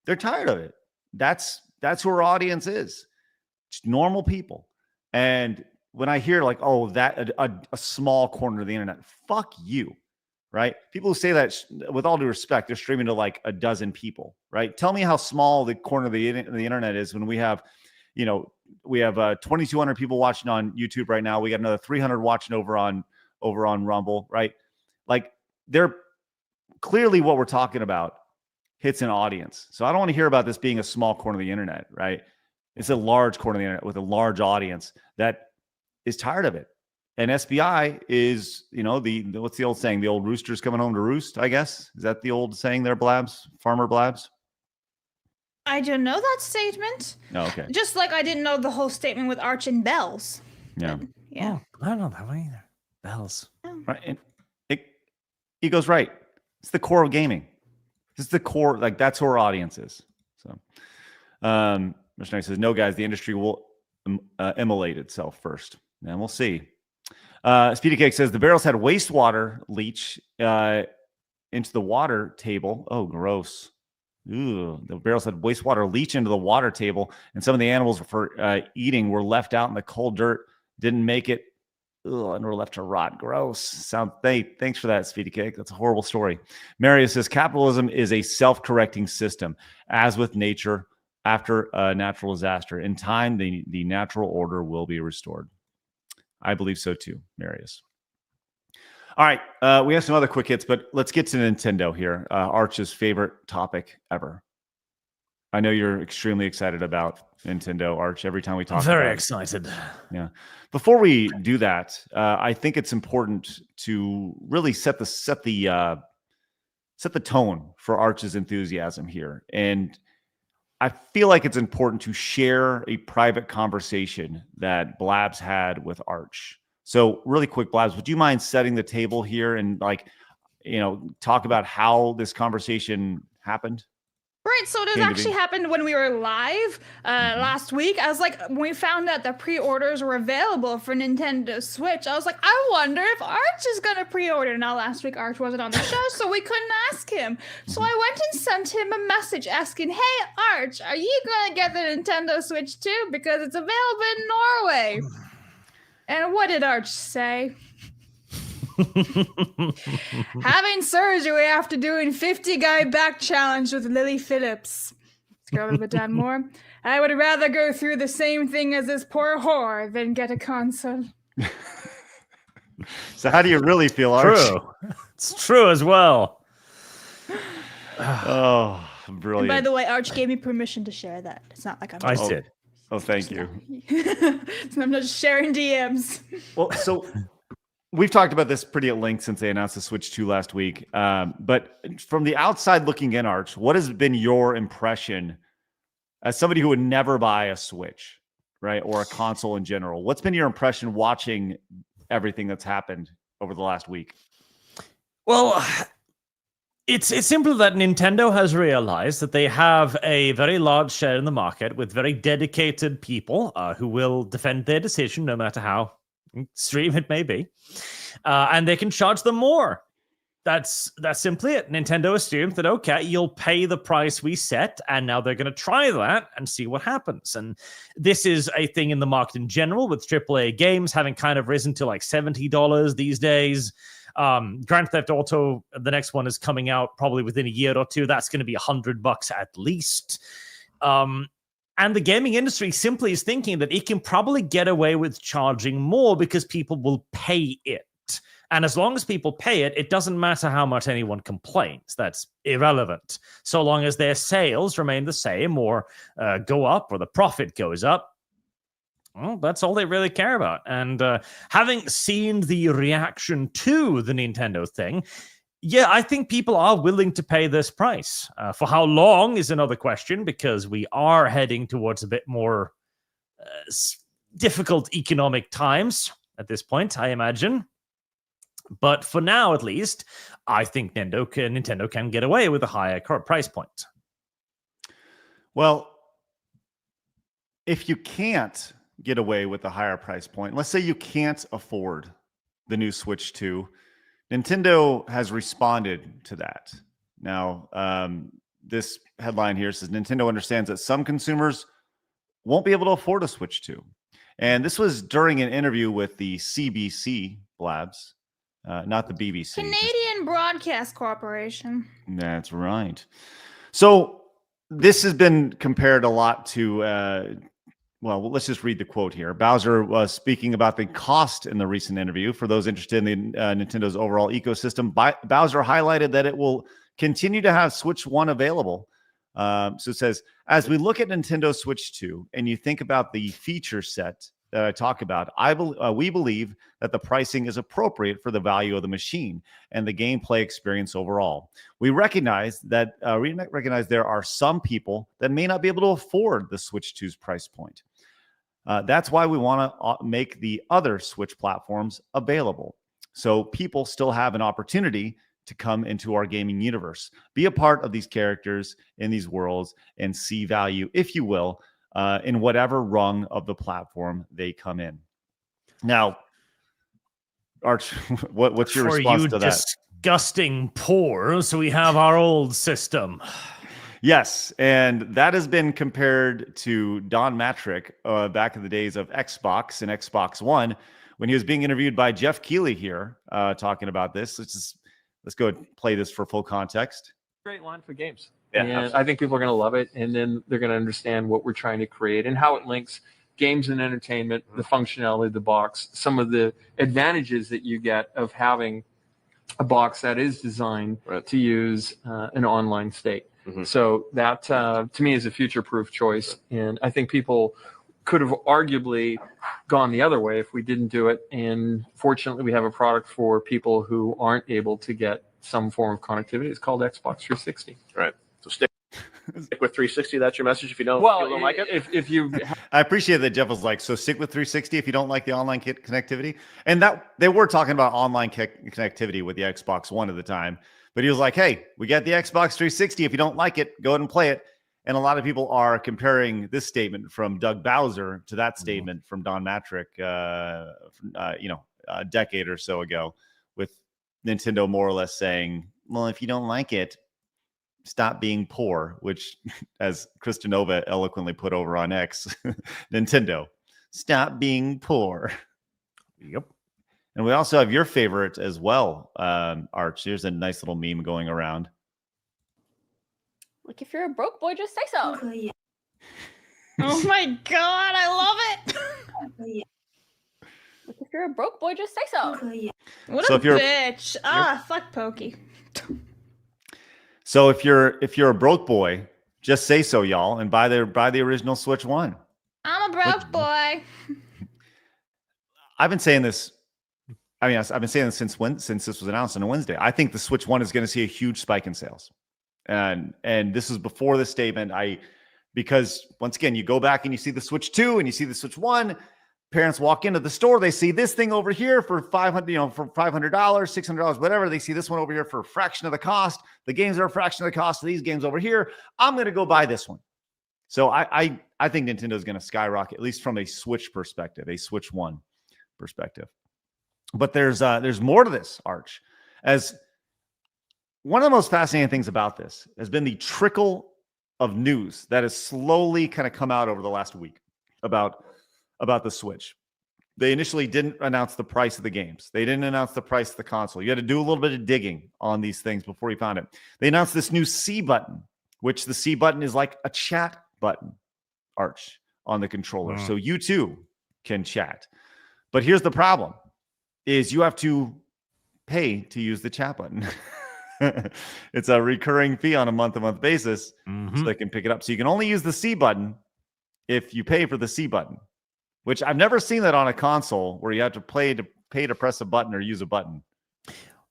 Speaker 4: They're tired of it. That's who our audience is. Just normal people. And when I hear like, oh, that a small corner of the internet, fuck you, right? People who say that, with all due respect, they're streaming to like a dozen people, right? Tell me how small the corner of the internet is when we have, 2,200 people watching on YouTube right now. We got another 300 watching over on Rumble, right? Like they're clearly what we're talking about hits an audience. So I don't want to hear about this being a small corner of the internet, right? It's a large corner of the internet with a large audience that is tired of it. And SBI is, what's the old saying? The old rooster's coming home to roost, I guess. Is that the old saying there, Blabs? Farmer Blabs?
Speaker 7: I don't know that statement.
Speaker 4: Oh, okay.
Speaker 7: Just like I didn't know the whole statement with Arch and Bells.
Speaker 4: Yeah.
Speaker 7: Yeah.
Speaker 8: I don't know that one either. Bells.
Speaker 4: Right. And he goes right. It's the core of gaming. This is the core. Like that's who our audience is. So, Mr. Knight says, no, guys, the industry will immolate itself first. And we'll see. Speedy Cake says the barrels had wastewater leach into the water table. Oh, gross. Ooh, the barrels had wastewater leach into the water table, and some of the animals for eating were left out in the cold dirt, didn't make it, and were left to rot. Gross. Thanks for that, Speedy Cake. That's a horrible story. Marius says capitalism is a self-correcting system, as with nature after a natural disaster. In time, the natural order will be restored. I believe so too, Marius. All right, we have some other quick hits, but let's get to Nintendo here. Arch's favorite topic ever. I know you're extremely excited about Nintendo, Arch. Every time we talk,
Speaker 8: Very excited.
Speaker 4: Yeah. Before we do that, I think it's important to really set the tone for Arch's enthusiasm here, and I feel like it's important to share a private conversation that Blabs had with Arch. So really quick, Blabs, would you mind setting the table here and talk about how this conversation happened?
Speaker 7: Right, so this actually happened when we were live last week. I was like, when we found out the pre-orders were available for Nintendo Switch, I was like, I wonder if Arch is going to pre-order. Now, last week, Arch wasn't on the show, so we couldn't ask him. So I went and sent him a message asking, hey, Arch, are you going to get the Nintendo Switch too? Because it's available in Norway. And what did Arch say? Having surgery after doing 50 guy back challenge with Lily Phillips. Scroll a bit down more. I would rather go through the same thing as this poor whore than get a console.
Speaker 4: So how do you really feel, Arch?
Speaker 8: True. It's true as well.
Speaker 4: Oh, brilliant.
Speaker 7: And by the way, Arch gave me permission to share that. It's not like I'm
Speaker 8: I did.
Speaker 4: Oh, thank you.
Speaker 7: So I'm not just sharing DMs.
Speaker 4: Well, so we've talked about this pretty at length since they announced the Switch 2 last week. But from the outside looking in, Arch, what has been your impression as somebody who would never buy a Switch, right, or a console in general? What's been your impression watching everything that's happened over the last week?
Speaker 8: Well, it's simple that Nintendo has realized that they have a very large share in the market with very dedicated people who will defend their decision no matter how extreme it may be. And they can charge them more. That's simply it. Nintendo assumes that, okay, you'll pay the price we set, and now they're going to try that and see what happens. And this is a thing in the market in general, with AAA games having kind of risen to like $70 these days. Grand Theft Auto, the next one is coming out probably within a year or two. That's going to be $100 at least. And the gaming industry simply is thinking that it can probably get away with charging more because people will pay it. And as long as people pay it, it doesn't matter how much anyone complains. That's irrelevant. So long as their sales remain the same or go up or the profit goes up, well, that's all they really care about. And having seen the reaction to the Nintendo thing, yeah, I think people are willing to pay this price. For how long is another question, because we are heading towards a bit more difficult economic times at this point, I imagine. But for now, at least, I think Nintendo can get away with a higher price point.
Speaker 4: Well, if you can't get away with a higher price point, let's say you can't afford the new Switch 2, Nintendo has responded to that. Now, this headline here says Nintendo understands that some consumers won't be able to afford a Switch 2. And this was during an interview with the CBC, Blabs, not the BBC.
Speaker 7: Canadian Broadcast Corporation.
Speaker 4: That's right. So this has been compared a lot to, well, let's just read the quote here. Bowser was speaking about the cost in the recent interview. For those interested in the, Nintendo's overall ecosystem, Bowser highlighted that it will continue to have Switch 1 available. So it says, as we look at Nintendo Switch 2 and you think about the feature set that I talk about, we believe that the pricing is appropriate for the value of the machine and the gameplay experience overall. We recognize that there are some people that may not be able to afford the Switch 2's price point. That's why we want to make the other Switch platforms available, so people still have an opportunity to come into our gaming universe, be a part of these characters in these worlds, and see value, if you will, in whatever rung of the platform they come in. Now, Arch, what's your response to that?
Speaker 8: Disgusting poor. So we have our old system.
Speaker 4: Yes, and that has been compared to Don Matrick back in the days of Xbox and Xbox One, when he was being interviewed by Jeff Keighley here, talking about this. Let's go and play this for full context.
Speaker 10: Great line for games. Yeah, and I think people are going to love it, and then they're going to understand what we're trying to create and how it links games and entertainment, the functionality of the box, some of the advantages that you get of having a box that is designed to use an online state. So that, to me, is a future-proof choice, and I think people could have arguably gone the other way if we didn't do it. And fortunately, we have a product for people who aren't able to get some form of connectivity. It's called Xbox 360.
Speaker 11: Right. So stick with 360. That's your message. If you don't, like it.
Speaker 10: If you,
Speaker 4: I appreciate that Jeff was like, so stick with 360 if you don't like the online connectivity. And that they were talking about online connectivity with the Xbox One at the time. But he was like, hey, we got the Xbox 360. If you don't like it, go ahead and play it. And a lot of people are comparing this statement from Doug Bowser to that statement from Don Matrick, a decade or so ago, with Nintendo more or less saying, well, if you don't like it, stop being poor, which, as Christianova eloquently put over on X, Nintendo, stop being poor.
Speaker 8: Yep.
Speaker 4: And we also have your favorite as well, Arch. Here's a nice little meme going around.
Speaker 3: Like, if you're a broke boy, just say so.
Speaker 7: Oh my god, I love it.
Speaker 3: Like, if you're a broke boy, just say so.
Speaker 7: What
Speaker 4: So
Speaker 7: a
Speaker 4: if you're-
Speaker 7: bitch. Fuck Pokey.
Speaker 4: So if you're a broke boy, just say so, y'all, and buy the original Switch One.
Speaker 7: I'm a broke boy.
Speaker 4: I've been saying this. I mean, I've been saying this since this was announced on a Wednesday. I think the Switch One is going to see a huge spike in sales. And this was before the statement. Because once again, you go back and you see the Switch 2 and you see the Switch 1. Parents walk into the store, they see this thing over here for $500, for $500, $600, whatever. They see this one over here for a fraction of the cost. The games are a fraction of the cost of these games over here. I'm going to go buy this one. So I think Nintendo is going to skyrocket, at least from a Switch perspective, a Switch 1 perspective. But there's more to this, Arch. As one of the most fascinating things about this has been the trickle of news that has slowly kind of come out over the last week about the Switch. They initially didn't announce the price of the games. They didn't announce the price of the console. You had to do a little bit of digging on these things before you found it. They announced this new C button, which the C button is like a chat button, Arch, on the controller. So you too can chat. But here's the problem, is you have to pay to use the chat button. It's a recurring fee on a month-to-month basis, so they can pick it up. So you can only use the C button if you pay for the C button, which I've never seen that on a console where you have to pay to press a button or use a button.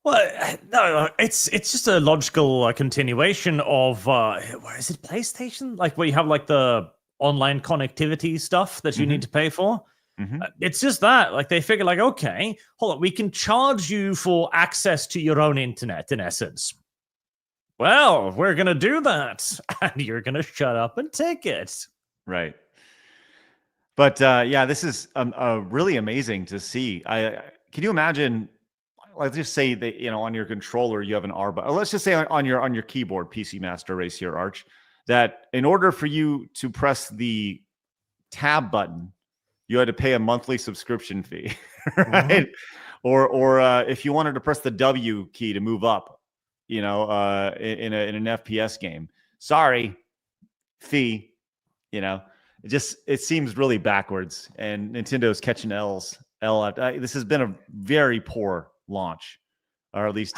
Speaker 8: Well, no, it's just a logical continuation of where is it, PlayStation? Like where you have like the online connectivity stuff that you need to pay for. It's just that, like, they figure, like, okay, hold on, we can charge you for access to your own internet, in essence. Well, we're going to do that, and you're going to shut up and take it.
Speaker 4: Right. But, yeah, this is really amazing to see. Can you imagine, let's just say that, on your controller, you have an R button. Let's just say on your keyboard, PC Master Race here, Arch, that in order for you to press the tab button, you had to pay a monthly subscription fee, right? Or if you wanted to press the W key to move up, in an FPS game, sorry, fee. It seems really backwards, and Nintendo's catching L's. This has been a very poor launch, or at least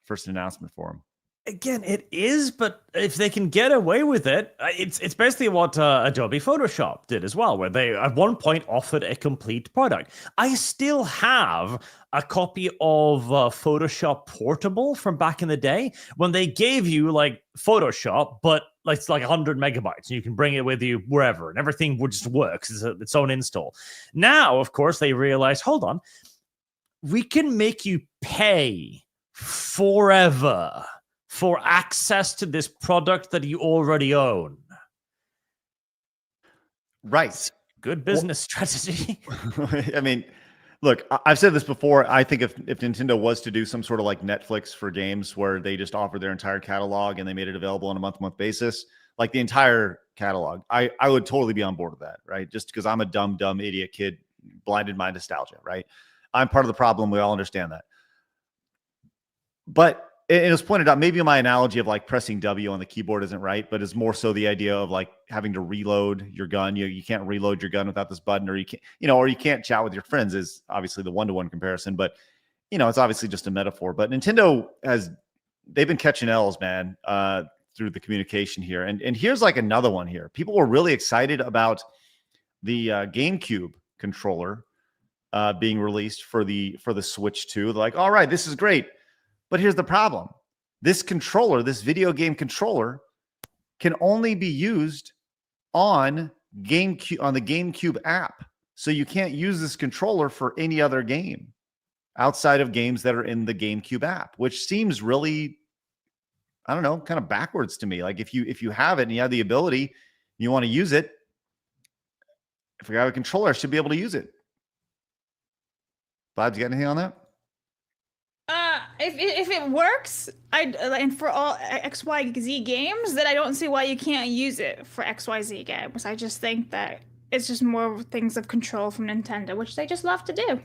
Speaker 4: first announcement for them.
Speaker 8: Again, it is, but if they can get away with it, it's basically what Adobe Photoshop did as well, where they at one point offered a complete product. I still have a copy of Photoshop Portable from back in the day when they gave you like Photoshop, but like it's like 100 megabytes, and you can bring it with you wherever, and everything would just works. It's its own install. Now, of course, they realize, hold on, we can make you pay forever for access to this product that you already own.
Speaker 4: Right.
Speaker 8: Good business strategy.
Speaker 4: I mean, look, I've said this before. I think if Nintendo was to do some sort of like Netflix for games where they just offered their entire catalog and they made it available on a month-to-month basis, like the entire catalog, I would totally be on board with that, right? Just because I'm a dumb idiot kid blinded by nostalgia, right? I'm part of the problem. We all understand that. But it was pointed out, maybe my analogy of like pressing W on the keyboard isn't right, but it's more so the idea of like having to reload your gun. You can't reload your gun without this button, or you can't, or you can't chat with your friends is obviously the one-to-one comparison, but it's obviously just a metaphor. But Nintendo they've been catching L's, man, through the communication here. And here's like another one here. People were really excited about the GameCube controller being released for the Switch 2. They're like, all right, this is great. But here's the problem. This controller, this video game controller, can only be used on the GameCube app. So you can't use this controller for any other game outside of games that are in the GameCube app, which seems really, I don't know, kind of backwards to me. Like if you have it and you have the ability, you want to use it, if you have a controller, I should be able to use it. Blabs, you got anything on that?
Speaker 7: If it works, and for all XYZ games, then I don't see why you can't use it for XYZ games. I just think that it's just more things of control from Nintendo, which they just love to do.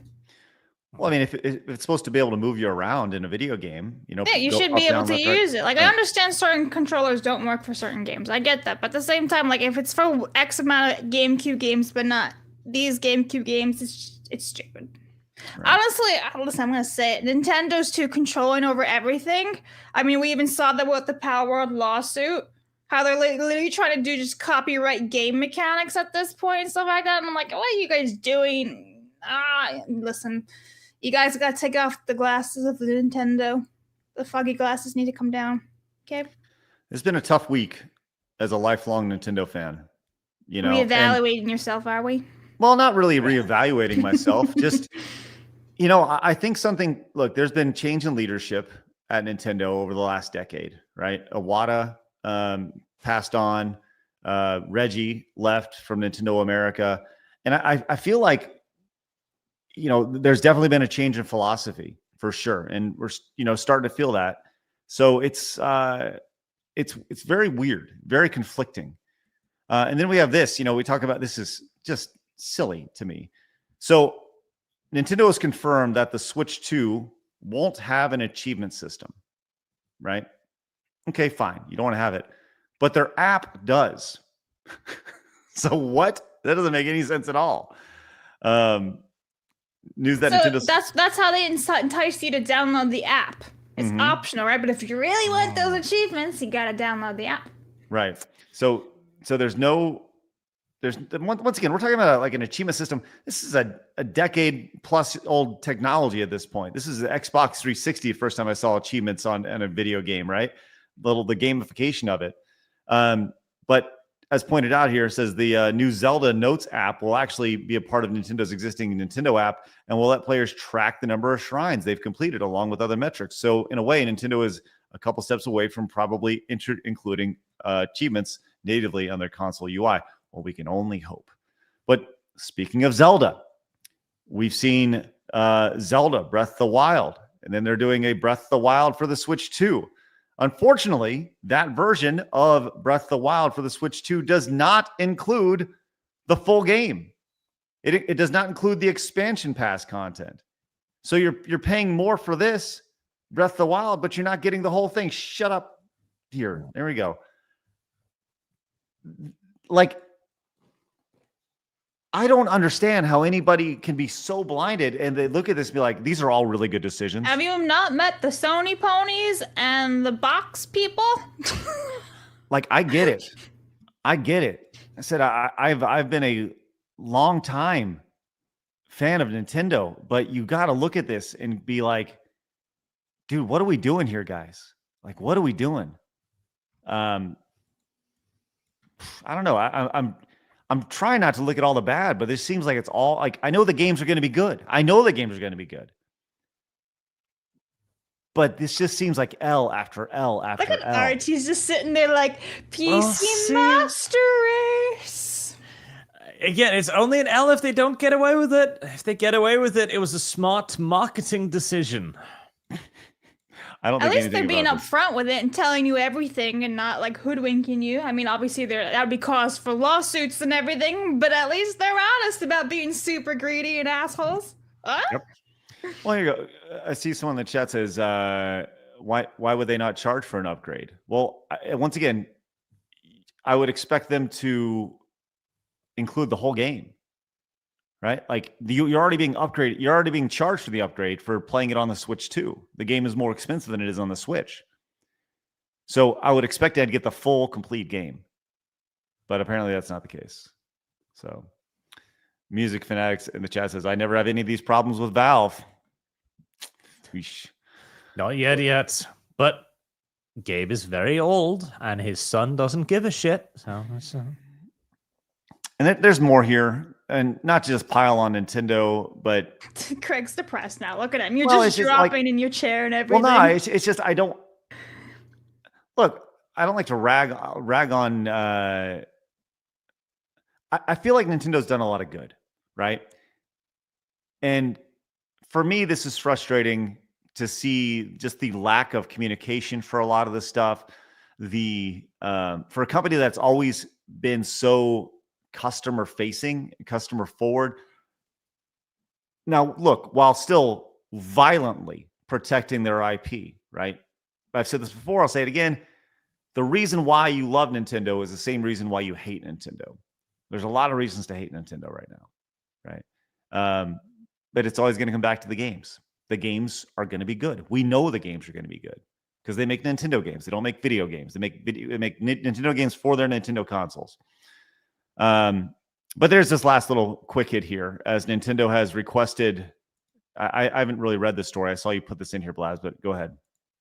Speaker 4: Well, I mean, if it's supposed to be able to move you around in a video game,
Speaker 7: yeah, you should be able to use it. Like, I understand certain controllers don't work for certain games. I get that, but at the same time, like if it's for X amount of GameCube games, but not these GameCube games, it's stupid. Right. Honestly, listen, I'm going to say it. Nintendo's too controlling over everything. I mean, we even saw that with the Power World lawsuit, how they're literally trying to do just copyright game mechanics at this point and stuff like that. And I'm like, what are you guys doing? Listen, you guys got to take off the glasses of the Nintendo. The foggy glasses need to come down. Okay?
Speaker 4: It's been a tough week as a lifelong Nintendo fan.
Speaker 7: Reevaluating yourself, are we?
Speaker 4: Well, not really reevaluating myself. Just, I think look, there's been change in leadership at Nintendo over the last decade, right? Iwata passed on, Reggie left from Nintendo America. And I feel like, there's definitely been a change in philosophy for sure. And we're, starting to feel that. So it's very weird, very conflicting. And then we have this, we talk about, this is just silly to me. So Nintendo has confirmed that the Switch 2 won't have an achievement system, right? Okay, fine. You don't want to have it, but their app does. So what? That doesn't make any sense at all. News that Nintendo.
Speaker 7: That's how they entice you to download the app. It's optional, right? But if you really want those achievements, you got to download the app.
Speaker 4: Right. So there's once again, we're talking about like an achievement system. This is a decade plus old technology at this point. This is the Xbox 360. First time I saw achievements on a video game, right? The gamification of it. But as pointed out here, it says the new Zelda Notes app will actually be a part of Nintendo's existing Nintendo app and will let players track the number of shrines they've completed along with other metrics. So in a way, Nintendo is a couple steps away from probably including achievements natively on their console UI. Well, we can only hope. But speaking of Zelda, we've seen Zelda Breath of the Wild, and then they're doing a Breath of the Wild for the Switch 2. Unfortunately, that version of Breath of the Wild for the Switch 2 does not include the full game. It does not include the expansion pass content. So you're paying more for this Breath of the Wild, but you're not getting the whole thing. Shut up here. There we go. Like, I don't understand how anybody can be so blinded and they look at this and be like, these are all really good decisions.
Speaker 7: Have you not met the Sony ponies and the box people?
Speaker 4: Like, I get it. I get it. I said, I've been a long time fan of Nintendo, but you got to look at this and be like, dude, what are we doing here, guys? Like, what are we doing? I don't know. I'm trying not to look at all the bad, but this seems like it's all like, I know the games are going to be good. I know the games are going to be good. But this just seems like L after L after
Speaker 7: Look at
Speaker 4: L.
Speaker 7: Archie's just sitting there like, PC Master Race.
Speaker 8: Again, it's only an L if they don't get away with it. If they get away with it, it was a smart marketing decision.
Speaker 4: I don't
Speaker 7: At
Speaker 4: think
Speaker 7: least they're being upfront with it and telling you everything and not like hoodwinking you. I mean, obviously that would be cause for lawsuits and everything, but at least they're honest about being super greedy and assholes. Huh?
Speaker 4: Yep. Well, here you go. I see someone in the chat says, why would they not charge for an upgrade? Well, once again, I would expect them to include the whole game, right? Like you're already being upgraded. You're already being charged for the upgrade for playing it on the Switch too. The game is more expensive than it is on the Switch. So I would expect to get the full complete game, but apparently that's not the case. So Music Fanatics in the chat says, I never have any of these problems with Valve. Tweesh.
Speaker 8: Not yet. But Gabe is very old, and his son doesn't give a shit. So that's,
Speaker 4: And there's more here, and not just pile on Nintendo, but
Speaker 7: Craig's depressed now. Look at him. You're
Speaker 4: Well,
Speaker 7: just
Speaker 4: it's just
Speaker 7: dropping in your chair and everything.
Speaker 4: well, no, it's just I don't look. I don't like to rag on. I feel like Nintendo's done a lot of good, right? And for me, this is frustrating to see just the lack of communication for a lot of this stuff. The for a company that's always been so customer facing, customer forward. Now, look, while still violently protecting their IP, right? I've said this before, I'll say it again. The reason why you love Nintendo is the same reason why you hate Nintendo. There's a lot of reasons to hate Nintendo right now, right? But it's always going to come back to the games. The games are going to be good. We know the games are going to be good because they make Nintendo games. They don't make video games. They make Nintendo games for their Nintendo consoles. But there's this last little quick hit here as Nintendo has requested. I haven't really read this story. I saw you put this in here, Blabs, but go ahead.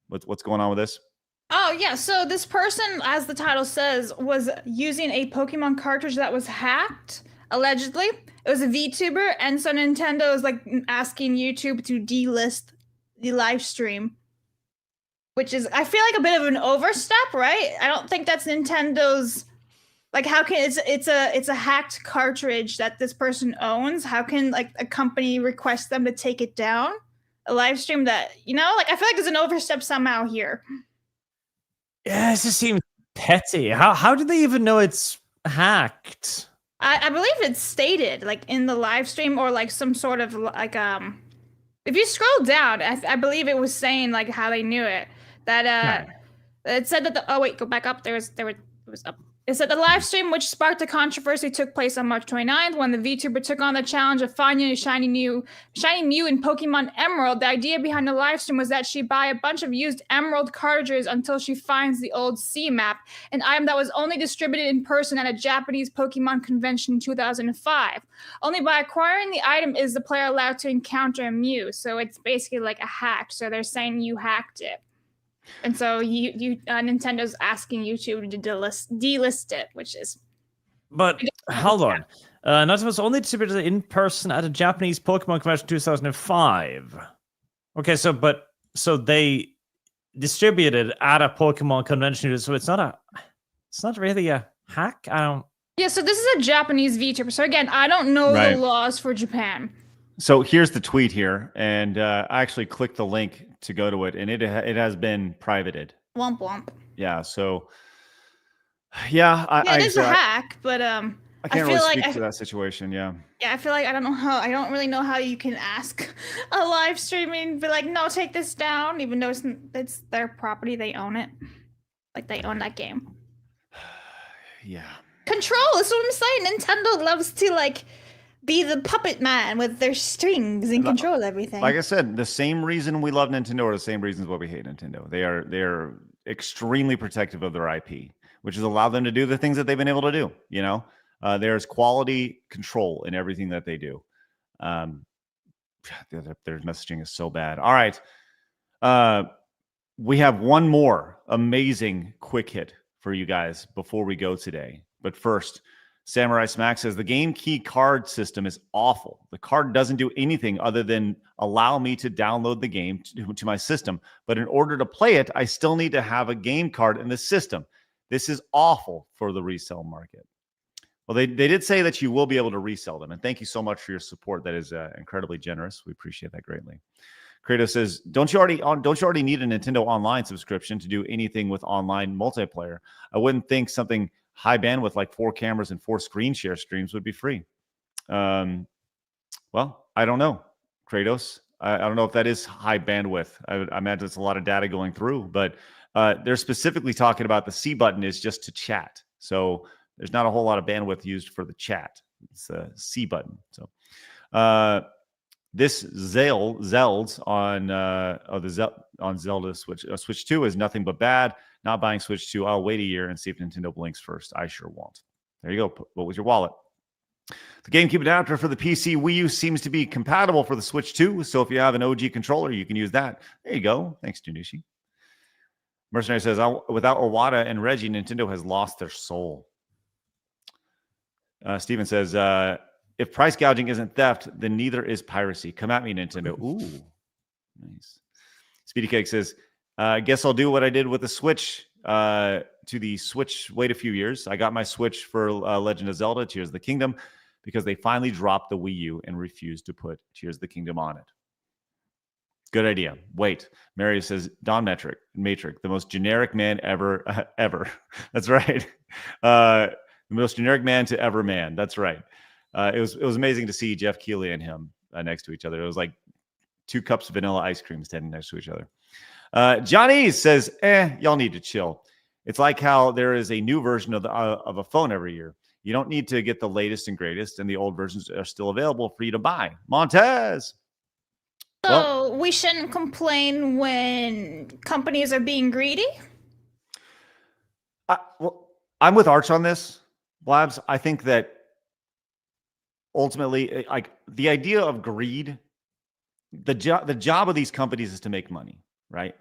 Speaker 4: What's going on with this?
Speaker 7: Oh, yeah. So this person, as the title says, was using a Pokemon cartridge that was hacked, allegedly. It was a VTuber, and so Nintendo is like asking YouTube to delist the live stream, which is, I feel like, a bit of an overstep, right? I don't think that's Nintendo's. Like, how can it's a hacked cartridge that this person owns? How can like a company request them to take it down? A live stream that, you know, like I feel like there's an overstep somehow here.
Speaker 8: yeah, it just seems petty. How do they even know it's hacked?
Speaker 7: I believe it's stated like in the live stream or like some sort of like if you scroll down, I believe it was saying like how they knew it. That it said that the, oh wait, go back up. It was up. It said the live stream, which sparked a controversy, took place on March 29th when the VTuber took on the challenge of finding a shiny Mew in Pokemon Emerald. The idea behind the live stream was that she buy a bunch of used Emerald cartridges until she finds the old C map, an item that was only distributed in person at a Japanese Pokemon convention in 2005. Only by acquiring the item is the player allowed to encounter a Mew. So it's basically like a hack. So they're saying you hacked it. And so Nintendo's asking YouTube to delist it, which is.
Speaker 8: But hold on, not was only distributed in person at a Japanese Pokemon convention in 2005. Okay, so they distributed at a Pokemon convention, so it's not really a hack. I don't.
Speaker 7: Yeah, so this is a Japanese VTuber. So again, I don't know the laws for Japan.
Speaker 4: So here's the tweet here, and I actually clicked the link to go to it, and it has been privated.
Speaker 7: Womp womp.
Speaker 4: Yeah. So yeah,
Speaker 7: it is a hack, but
Speaker 4: I can't really speak to that situation. Yeah.
Speaker 7: Yeah, I feel like I don't really know how you can ask a live streaming, be like, no, take this down, even though it's their property, they own it, like they own that game.
Speaker 4: Yeah.
Speaker 7: Control is what I'm saying. Nintendo loves to like be the puppet man with their strings and control everything.
Speaker 4: Like I said, the same reason we love Nintendo are the same reasons why we hate Nintendo. They're extremely protective of their IP, which has allowed them to do the things that they've been able to do. You know, there's quality control in everything that they do. Their messaging is so bad. All right. We have one more amazing quick hit for you guys before we go today. But first, Samurai Smack says the game key card system is awful. The card doesn't do anything other than allow me to download the game to my system. But in order to play it, I still need to have a game card in the system. This is awful for the resale market. Well, they did say that you will be able to resell them. And thank you so much for your support. That is incredibly generous. We appreciate that greatly. Kratos says, don't you already need a Nintendo Online subscription to do anything with online multiplayer? I wouldn't think something high bandwidth like 4 cameras and 4 screen share streams would be free. Well, I don't know, Kratos. I don't know if that is high bandwidth. I imagine it's a lot of data going through, but they're specifically talking about the C button is just to chat. So there's not a whole lot of bandwidth used for the chat. It's a C button. So this Zelds on Zelda Switch 2 is nothing but bad. Not buying Switch 2. I'll wait a year and see if Nintendo blinks first. I sure won't. There you go. What was your wallet? The GameCube adapter for the PC Wii U seems to be compatible for the Switch 2. So if you have an OG controller, you can use that. There you go. Thanks, Junichi. Mercenary says, without Iwata and Reggie, Nintendo has lost their soul. Steven says, if price gouging isn't theft, then neither is piracy. Come at me, Nintendo. Ooh, nice. Speedy Cake says, I guess I'll do what I did with the Switch to the Switch. Wait a few years. I got my Switch for Legend of Zelda, Tears of the Kingdom, because they finally dropped the Wii U and refused to put Tears of the Kingdom on it. Good idea. Wait. Mary says, Don Matrix, the most generic man ever. That's right. The most generic man to ever man. That's right. It was amazing to see Jeff Keighley and him next to each other. It was like 2 cups of vanilla ice cream standing next to each other. Johnny says, y'all need to chill. It's like how there is a new version of a phone every year. You don't need to get the latest and greatest, and the old versions are still available for you to buy. Montez.
Speaker 7: So we shouldn't complain when companies are being greedy?
Speaker 4: I'm with Arch on this, Blabs. I think that ultimately, like the idea of greed, the job of these companies is to make money, right?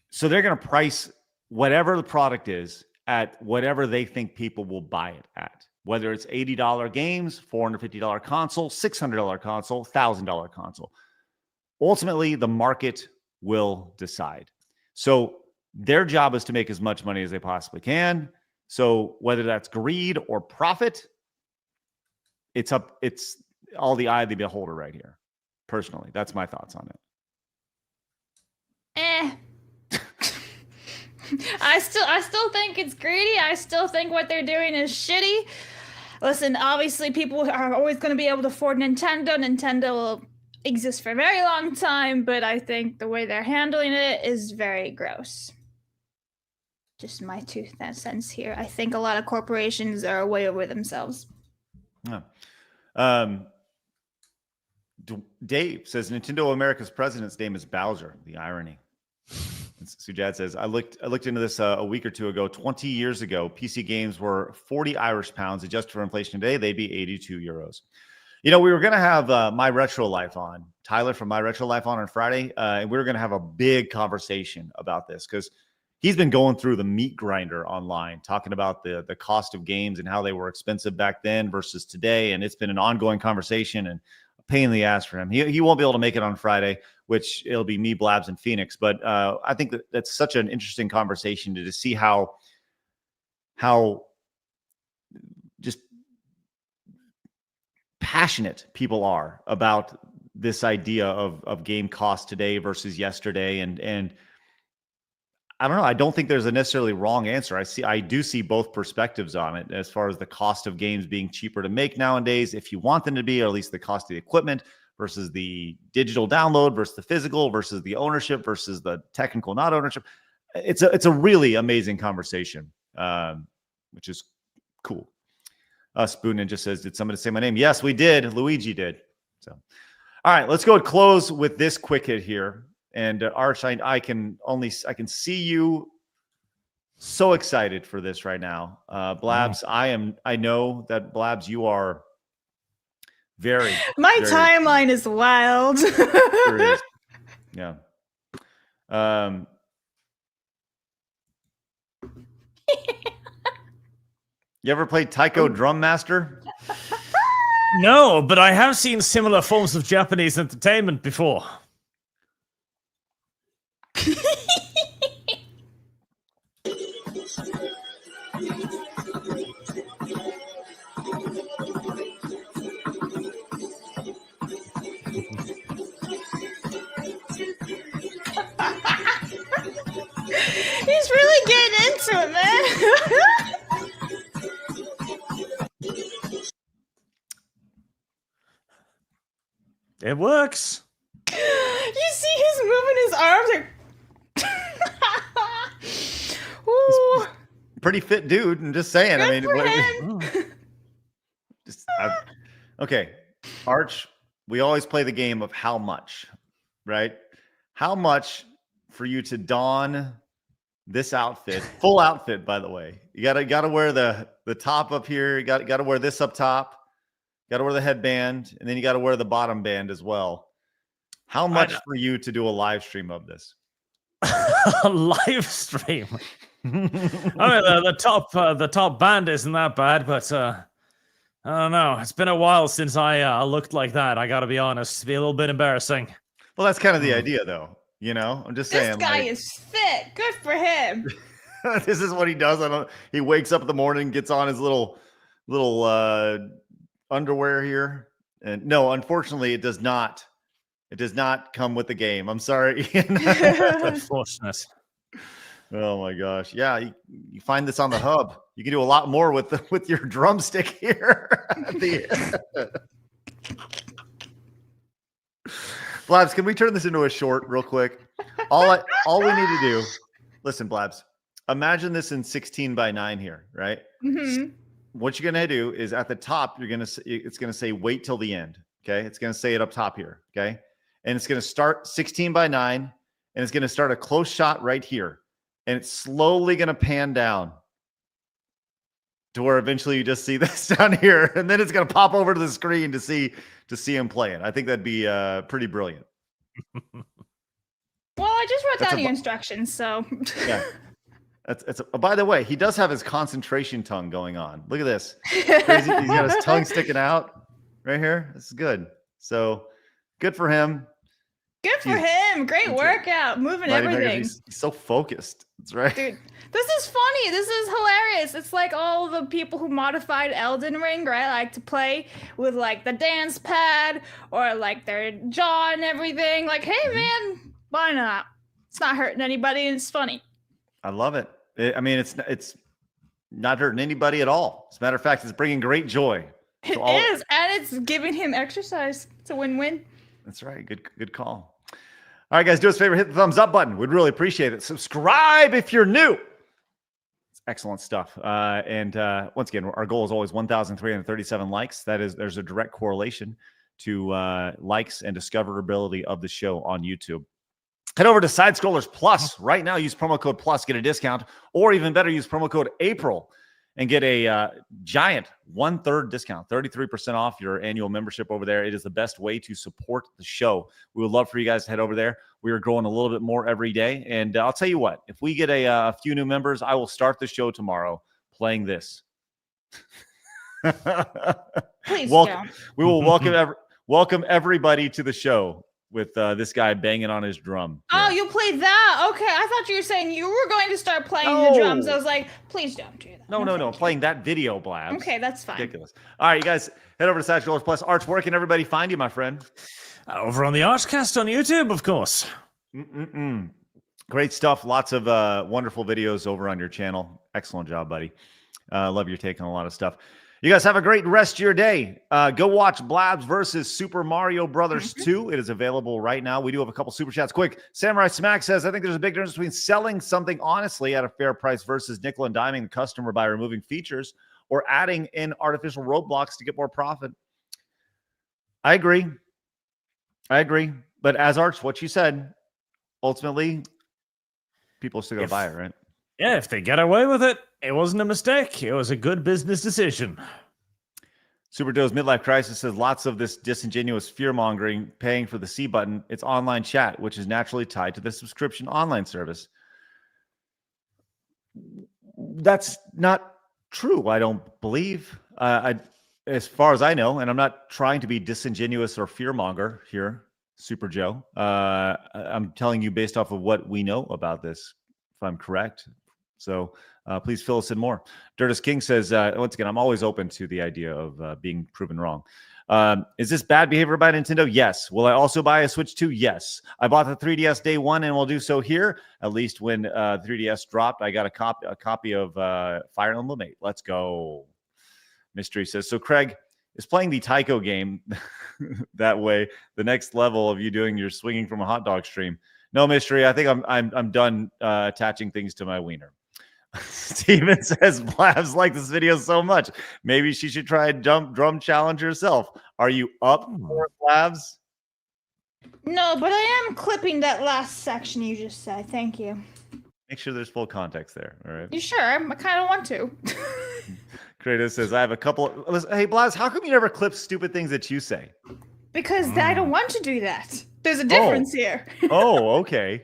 Speaker 4: So they're going to price whatever the product is at whatever they think people will buy it at, whether it's $80 games, $450 console, $600 console, $1,000 console. Ultimately, the market will decide. So their job is to make as much money as they possibly can. So whether that's greed or profit, it's all the eye of the beholder right here. Personally, that's my thoughts on it.
Speaker 7: I still think it's greedy. I still think what they're doing is shitty. Listen, obviously people are always going to be able to afford Nintendo. Nintendo will exist for a very long time, but I think the way they're handling it is very gross. Just my 2 cents here. I think a lot of corporations are way over themselves.
Speaker 4: Yeah. Dave says Nintendo America's president's name is Bowser. The irony. Sujad says I looked into this a week or two ago. 20 years ago, PC games were 40 Irish pounds. Adjusted for inflation today, they'd be 82 euros. You know, we were going to have My Retro Life on, Tyler from My Retro Life on Friday, and we were going to have a big conversation about this because he's been going through the meat grinder online, talking about the cost of games and how they were expensive back then versus today. And it's been an ongoing conversation and a pain in the ass for him. He won't be able to make it on Friday, which it'll be me, Blabs, and Phoenix. But I think that's such an interesting conversation to see how just passionate people are about this idea of game cost today versus yesterday. And I don't know. I don't think there's a necessarily wrong answer. I do see both perspectives on it as far as the cost of games being cheaper to make nowadays, if you want them to be, or at least the cost of the equipment versus the digital download versus the physical versus the ownership versus the technical not ownership. It's a really amazing conversation, which is cool. Spoon Ninja says, did somebody say my name? Yes, we did. Luigi did. So, all right, let's go and close with this quick hit here. And Arch, I can see you so excited for this right now. Blabs, I know that Blabs, you are very.
Speaker 7: My timeline is wild.
Speaker 4: Sure is. Yeah. You ever played Taiko Drum Master?
Speaker 8: No, but I have seen similar forms of Japanese entertainment before.
Speaker 7: He's really getting into it, man.
Speaker 8: It works.
Speaker 7: You see he's moving his arms like Ooh.
Speaker 4: Pretty fit dude. I'm just saying.
Speaker 7: Good for him.
Speaker 4: Okay. Arch, we always play the game of how much, right? How much for you to don this outfit, full outfit, by the way. You gotta wear the top up here. You gotta wear this up top. Got to wear the headband, and then you got to wear the bottom band as well. How much for you to do a live stream of this?
Speaker 8: A live stream. I mean, the top band isn't that bad, but I don't know. It's been a while since I looked like that. I got to be honest. It'd be a little bit embarrassing.
Speaker 4: Well, that's kind of the idea, though. You know, I'm just saying.
Speaker 7: This guy is fit. Good for him.
Speaker 4: This is what he does. He wakes up in the morning, gets on his little underwear here, and no, unfortunately, it does not come with the game. I'm sorry.
Speaker 8: Unfortunate.
Speaker 4: Oh my gosh, yeah, you find this on the hub. You can do a lot more with your drumstick here. Blabs, can we turn this into a short real quick? All we need to do, listen, Blabs, imagine this in 16:9 here, right?
Speaker 7: Mm-hmm.
Speaker 4: What you're going to do is at the top, it's going to say wait till the end. Okay. It's going to say it up top here. Okay. And it's going to start 16:9 and it's going to start a close shot right here. And it's slowly going to pan down to where eventually you just see this down here. And then it's going to pop over to the screen to see him playing. I think that'd be pretty brilliant.
Speaker 7: Well, I just wrote down the instructions. So
Speaker 4: yeah. By the way, he does have his concentration tongue going on. Look at this. Crazy. He's got his tongue sticking out right here. This is good. So good for him.
Speaker 7: Good for him. Great workout. Moving everything.
Speaker 4: He's so focused. That's right.
Speaker 7: Dude, this is funny. This is hilarious. It's like all the people who modified Elden Ring, right? Like to play with like the dance pad or like their jaw and everything. Like, hey man, why not? It's not hurting anybody and it's funny.
Speaker 4: I love it. I mean, it's not hurting anybody at all. As a matter of fact, it's bringing great joy.
Speaker 7: It is, and it's giving him exercise. It's a win-win.
Speaker 4: That's right. Good call. All right, guys, do us a favor. Hit the thumbs up button. We'd really appreciate it. Subscribe if you're new. It's excellent stuff. And once again, our goal is always 1,337 likes. There's a direct correlation to likes and discoverability of the show on YouTube. Head over to Side Scrollers Plus right now. Use promo code PLUS, get a discount, or even better, use promo code April and get a giant 1/3 discount, 33% off your annual membership over there. It is the best way to support the show. We would love for you guys to head over there. We are growing a little bit more every day. And I'll tell you what, if we get a few new members, I will start the show tomorrow playing this.
Speaker 7: Please
Speaker 4: we will welcome everybody to the show with this guy banging on his drum.
Speaker 7: Oh, you played that? Okay, I thought you were saying you were going to start playing the drums. I was like, please don't do that.
Speaker 4: No. Playing that video, Blabs.
Speaker 7: Okay, that's fine.
Speaker 4: Ridiculous. All right, you guys, head over to Side Scrollers Plus. Arch, where can everybody find you, my friend?
Speaker 8: Over on the Archcast on YouTube, of course.
Speaker 4: Great stuff. Lots of wonderful videos over on your channel. Excellent job, buddy. Love your take on a lot of stuff. You guys have a great rest of your day. Go watch Blabs versus Super Mario Brothers 2. It is available right now. We do have a couple super chats. Quick, Samurai Smack says, I think there's a big difference between selling something honestly at a fair price versus nickel and diming the customer by removing features or adding in artificial roadblocks to get more profit. I agree. But as Arch, what you said, ultimately, people are still going to buy it, right?
Speaker 8: Yeah, if they get away with it, it wasn't a mistake. It was a good business decision.
Speaker 4: Super Doe's midlife crisis says lots of this disingenuous fear-mongering, paying for the C button. It's online chat, which is naturally tied to the subscription online service. That's not true, I don't believe. As far as I know, and I'm not trying to be disingenuous or fear-monger here, Super Joe. I'm telling you based off of what we know about this, if I'm correct. So please fill us in more. Dirtus King says, once again, I'm always open to the idea of being proven wrong. Is this bad behavior by Nintendo? Yes. Will I also buy a Switch 2? Yes. I bought the 3DS day one and will do so here. At least when 3DS dropped, I got a copy of Fire Emblem 8. Let's go. Mystery says, so Craig, is playing the Tycho game that way the next level of you doing your swinging from a hot dog stream? No, Mystery. I think I'm done attaching things to my wiener. Steven says, Blabs like this video so much. Maybe she should try a drum challenge herself. Are you up for it, Blabs?
Speaker 7: No, but I am clipping that last section you just said. Thank you.
Speaker 4: Make sure there's full context there. All right.
Speaker 7: You sure? I kind of want to.
Speaker 4: Kratos says, I have a couple. Listen, hey, Blabs, how come you never clip stupid things that you say?
Speaker 7: Because I don't want to do that. There's a difference here.
Speaker 4: Okay.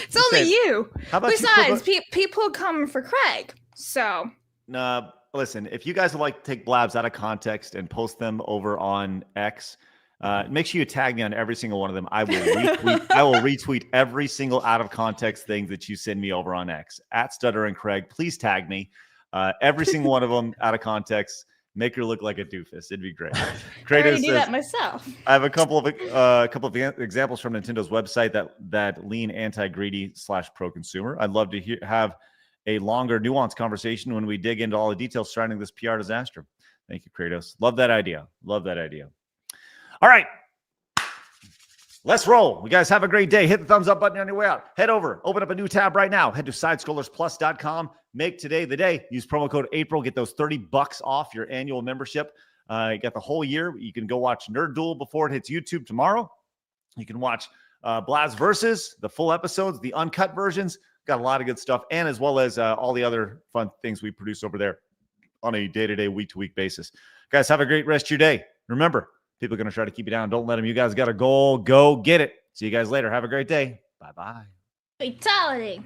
Speaker 7: It's only you.
Speaker 4: How about
Speaker 7: Besides, people come for Craig. So.
Speaker 4: Listen, if you guys would like to take Blabs out of context and post them over on X, make sure you tag me on every single one of them. I will retweet. I will retweet every single out of context thing that you send me over on X at Stutter and Craig. Please tag me. Every single one of them out of context. Make her look like a doofus. It'd be great.
Speaker 7: I already do that myself.
Speaker 4: I have a couple of examples from Nintendo's website that lean anti-greedy / pro-consumer. I'd love to have a longer, nuanced conversation when we dig into all the details surrounding this PR disaster. Thank you, Kratos. Love that idea. All right. Let's roll. You guys have a great day. Hit the thumbs up button on your way out. Head over. Open up a new tab right now. Head to sidescrollersplus.com. Make today the day. Use promo code April. Get those $30 off your annual membership. You got the whole year. You can go watch Nerd Duel before it hits YouTube tomorrow. You can watch Blabs Versus, the full episodes, the uncut versions. Got a lot of good stuff. And as well as all the other fun things we produce over there on a day-to-day, week-to-week basis. Guys, have a great rest of your day. Remember, people are going to try to keep you down. Don't let them. You guys got a goal. Go get it. See you guys later. Have a great day. Bye-bye.
Speaker 7: Fatality.